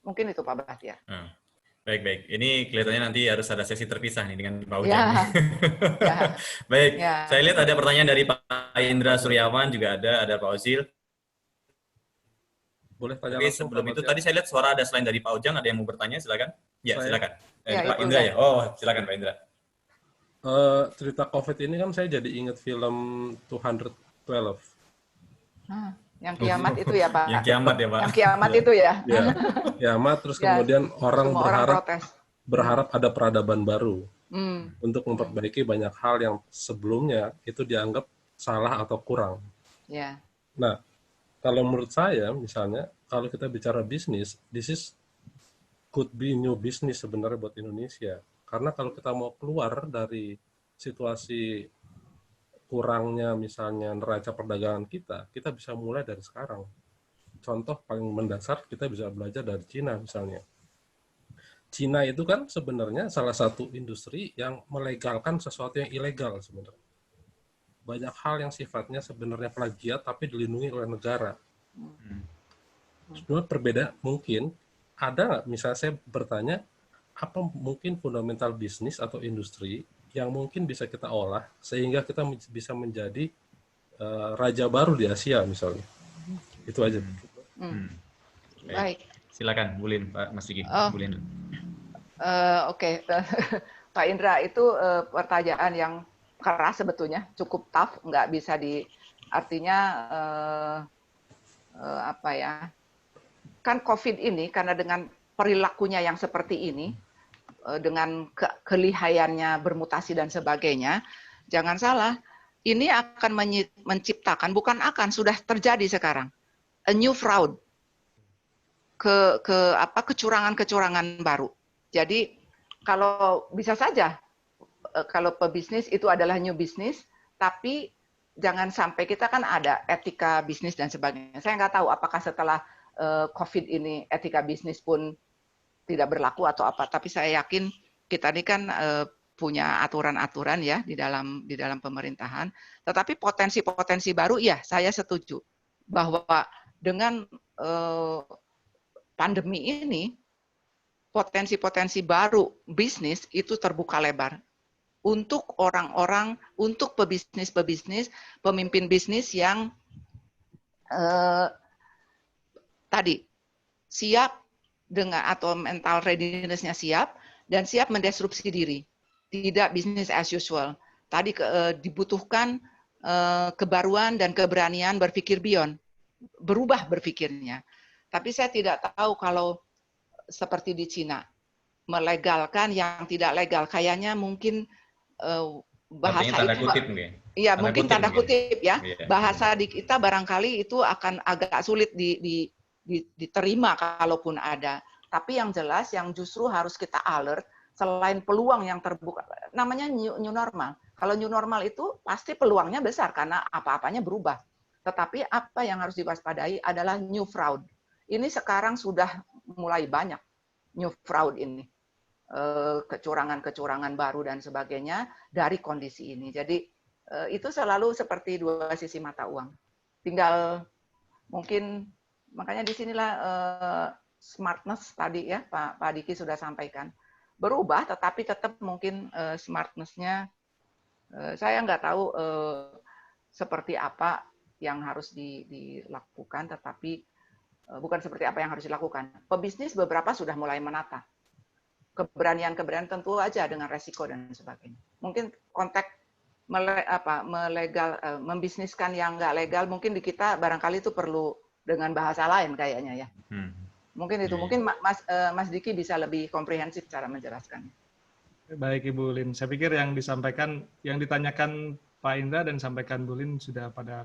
Mungkin itu Pak Bahtiar. Baik. Ini kelihatannya nanti harus ada sesi terpisah nih dengan Pak Ujang. Ya. Baik, saya lihat ada pertanyaan dari Pak Indra Suryawan, juga ada Pak Ozil. Boleh tanya langsung. Sebelum itu tadi saya lihat suara ada selain dari Pak Ujang, ada yang mau bertanya, silakan. Ya, silakan. Pak Indra ya. Oh, silakan Pak Indra. Cerita COVID ini kan saya jadi ingat film 212. Yang kiamat itu ya Pak? Yang kiamat ya Pak? Yang kiamat itu ya? Ya, kiamat, terus kemudian orang berharap ada peradaban baru untuk memperbaiki banyak hal yang sebelumnya itu dianggap salah atau kurang. Ya. Nah, kalau menurut saya misalnya, kalau kita bicara bisnis, this could be new business sebenarnya buat Indonesia. Karena kalau kita mau keluar dari situasi kurangnya misalnya neraca perdagangan kita bisa mulai dari sekarang. Contoh paling mendasar, kita bisa belajar dari Cina misalnya. Cina itu kan sebenarnya salah satu industri yang melegalkan sesuatu yang ilegal sebenarnya. Banyak hal yang sifatnya sebenarnya plagiat tapi dilindungi oleh negara. Sebenarnya perbedaan mungkin, ada nggak, misalnya saya bertanya, apa mungkin fundamental bisnis atau industri yang mungkin bisa kita olah sehingga kita bisa menjadi raja baru di Asia misalnya. Itu aja. Baik. Silakan, Bulin, Pak Mas Diki. Bulin. Oke. Pak Indra, itu pertanyaan yang keras sebetulnya, cukup tough, nggak bisa artinya apa ya? Kan COVID ini karena dengan perilakunya yang seperti ini, dengan kelihayannya bermutasi dan sebagainya, jangan salah, ini akan menciptakan, bukan akan, sudah terjadi sekarang, a new fraud, kecurangan-kecurangan baru. Jadi kalau bisa saja, kalau pebisnis itu adalah new business, tapi jangan sampai, kita kan ada etika bisnis dan sebagainya. Saya nggak tahu apakah setelah COVID ini etika bisnis pun tidak berlaku atau apa, tapi saya yakin kita ini kan punya aturan-aturan ya di dalam pemerintahan. Tetapi potensi-potensi baru, ya saya setuju bahwa dengan pandemi ini potensi-potensi baru bisnis itu terbuka lebar untuk orang-orang, untuk pebisnis, pemimpin bisnis yang tadi siap dengan atau mental readiness-nya siap dan siap mendisrupsi diri, tidak business as usual. Tadi dibutuhkan kebaruan dan keberanian berpikir beyond, berubah berpikirnya. Tapi saya tidak tahu kalau seperti di Cina melegalkan yang tidak legal, kayaknya mungkin bahasa tanda itu, kutip mungkin. Iya mungkin tanda kutip ya. Bahasa di kita barangkali itu akan agak sulit diterima kalaupun ada. Tapi yang jelas yang justru harus kita alert, selain peluang yang terbuka, namanya new normal. Kalau new normal itu pasti peluangnya besar karena apa-apanya berubah. Tetapi apa yang harus diwaspadai adalah new fraud. Ini sekarang sudah mulai banyak new fraud ini. Kecurangan-kecurangan baru dan sebagainya dari kondisi ini. Jadi itu selalu seperti dua sisi mata uang. Tinggal mungkin, makanya disinilah smartness tadi ya Pak Diki sudah sampaikan. Berubah tetapi tetap mungkin smartness-nya saya nggak tahu seperti apa yang harus dilakukan, tetapi bukan seperti apa yang harus dilakukan. Pebisnis beberapa sudah mulai menata. Keberanian tentu aja dengan resiko dan sebagainya. Mungkin konteks membisniskan yang nggak legal, mungkin di kita barangkali itu perlu dengan bahasa lain kayaknya ya. Mungkin itu, mungkin Mas Diki bisa lebih komprehensif cara menjelaskannya. Baik Ibu Lin, saya pikir yang ditanyakan Pak Indra dan sampaikan Bu Lin sudah pada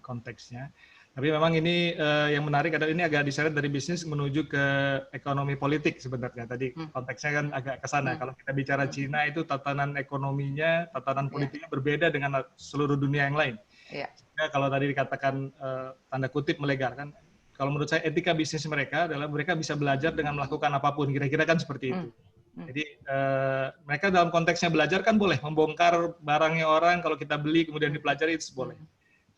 konteksnya. Tapi memang ini yang menarik adalah ini agak diseret dari bisnis menuju ke ekonomi politik sebenarnya. Tadi konteksnya kan agak ke sana. Kalau kita bicara Cina itu tatanan ekonominya, tatanan politiknya berbeda dengan seluruh dunia yang lain. Sehingga kalau tadi dikatakan tanda kutip melegakan, kalau menurut saya etika bisnis mereka adalah mereka bisa belajar dengan melakukan apapun. Kira-kira kan seperti itu. Jadi mereka dalam konteksnya belajar kan boleh membongkar barangnya orang, kalau kita beli kemudian dipelajari itu boleh.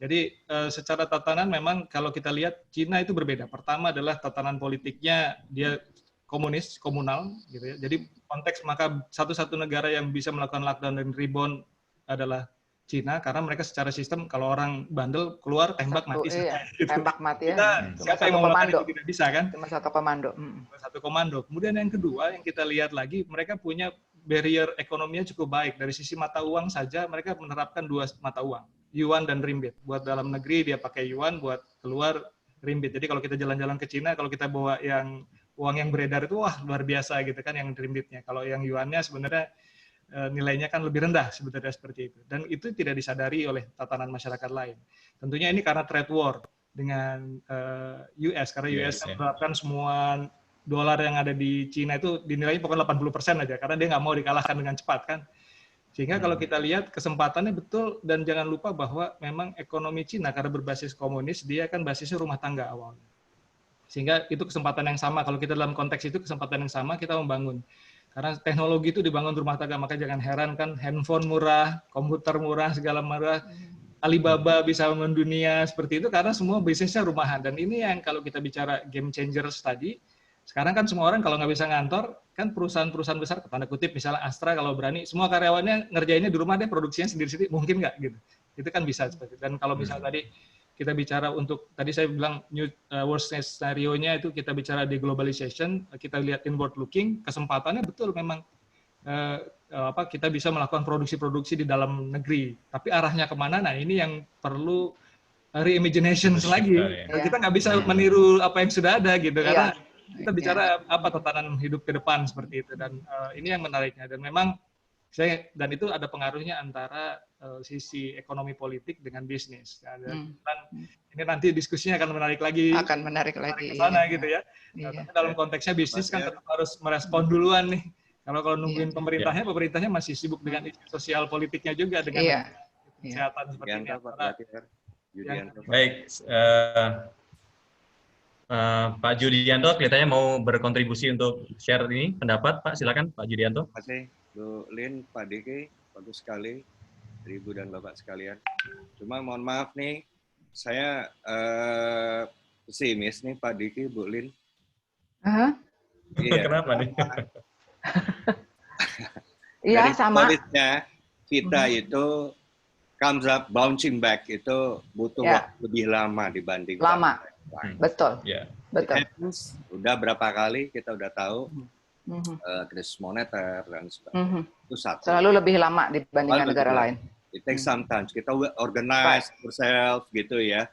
Jadi secara tatanan memang kalau kita lihat Cina itu berbeda. Pertama adalah tatanan politiknya dia komunis, komunal gitu ya. Jadi konteks maka satu-satu negara yang bisa melakukan lockdown dan rebound adalah Cina, karena mereka secara sistem kalau orang bandel keluar tembak mati. Gitu. Tembak mati ya. Kita, siapa yang mau melakukan itu tidak bisa kan? Cuma satu komando. Satu komando. Kemudian yang kedua yang kita lihat lagi, mereka punya barrier ekonominya cukup baik. Dari sisi mata uang saja mereka menerapkan 2 mata uang, yuan dan ringgit. Buat dalam negeri dia pakai yuan, buat keluar ringgit. Jadi kalau kita jalan-jalan ke Cina, kalau kita bawa yang uang yang beredar itu wah luar biasa gitu kan yang ringgitnya. Kalau yang yuannya sebenarnya nilainya kan lebih rendah sebenarnya seperti itu. Dan itu tidak disadari oleh tatanan masyarakat lain. Tentunya ini karena trade war dengan US, karena US menerapkan semua dolar yang ada di Cina itu dinilainya pokoknya 80% aja, karena dia nggak mau dikalahkan dengan cepat kan. Sehingga kalau kita lihat kesempatannya betul, dan jangan lupa bahwa memang ekonomi Cina karena berbasis komunis, dia kan basisnya rumah tangga awalnya. Sehingga itu kesempatan yang sama, kalau kita dalam konteks itu kesempatan yang sama kita membangun. Karena teknologi itu dibangun rumah tangga, maka jangan heran kan handphone murah, komputer murah, segala murah. Alibaba bisa mendunia seperti itu karena semua bisnisnya rumahan. Dan ini yang kalau kita bicara game changers tadi, sekarang kan semua orang kalau nggak bisa ngantor, kan perusahaan-perusahaan besar, tanda kutip misalnya Astra kalau berani, semua karyawannya ngerjainnya di rumah deh, produksinya sendiri-sendiri, mungkin nggak gitu. Itu kan bisa seperti itu. Dan kalau misalnya tadi kita bicara untuk, tadi saya bilang worst case scenario-nya itu kita bicara deglobalization, kita lihat inward looking, kesempatannya betul memang kita bisa melakukan produksi-produksi di dalam negeri. Tapi arahnya kemana? Nah ini yang perlu reimagination lagi. Kita nggak bisa meniru apa yang sudah ada gitu, karena kita bicara apa tatanan hidup ke depan seperti itu. Dan ini yang menariknya. Dan memang dan itu ada pengaruhnya antara sisi ekonomi politik dengan bisnis. Dan ini nanti diskusinya akan menarik lagi. Akan menarik lagi. Ke sana gitu ya. Tapi dalam konteksnya bisnis kan tetap harus merespon duluan nih. Kalau nungguin pemerintahnya masih sibuk dengan isu sosial politiknya juga dengan kesehatan seperti ini. Baik, Pak Judianto kelihatannya mau berkontribusi untuk share ini pendapat, Pak. Silakan, Pak Judianto. Terima kasih, Bu Lin, Pak Diki, bagus sekali, Ibu dan Bapak sekalian. Cuma mohon maaf nih, saya pesimis nih, Pak Diki, Bu Lin. Iya. Kenapa nih? Iya, sama. Kita itu comes up, bouncing back itu butuh waktu lebih lama dibanding betul. Betul. Udah berapa kali kita udah tahu krisis moneter dan sebagainya. Itu satu. Selalu lebih lama dibandingkan negara lain. It takes some time. Kita organize ourselves gitu ya.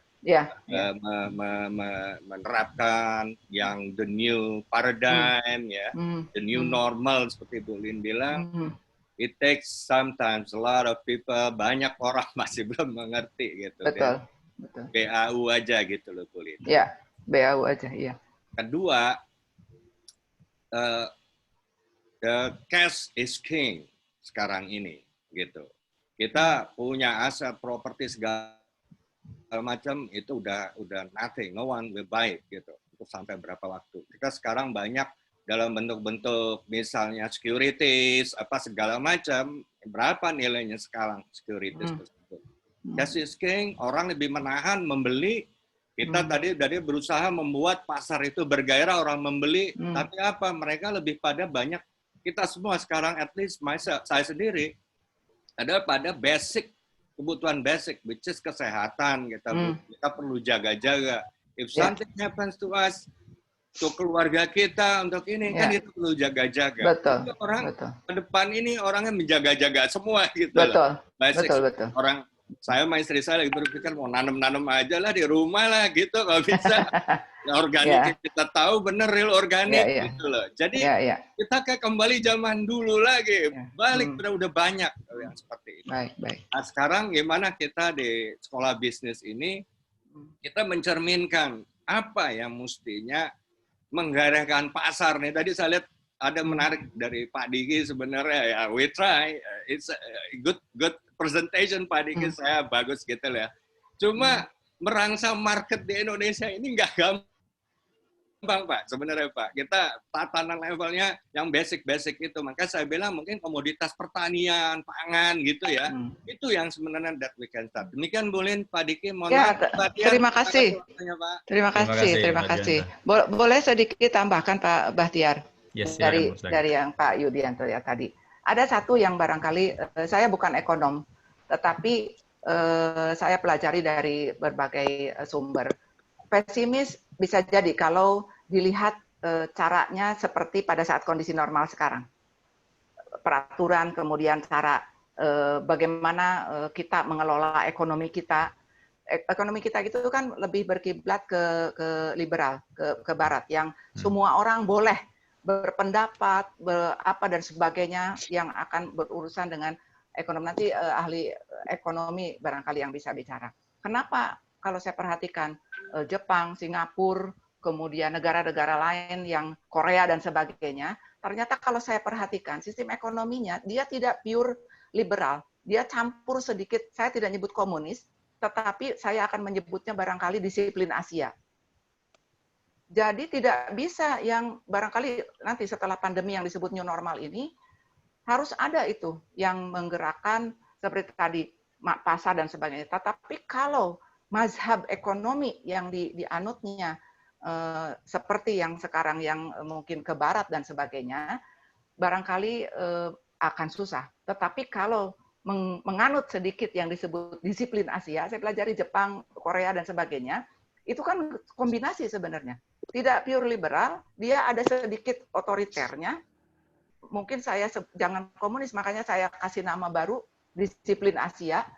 Menerapkan yang the new paradigm ya, the new normal seperti Bu Lin bilang. It takes sometimes a lot of people, banyak orang masih belum mengerti gitu. Betul. BAU aja gitu loh Bu Lin. Ya, BAU aja, iya. Kedua, the cash is king sekarang ini gitu. Kita punya aset properti segala macam itu udah nothing, no one will buy it gitu. Itu sampai berapa waktu? Kita sekarang banyak dalam bentuk-bentuk misalnya securities apa segala macam, berapa nilainya sekarang securities tersebut. Cash is king, orang lebih menahan membeli. Kita tadi berusaha membuat pasar itu bergairah, orang membeli, tapi apa? Mereka lebih pada banyak, kita semua sekarang at least saya sendiri ada pada basic, kebutuhan basic, which is kesehatan. Kita perlu jaga-jaga. If something happens to us, untuk keluarga kita, untuk ini, kan itu perlu jaga-jaga. Betul. Orang ke depan ini orangnya menjaga-jaga semua gitu. Betul. Basic. Betul. Orang, saya sama istri saya lagi berpikir mau nanam-nanam aja lah di rumah lah gitu, kalau bisa. Organik kita tahu bener real organik gitu loh. Jadi kita kayak kembali zaman dulu lagi, balik udah banyak yang seperti itu. Baik. Nah sekarang gimana kita di sekolah bisnis ini kita mencerminkan apa yang mestinya menggairahkan pasar nih. Tadi saya lihat ada menarik dari Pak Diki sebenarnya ya. We try, it's a good presentation Pak Diki, saya bagus gitu ya. Cuma merangsang market di Indonesia ini nggak gampang Pak, sebenarnya Pak. Kita tatanan levelnya yang basic-basic itu. Maka saya bilang mungkin komoditas pertanian, pangan gitu ya. Itu yang sebenarnya that we can start. Demikian Bulin, Pak Diki, mohon maaf. Terima kasih. Terima kasih. Boleh sedikit tambahkan Pak Bahtiar? Yes, dari yang Pak Yudianto ya tadi. Ada satu yang barangkali saya bukan ekonom, tetapi saya pelajari dari berbagai sumber. Pesimis bisa jadi kalau dilihat caranya seperti pada saat kondisi normal sekarang. Peraturan, kemudian cara bagaimana kita mengelola ekonomi kita. Ekonomi kita itu kan lebih berkiblat ke liberal, ke barat, yang semua orang boleh berpendapat, apa dan sebagainya yang akan berurusan dengan ekonomi. Nanti ahli ekonomi barangkali yang bisa bicara. Kenapa kalau saya perhatikan Jepang, Singapura, kemudian negara-negara lain yang Korea dan sebagainya, ternyata kalau saya perhatikan sistem ekonominya dia tidak pure liberal, dia campur sedikit. Saya tidak nyebut komunis, tetapi saya akan menyebutnya barangkali disiplin Asia. Jadi tidak bisa yang barangkali nanti setelah pandemi yang disebut new normal ini, harus ada itu yang menggerakkan seperti tadi, pasar dan sebagainya. Tetapi kalau mazhab ekonomi yang dianutnya seperti yang sekarang yang mungkin ke barat dan sebagainya, barangkali akan susah. Tetapi kalau menganut sedikit yang disebut disiplin Asia, saya pelajari Jepang, Korea dan sebagainya, itu kan kombinasi sebenarnya. Tidak pure liberal, dia ada sedikit otoriternya. Mungkin saya jangan komunis, makanya saya kasih nama baru, disiplin Asia.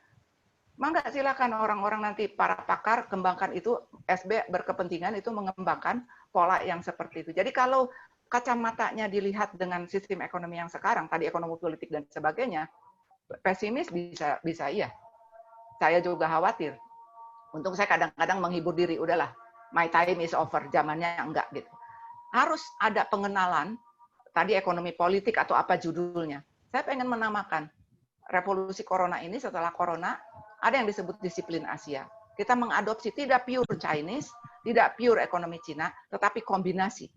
Mangga silakan orang-orang nanti para pakar kembangkan itu, SB berkepentingan itu mengembangkan pola yang seperti itu. Jadi kalau kacamatanya dilihat dengan sistem ekonomi yang sekarang, tadi ekonomi politik dan sebagainya, pesimis bisa iya. Saya juga khawatir. Untung saya kadang-kadang menghibur diri, udahlah, my time is over, zamannya enggak gitu. Harus ada pengenalan, tadi ekonomi politik atau apa judulnya. Saya pengen menamakan revolusi corona ini setelah corona, ada yang disebut disiplin Asia. Kita mengadopsi tidak pure Chinese, tidak pure ekonomi Cina, tetapi kombinasi.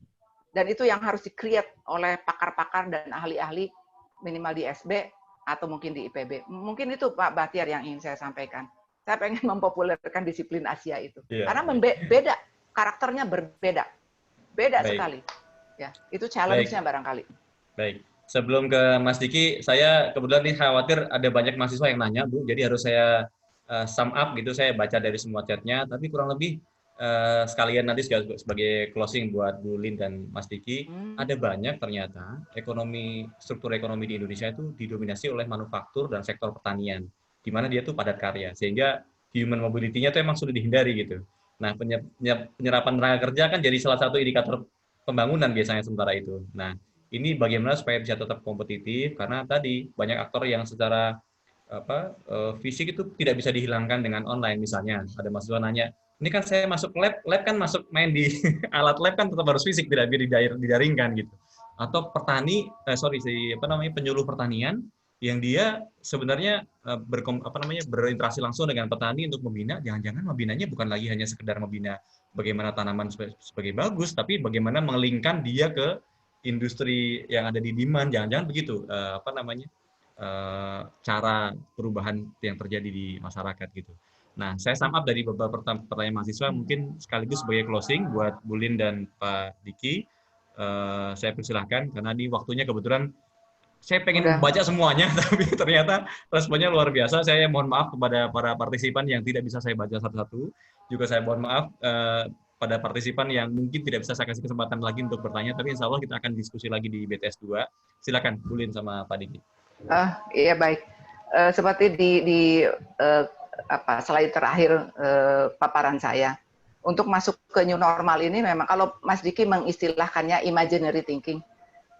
Dan itu yang harus di-create oleh pakar-pakar dan ahli-ahli, minimal di SB atau mungkin di IPB. Mungkin itu Pak Bahtiar yang ingin saya sampaikan. Saya pengen mempopulerkan disiplin Asia itu. Yeah. Karena beda, karakternya berbeda. Beda sekali. Ya, itu challenge-nya barangkali. Baik. Sebelum ke Mas Diki, saya kebetulan nih khawatir ada banyak mahasiswa yang nanya, Bu. Jadi harus saya sum up gitu, saya baca dari semua chatnya. Tapi kurang lebih sekalian nanti sebagai closing buat Bu Lin dan Mas Diki, ada banyak ternyata struktur ekonomi di Indonesia itu didominasi oleh manufaktur dan sektor pertanian, di mana dia tuh padat karya, sehingga human mobility-nya tuh emang sudah dihindari gitu. Nah, penyerapan tenaga kerja kan jadi salah satu indikator pembangunan biasanya sementara itu. Nah, ini bagaimana supaya bisa tetap kompetitif, karena tadi banyak aktor yang secara fisik itu tidak bisa dihilangkan dengan online. Misalnya ada mahasiswa nanya, ini kan saya masuk lab kan masuk main di alat lab kan tetap harus fisik, tidak bisa didaringkan gitu. Atau petani, penyuluh pertanian yang dia sebenarnya berinteraksi langsung dengan petani untuk membina, jangan-jangan membinanya bukan lagi hanya sekedar membina bagaimana tanaman sebagai bagus, tapi bagaimana mengelingkan dia ke industri yang ada di demand, jangan-jangan begitu cara perubahan yang terjadi di masyarakat gitu. Nah, saya sum up dari beberapa pertanyaan mahasiswa, mungkin sekaligus sebagai closing buat Bu Lin dan Pak Diki. Saya persilahkan karena di waktunya kebetulan saya pengen baca semuanya, tapi ternyata responnya luar biasa. Saya mohon maaf kepada para partisipan yang tidak bisa saya baca satu-satu. Juga saya mohon maaf pada partisipan yang mungkin tidak bisa saya kasih kesempatan lagi untuk bertanya, tapi insya Allah kita akan diskusi lagi di BTS 2. Silakan, Bu Lin sama Pak Diki. Iya, baik. Seperti di slide terakhir paparan saya, untuk masuk ke new normal ini memang kalau Mas Diki mengistilahkannya imaginary thinking,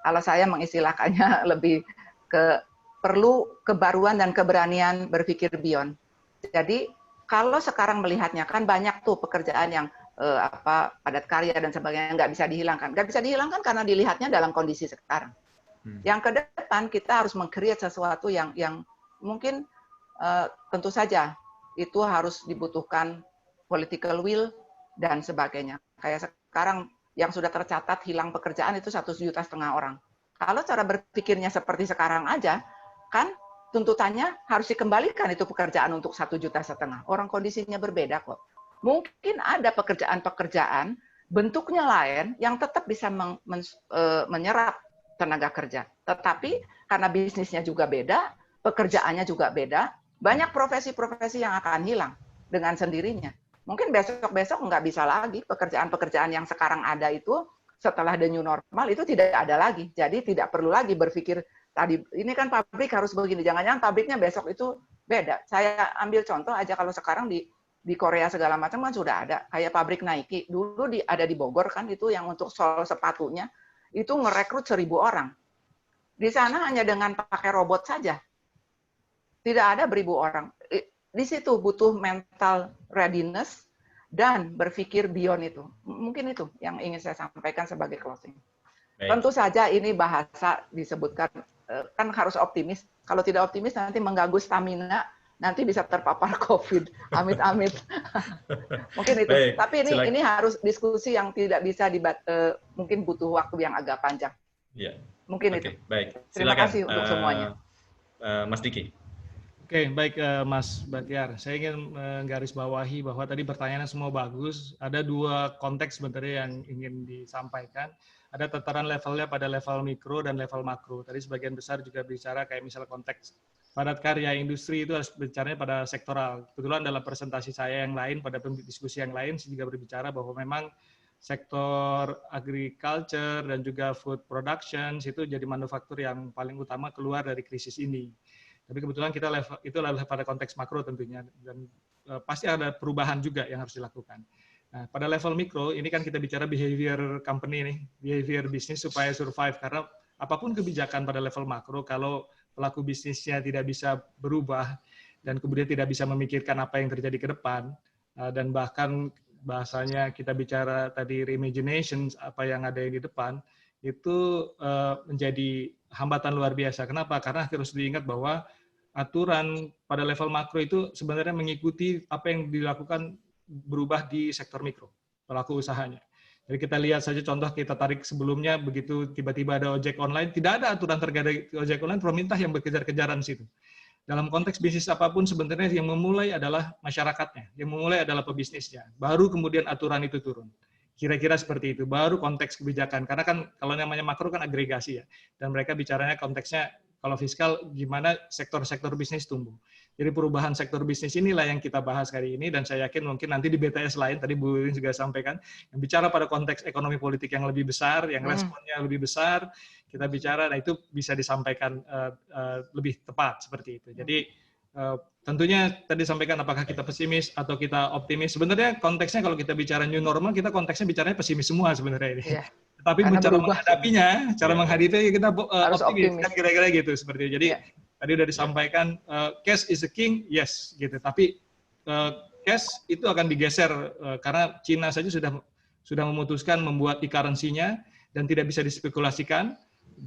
kalau saya mengistilahkannya lebih perlu kebaruan dan keberanian berpikir beyond. Jadi Kalau sekarang melihatnya kan banyak tuh pekerjaan yang padat karya dan sebagainya nggak bisa dihilangkan. Nggak bisa dihilangkan karena dilihatnya dalam kondisi sekarang. Yang ke depan kita harus meng-create sesuatu yang mungkin tentu saja itu harus dibutuhkan political will dan sebagainya. Kayak sekarang yang sudah tercatat hilang pekerjaan itu 1,5 juta orang. Kalau cara berpikirnya seperti sekarang aja, kan tuntutannya harus dikembalikan itu pekerjaan untuk 1,5 juta. Orang kondisinya berbeda kok. Mungkin ada pekerjaan-pekerjaan bentuknya lain yang tetap bisa menyerap tenaga kerja. Tetapi karena bisnisnya juga beda, pekerjaannya juga beda, banyak profesi-profesi yang akan hilang dengan sendirinya. Mungkin besok-besok nggak bisa lagi pekerjaan-pekerjaan yang sekarang ada itu setelah the new normal itu tidak ada lagi. Jadi tidak perlu lagi berpikir tadi ini kan pabrik harus begini. Jangan-jangan pabriknya besok itu beda. Saya ambil contoh aja kalau sekarang di Korea segala macam kan sudah ada. Kayak pabrik Nike dulu ada di Bogor kan itu yang untuk sol sepatunya itu ngerekrut 1.000 orang. Di sana hanya dengan pakai robot saja. Tidak ada 1.000 orang. Di situ butuh mental readiness dan berpikir beyond itu. Mungkin itu yang ingin saya sampaikan sebagai closing. Baik. Tentu saja ini bahasa disebutkan kan harus optimis. Kalau tidak optimis nanti mengganggu stamina, nanti bisa terpapar COVID. Amit-amit. Mungkin itu. Baik. Tapi ini harus diskusi yang tidak bisa mungkin butuh waktu yang agak panjang. Ya. Mungkin itu. Baik. Terima kasih untuk semuanya. Mas Diki. Oke, baik Mas Batiar. Saya ingin menggarisbawahi bahwa tadi pertanyaannya semua bagus. Ada 2 konteks sebenarnya yang ingin disampaikan. Ada tataran levelnya pada level mikro dan level makro. Tadi sebagian besar juga bicara kayak misalnya konteks padat karya industri itu harus bicaranya pada sektoral. Kebetulan dalam presentasi saya yang lain, pada diskusi yang lain, saya juga berbicara bahwa memang sektor agriculture dan juga food production itu jadi manufaktur yang paling utama keluar dari krisis ini. Tapi kebetulan kita itu adalah pada konteks makro tentunya, dan pasti ada perubahan juga yang harus dilakukan. Nah, pada level mikro, ini kan kita bicara behavior company nih, behavior bisnis supaya survive, karena apapun kebijakan pada level makro, kalau pelaku bisnisnya tidak bisa berubah, dan kemudian tidak bisa memikirkan apa yang terjadi ke depan, dan bahkan bahasanya kita bicara tadi reimagination, apa yang ada di depan, itu menjadi hambatan luar biasa. Kenapa? Karena harus diingat bahwa aturan pada level makro itu sebenarnya mengikuti apa yang dilakukan berubah di sektor mikro, pelaku usahanya. Jadi kita lihat saja contoh kita tarik sebelumnya, begitu tiba-tiba ada ojek online, tidak ada aturan terkait ojek online, pemerintah yang berkejar-kejaran di situ. Dalam konteks bisnis apapun sebenarnya yang memulai adalah masyarakatnya, yang memulai adalah pebisnisnya. Baru kemudian aturan itu turun. Kira-kira seperti itu, baru konteks kebijakan. Karena kan kalau namanya makro kan agregasi ya. Dan mereka bicaranya konteksnya, kalau fiskal gimana sektor-sektor bisnis tumbuh. Jadi perubahan sektor bisnis inilah yang kita bahas kali ini, dan saya yakin mungkin nanti di BTS lain, tadi Bu Lin juga sampaikan, yang bicara pada konteks ekonomi politik yang lebih besar, yang responnya lebih besar, kita bicara, nah itu bisa disampaikan lebih tepat seperti itu. Jadi tentunya tadi sampaikan apakah kita pesimis atau kita optimis. Sebenarnya konteksnya kalau kita bicara new normal, kita konteksnya bicaranya pesimis semua sebenarnya ini. Yeah. Tapi cara menghadapinya, cara menghadapinya kita optimis, kan kira-kira gitu seperti itu. Jadi tadi udah disampaikan cash is the king, yes gitu. Tapi cash itu akan digeser karena Cina saja sudah memutuskan membuat e-currency-nya dan tidak bisa dispekulasikan.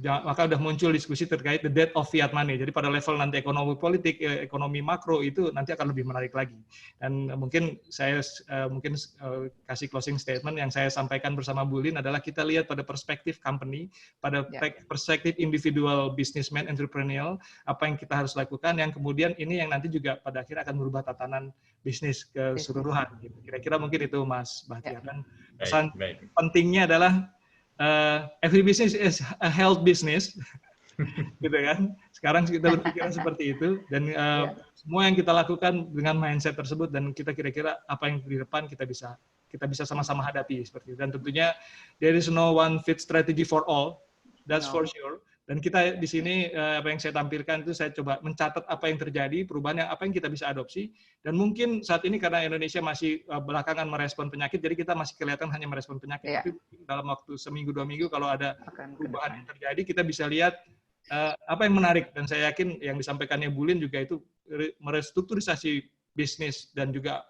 Maka sudah muncul diskusi terkait the death of fiat money. Jadi pada level nanti ekonomi politik, ekonomi makro itu nanti akan lebih menarik lagi. Dan mungkin saya kasih closing statement yang saya sampaikan bersama Bu Lin adalah kita lihat pada perspektif company, pada perspektif individual businessman, entrepreneurial, apa yang kita harus lakukan, yang kemudian ini yang nanti juga pada akhirnya akan merubah tatanan bisnis keseluruhan. Kira-kira mungkin itu Mas Bahtiar. Dan pesan pentingnya adalah every business is a health business, gitu kan? Sekarang kita berpikiran seperti itu, dan semua yang kita lakukan dengan mindset tersebut, dan kita kira-kira apa yang di depan kita bisa sama-sama hadapi seperti itu. Dan tentunya there is no one fit strategy for all, that's for sure. Dan kita di sini apa yang saya tampilkan itu saya coba mencatat apa yang terjadi, perubahan yang apa yang kita bisa adopsi. Dan mungkin saat ini karena Indonesia masih belakangan merespon penyakit, jadi kita masih kelihatan hanya merespon penyakit. Tapi dalam waktu seminggu 2 minggu kalau ada perubahan yang terjadi, kita bisa lihat apa yang menarik. Dan saya yakin yang disampaikannya Bu Lin juga itu merestrukturisasi bisnis dan juga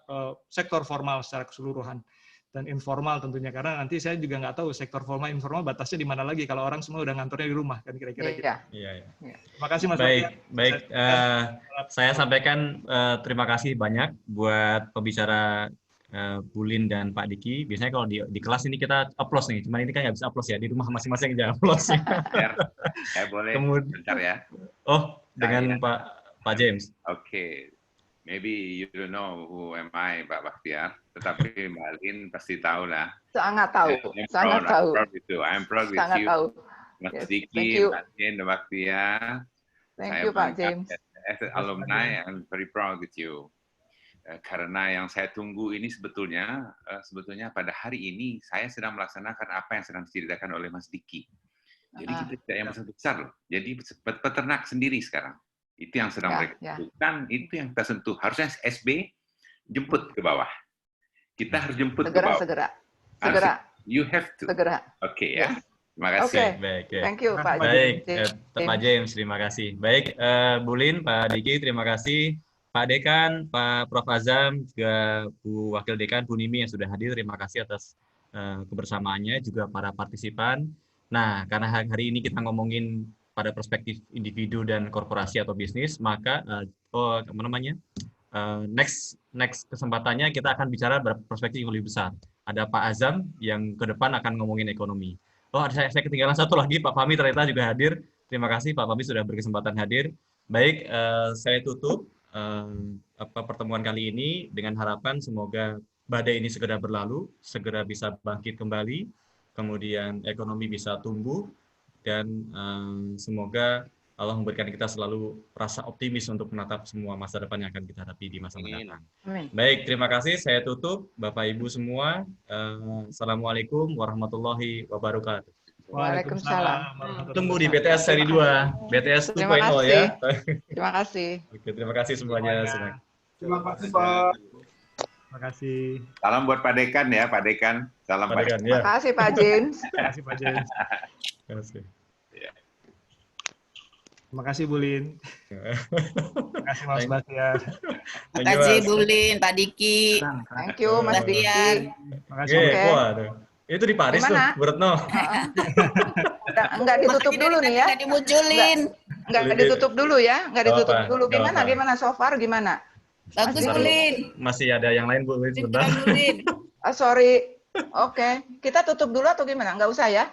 sektor formal secara keseluruhan dan informal tentunya, karena nanti saya juga nggak tahu sektor formal informal batasnya di mana lagi kalau orang semua udah ngantornya di rumah kan kira-kira gitu. Iya. Terima kasih Mas. Baik. Saya sampaikan terima kasih banyak buat pembicara Bulin dan Pak Diki. Biasanya kalau di kelas ini kita applause nih, cuman ini kan nggak bisa applause ya, di rumah masing-masing aja applause. Boleh bentar ya. Oh, dengan Pak James. Oke. Maybe you don't know who am I, Pak Bakhtiar, tetapi Mbak Lin pasti tahu lah. Sangat tahu, sangat tahu. I'm proud with sangat you. Tahu. Mas Diki, Mbak Lin, Mbak Bakhtiar. Thank you, Pak James. As an alumni, I'm very proud with you. Karena yang saya tunggu ini sebetulnya pada hari ini saya sedang melaksanakan apa yang sedang diceritakan oleh Mas Diki. Jadi kita tidak yang besar-besar loh. Jadi peternak sendiri sekarang. Itu yang sedang mereka lakukan, itu yang kita sentuh. Harusnya SB jemput ke bawah. Kita harus jemput ke bawah. Segera. You have to. Segera. Oke ya. Terima kasih. Baik. Thank you, Pak James. Pak James, terima kasih. Baik, Bulin, Pak Diki, terima kasih. Pak Dekan, Pak Prof. Azam, juga Bu Wakil Dekan, Bu Nimi yang sudah hadir, terima kasih atas kebersamaannya, juga para partisipan. Nah, karena hari ini kita ngomongin pada perspektif individu dan korporasi atau bisnis, maka next kesempatannya kita akan bicara perspektif yang lebih besar. Ada Pak Azam yang ke depan akan ngomongin ekonomi. Oh, saya ketinggalan satu lagi, Pak Fahmi ternyata juga hadir. Terima kasih Pak Fahmi sudah berkesempatan hadir. Baik, saya tutup pertemuan kali ini dengan harapan semoga badai ini segera berlalu, segera bisa bangkit kembali, kemudian ekonomi bisa tumbuh, dan semoga Allah memberikan kita selalu rasa optimis untuk menatap semua masa depan yang akan kita hadapi di masa mendatang. Baik, terima kasih. Saya tutup. Bapak Ibu semua, Assalamualaikum warahmatullahi wabarakatuh. Waalaikumsalam. Tunggu di BTS seri 2, BTS 2.0 ya. Terima kasih. Oke, terima kasih semuanya. Terima kasih Pak. Terima kasih. Salam buat Pak Dekan ya, Pak Dekan. Salam Pak Dekan. Terima kasih Pak James. Terima kasih Pak James. Terima kasih. Terima kasih Bulin. Terima kasih Mas Bakhtiar. Terima kasih Bulin, Pak Diki. Thank you Mas Diki. Terima kasih. Itu di Paris tuh, Bu Retno. Enggak ditutup dulu nih ya. Enggak dimunculin. Enggak ditutup dulu ya. Enggak ditutup dulu. Gimana so far gimana? Bagus Bulin. Masih ada yang lain Bu, sebentar. Sorry. Oke. Kita tutup dulu atau gimana? Enggak usah ya?